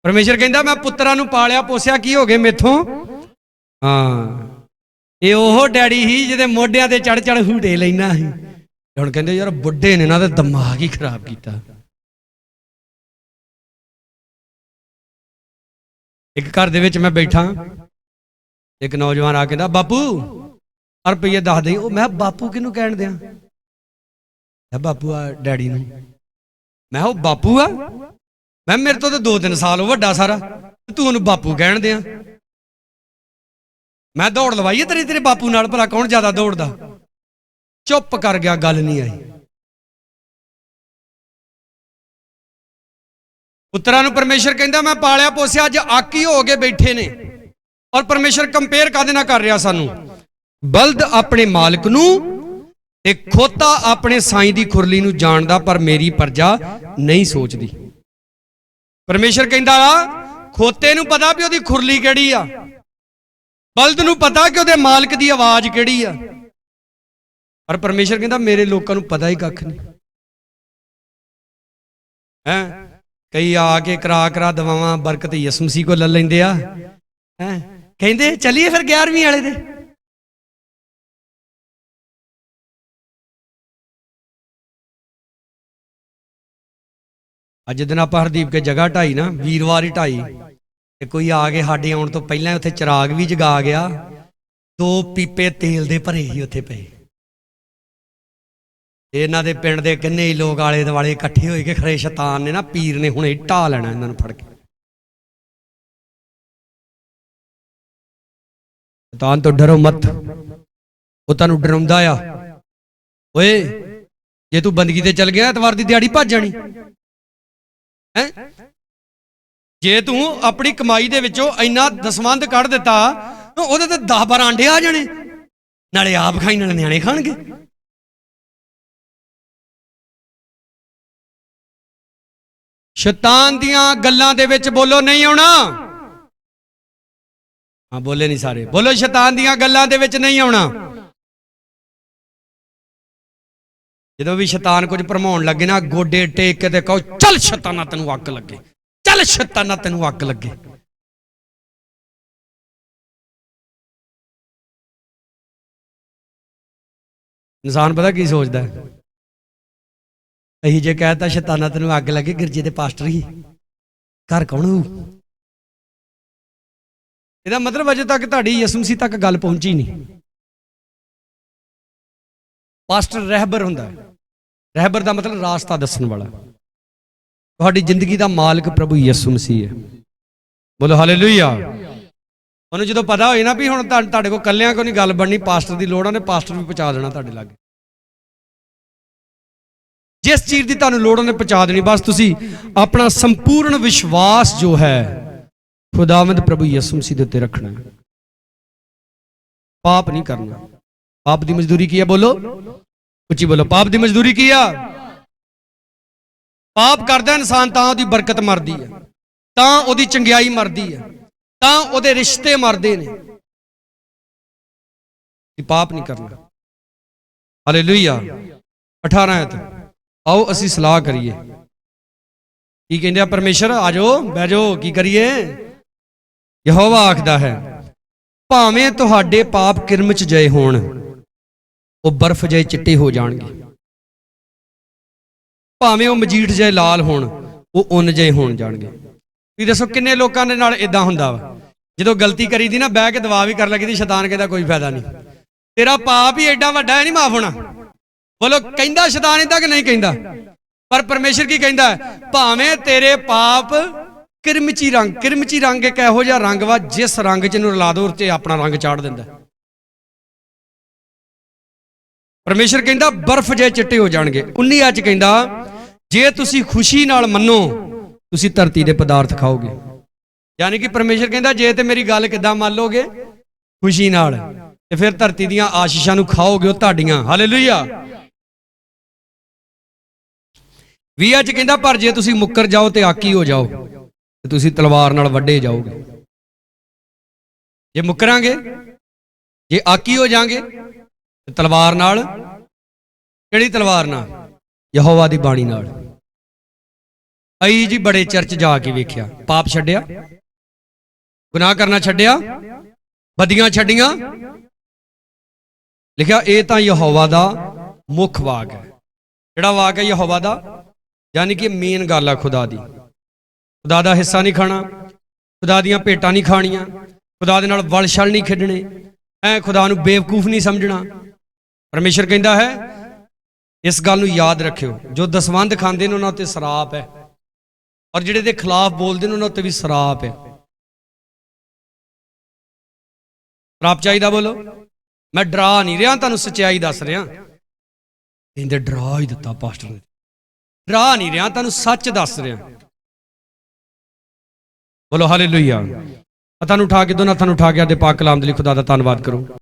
ਪਰਮੇਸ਼ਰ ਕਹਿੰਦਾ, ਮੈਂ ਪੁੱਤਰਾਂ ਨੂੰ ਪਾਲਿਆ ਪੋਸਿਆ, ਕੀ ਹੋ ਗਏ ਮੇਥੋਂ। ਹਾਂ, ਇਹ ਉਹ ਡੈਡੀ ਸੀ ਜਿਹਦੇ ਮੋਢਿਆਂ ਤੇ ਚੜ ਹੂਟੇ ਲੈਣਾ ਸੀ। ਹੁਣ ਕਹਿੰਦੇ ਯਾਰ ਬੁੱਢੇ ਨੇ ਨਾ ਤੇ ਦਿਮਾਗ ਹੀ ਖਰਾਬ ਕੀਤਾ। ਇੱਕ ਘਰ ਦੇ ਵਿੱਚ ਮੈਂ ਬੈਠਾ, ਇੱਕ ਨੌਜਵਾਨ ਆ ਕੇ ਕਹਿੰਦਾ, ਬਾਪੂ ਰੁਪਈਏ ਦੱਸ ਦੇ। ਉਹ ਮੈਂ ਬਾਪੂ ਕਿਹਨੂੰ ਕਹਿਣ ਦਿਆਂ? ਬਾਪੂ ਆ ਡੈਡੀ ਨੂੰ। ਮੈਂ ਉਹ ਬਾਪੂ ਆ? ਮੈਂ ਮੇਰੇ ਤੋਂ ਤਾਂ 2-3 ਸਾਲ ਵੱਡਾ ਸਾਰਾ, ਤੂੰ ਉਹਨੂੰ ਬਾਪੂ ਕਹਿਣ ਦਿਆਂ? ਮੈਂ ਦੌੜ ਲਵਾਈਏ ਤੇਰੇ ਬਾਪੂ ਨਾਲ, ਭਲਾ ਕੌਣ ਜ਼ਿਆਦਾ ਦੌੜਦਾ? ਚੁੱਪ ਕਰ ਗਿਆ, ਗੱਲ ਨਹੀਂ ਆਈ। ਪੁੱਤਰਾਂ ਨੂੰ ਪਰਮੇਸ਼ਰ ਕਹਿੰਦਾ ਮੈਂ ਪਾਲਿਆ ਪੋਸਿਆ, ਅੱਜ ਆਕੀ ਹੋ ਕੇ ਬੈਠੇ ਨੇ। ਔਰ ਪਰਮੇਸ਼ਰ ਕੰਪੇਅਰ ਕਾਹਦੇ ਨਾਲ ਕਰ ਰਿਹਾ ਸਾਨੂੰ? ਬਲਦ ਆਪਣੇ ਮਾਲਕ ਨੂੰ ਤੇ ਖੋਤਾ ਆਪਣੇ ਸਾਈਂ ਦੀ ਖੁਰਲੀ ਨੂੰ ਜਾਣਦਾ, ਪਰ ਮੇਰੀ ਪ੍ਰਜਾ ਨਹੀਂ ਸੋਚਦੀ। ਪਰਮੇਸ਼ਰ ਕਹਿੰਦਾ ਖੋਤੇ ਨੂੰ ਪਤਾ ਵੀ ਉਹਦੀ ਖੁਰਲੀ ਕਿਹੜੀ ਆ, ਬਲਦ ਨੂੰ ਪਤਾ ਕਿ ਉਹਦੇ ਮਾਲਕ ਦੀ ਆਵਾਜ਼ ਕਿਹੜੀ ਆ, ਪਰ ਪਰਮੇਸ਼ਰ ਕਹਿੰਦਾ ਮੇਰੇ ਲੋਕਾਂ ਨੂੰ ਪਤਾ ਹੀ ਕੱਖ ਨਹੀਂ ਹੈ। ਕਈ ਆ ਕੇ ਕਰਾ ਦਵਾਵਾਂ ਬਰਕਤ ਯਿਸੂ ਮਸੀਹ ਕੋ ਲੈ ਲੈਂਦੇ ਆ, ਹੈ ਕਹਿੰਦੇ ਚਲੀਏ ਫਿਰ 11ਵੀਂ ਵਾਲੇ ਦੇ। ਅੱਜ ਦਿਨ ਆਪਾਂ ਹਰਦੀਪ ਕੇ ਜਗ੍ਹਾ ਢਾਈ ਨਾ, ਵੀਰਵਾਰ ਹੀ ਢਾਈ, ਤੇ ਕੋਈ ਆ ਕੇ ਸਾਡੇ ਆਉਣ ਤੋਂ ਪਹਿਲਾਂ ਉੱਥੇ ਚਿਰਾਗ ਵੀ ਜਗਾ ਗਿਆ, 2 ਪੀਪੇ ਤੇਲ ਦੇ ਭਰੇ ਹੀ ਉੱਥੇ ਪਏ। ਇਹਨਾਂ ਦੇ ਪਿੰਡ ਦੇ ਕਿੰਨੇ ਹੀ ਲੋਕ ਆਲੇ ਦੁਆਲੇ ਇਕੱਠੇ ਹੋਏ ਕਿ ਖਰੇ ਸ਼ੈਤਾਨ ਨੇ ਨਾ, ਪੀਰ ਨੇ ਹੁਣੇ ਢਾ ਲੈਣਾ ਇਹਨਾਂ ਨੂੰ ਫੜ ਕੇ। ਸ਼ੈਤਾਨ ਤੋਂ ਡਰੋ ਮਤ, ਉਹ ਤੁਹਾਨੂੰ ਡਰਾਉਂਦਾ ਆ। ਓਏ ਜੇ ਤੂੰ ਬੰਦਗੀ ਤੇ ਚੱਲ ਗਿਆ, ਐਤਵਾਰ ਦੀ ਦਿਹਾੜੀ ਭੱਜ ਜਾਣੀ ਹੈ। ਜੇ ਤੂੰ ਆਪਣੀ ਕਮਾਈ ਦੇ ਵਿੱਚੋਂ ਇੰਨਾ ਦਸਵੰਧ ਕੱਢ ਦਿੱਤਾ, ਉਹਦੇ ਤੇ 10-12 ਆਂਡੇ ਆ ਜਾਣੇ, ਨਾਲੇ ਆਪ ਖਾਈ ਨਾਲੇ ਨਿਆਣੇ ਖਾਣਗੇ। ਸ਼ੈਤਾਨ ਦੀਆਂ ਗੱਲਾਂ ਦੇ ਵਿੱਚ ਬੋਲੋ ਨਹੀਂ ਆਉਣਾ। ਹਾਂ ਬੋਲੇ ਨਹੀਂ ਸਾਰੇ, ਬੋਲੋ ਸ਼ੈਤਾਨ ਦੀਆਂ ਗੱਲਾਂ ਦੇ ਵਿੱਚ ਨਹੀਂ ਆਉਣਾ। ਜਦੋਂ ਵੀ ਸ਼ੈਤਾਨ ਕੁਝ ਭਰਮਾਉਣ ਲੱਗੇ ਨਾ, ਗੋਡੇ ਟੇਕ ਕੇ ਤੇ ਕਹੋ ਚੱਲ ਸ਼ੈਤਾਨਾ ਤੈਨੂੰ ਅੱਗ ਲੱਗੇ, ਚੱਲ ਸ਼ੈਤਾਨਾ ਤੈਨੂੰ ਅੱਗ ਲੱਗੇ। ਇਨਸਾਨ ਪਤਾ ਕੀ ਸੋਚਦਾ ਹੈ? ਅਸੀਂ ਜੇ ਕਹਿਤਾ ਸ਼ੈਤਾਨਾ ਤੈਨੂੰ ਅੱਗ ਲੱਗੇ, ਗਿਰਜੇ ਦੇ ਪਾਸਟਰ ਹੀ ਘਰ ਕੌਣ ਹੋਊ? ਇਹਦਾ ਮਤਲਬ ਅਜੇ ਤੱਕ ਤੁਹਾਡੀ ਯਿਸੂ ਮਸੀਹ ਤੱਕ ਗੱਲ ਪਹੁੰਚੀ ਨਹੀਂ। ਪਾਸਟਰ ਰਹਿਬਰ ਹੁੰਦਾ ਹੈ। ਰਹਿਬਰ ਦਾ ਮਤਲਬ ਰਾਸਤਾ ਦੱਸਣ ਵਾਲਾ। ਤੁਹਾਡੀ ਜ਼ਿੰਦਗੀ ਦਾ ਮਾਲਕ ਪ੍ਰਭੂ ਯਿਸੂ ਮਸੀਹ ਹੈ। ਬੋਲੋ ਹਾਲੇਲੂਇਆ। ਉਹਨੂੰ ਜਦੋਂ ਪਤਾ ਹੋਏ ਨਾ ਵੀ ਹੁਣ ਤੁਹਾਡੇ ਕੋਲ ਕੱਲਿਆਂ ਕੋ ਨਹੀਂ ਗੱਲ ਬਣਨੀ, ਪਾਸਟਰ ਦੀ ਲੋੜ, ਉਹਨੇ ਪਾਸਟਰ ਵੀ ਪਹੁੰਚਾ ਦੇਣਾ ਤੁਹਾਡੇ ਲਾਗੇ। ਜਿਸ ਚੀਜ਼ ਦੀ ਤੁਹਾਨੂੰ ਲੋੜ ਉਹਨੇ ਪਹੁੰਚਾ ਦੇਣੀ। ਬਸ ਤੁਸੀਂ ਆਪਣਾ ਸੰਪੂਰਨ ਵਿਸ਼ਵਾਸ ਜੋ ਹੈ ਖੁਦਾਵੰਦ ਪ੍ਰਭੂ ਯਿਸੂ ਮਸੀਹ ਦੇ ਉੱਤੇ ਰੱਖਣਾ। ਪਾਪ ਨਹੀਂ ਕਰਨਾ। ਪਾਪ ਦੀ ਮਜ਼ਦੂਰੀ ਕੀ ਹੈ? ਬੋਲੋ ਉੱਚੀ ਬੋਲੋ। ਪਾਪ ਦੀ ਮਜ਼ਦੂਰੀ ਕੀ ਆ? ਪਾਪ ਕਰਦਾ ਇਨਸਾਨ ਤਾਂ ਉਹਦੀ ਬਰਕਤ ਮਰਦੀ ਹੈ, ਤਾਂ ਉਹਦੀ ਚੰਗਿਆਈ ਮਰਦੀ ਹੈ, ਤਾਂ ਉਹਦੇ ਰਿਸ਼ਤੇ ਮਰਦੇ ਨੇ। ਪਾਪ ਨਹੀਂ ਕਰਨਾ। ਹਾਲੇਲੂਇਆ। 18 ਆਇਤ। ਆਓ ਅਸੀਂ ਸਲਾਹ ਕਰੀਏ। ਕੀ ਕਹਿੰਦੇ ਆ ਪਰਮੇਸ਼ਰ? ਆ ਜਾਓ, ਬਹਿ ਜਾਓ, ਕੀ ਕਰੀਏ? ਯਹੋਵਾ ਆਖਦਾ ਹੈ, ਭਾਵੇਂ ਤੁਹਾਡੇ ਪਾਪ ਕਿਰਮ ਚ ਜਏ ਹੋਣ, ਉਹ ਬਰਫ਼ ਜਿਹੇ ਚਿੱਟੇ ਹੋ ਜਾਣਗੇ। ਭਾਵੇਂ ਉਹ ਮਜੀਠ ਜਿਹੇ ਲਾਲ ਹੋਣ, ਉਹ ਉੱਨ ਜਿਹੇ ਹੋਣ ਜਾਣਗੇ। ਤੁਸੀਂ ਦੱਸੋ ਕਿੰਨੇ ਲੋਕਾਂ ਦੇ ਨਾਲ ਇਦਾਂ ਹੁੰਦਾ ਵਾ? ਜਦੋਂ ਗਲਤੀ ਕਰੀਦੀ ਨਾ, ਬਹਿ ਕੇ ਦਵਾ ਵੀ ਕਰ ਲੱਗੀ, ਸ਼ੈਤਾਨ ਕਹਿੰਦਾ ਕੋਈ ਫਾਇਦਾ ਨਹੀਂ, ਤੇਰਾ ਪਾਪ ਹੀ ਐਡਾ ਵੱਡਾ ਹੈ, ਨਹੀਂ ਮਾਫ ਹੋਣਾ। ਬੋਲੋ, ਕਹਿੰਦਾ ਸ਼ੈਤਾਨ ਇਦਾਂ ਕਿ ਨਹੀਂ ਕਹਿੰਦਾ? ਪਰ ਪਰਮੇਸ਼ਰ ਕੀ ਕਹਿੰਦਾ? ਭਾਵੇਂ ਤੇਰੇ ਪਾਪ ਕਿਰਮਚੀ ਰੰਗ। ਕਿਰਮਚੀ ਰੰਗ ਇੱਕ ਇਹੋ ਜਿਹਾ ਰੰਗ ਵਾ ਜਿਸ ਰੰਗ ਚ ਇਹਨੂੰ ਰਲਾ ਦੋ ਤੇ ਆਪਣਾ ਰੰਗ ਚਾੜ ਦਿੰਦਾ। ਪਰਮੇਸ਼ਰ ਕਹਿੰਦਾ ਬਰਫ਼ ਜਿਹੇ ਚਿੱਟੇ ਹੋ ਜਾਣਗੇ। 19 ਚ ਕਹਿੰਦਾ ਜੇ ਤੁਸੀਂ ਖੁਸ਼ੀ ਨਾਲ ਮੰਨੋ, ਤੁਸੀਂ ਧਰਤੀ ਦੇ ਪਦਾਰਥ ਖਾਓਗੇ। ਯਾਨੀ ਕਿ ਪਰਮੇਸ਼ਰ ਕਹਿੰਦਾ ਜੇ ਤੇ ਮੇਰੀ ਗੱਲ ਕਿੱਦਾਂ ਮੰਨ ਲੋਗੇ? ਖੁਸ਼ੀ ਨਾਲ, ਤੇ ਫਿਰ ਧਰਤੀ ਦੀਆਂ ਆਸ਼ੀਸ਼ਾਂ ਨੂੰ ਖਾਓਗੇ, ਉਹ ਤੁਹਾਡੀਆਂ। ਹਾਲੇਲੂਇਆ। 20 ਚ ਕਹਿੰਦਾ ਪਰ ਜੇ ਤੁਸੀਂ ਮੁੱਕਰ ਜਾਓ ਤੇ ਆਕੀ ਹੋ ਜਾਓ, ਤੇ ਤੁਸੀਂ ਤਲਵਾਰ ਨਾਲ ਵੱਢੇ ਜਾਓਗੇ। ਜੇ ਮੁੱਕਰਾਂਗੇ, ਜੇ ਆਕੀ ਹੋ ਜਾਾਂਗੇ, ਤੇ ਤਲਵਾਰ ਨਾਲ। ਕਿਹੜੀ ਤਲਵਾਰ ਨਾਲ? ਯਹੋਵਾ ਦੀ ਬਾਣੀ ਨਾਲ। ਆਈ ਜੀ ਬੜੇ ਚਰਚ ਜਾ ਕੇ ਵੇਖਿਆ, ਪਾਪ ਛੱਡਿਆ, ਗੁਨਾਹ ਕਰਨਾ ਛੱਡਿਆ, ਬਦੀਆਂ ਛੱਡੀਆਂ। ਲਿਖਿਆ ਇਹ ਤਾਂ ਯਹੋਵਾ ਦਾ ਮੁੱਖ ਵਾਕ ਹੈ। ਕਿਹੜਾ ਵਾਕ ਹੈ? ਯਹੋਵਾ ਦਾ। ਯਾਨੀ ਕਿ ਮੇਨ ਗੱਲ ਆ ਖੁਦਾ ਦੀ। ਖੁਦਾ ਦਾ ਹਿੱਸਾ ਨਹੀਂ ਖਾਣਾ, ਖੁਦਾ ਦੀਆਂ ਭੇਟਾਂ ਨਹੀਂ ਖਾਣੀਆਂ, ਖੁਦਾ ਦੇ ਨਾਲ ਵਲ ਛਲ ਨਹੀਂ ਖੇਡਣੇ, ਖੁਦਾ ਨੂੰ ਬੇਵਕੂਫ ਨਹੀਂ ਸਮਝਣਾ। ਪਰਮੇਸ਼ਰ ਕਹਿੰਦਾ ਹੈ ਇਸ ਗੱਲ ਨੂੰ ਯਾਦ ਰੱਖਿਓ, ਜੋ ਦਸਵੰਧ ਖਾਂਦੇ ਨੇ ਉਹਨਾਂ ਉੱਤੇ ਸਰਾਪ ਹੈ, ਔਰ ਜਿਹੜੇ ਦੇ ਖਿਲਾਫ ਬੋਲਦੇ ਨੇ ਉਹਨਾਂ ਉੱਤੇ ਵੀ ਸਰਾਪ ਹੈ। ਸਰਾਪ ਚਾਹੀਦਾ? ਬੋਲੋ। ਮੈਂ ਡਰਾ ਨਹੀਂ ਰਿਹਾ, ਤੁਹਾਨੂੰ ਸੱਚਾਈ ਦੱਸ ਰਿਹਾ। ਕਹਿੰਦੇ ਡਰਾ ਹੀ ਦਿੱਤਾ ਪਾਸਟਰ ਨੇ। ਡਰਾ ਨਹੀਂ ਰਿਹਾ, ਤੁਹਾਨੂੰ ਸੱਚ ਦੱਸ ਰਿਹਾ। ਬੋਲੋ ਹਾਲੇਲੂਇਆ। ਹੱਥਾਂ ਨੂੰ ਉਠਾ ਕੇ, ਦੋਨਾਂ ਹੱਥਾਂ ਨੂੰ ਉਠਾ ਕੇ ਆਦੇ ਪਾਕ ਕਲਾਮ ਦੇ ਲਈ ਖੁਦਾ ਦਾ ਧੰਨਵਾਦ ਕਰੋ।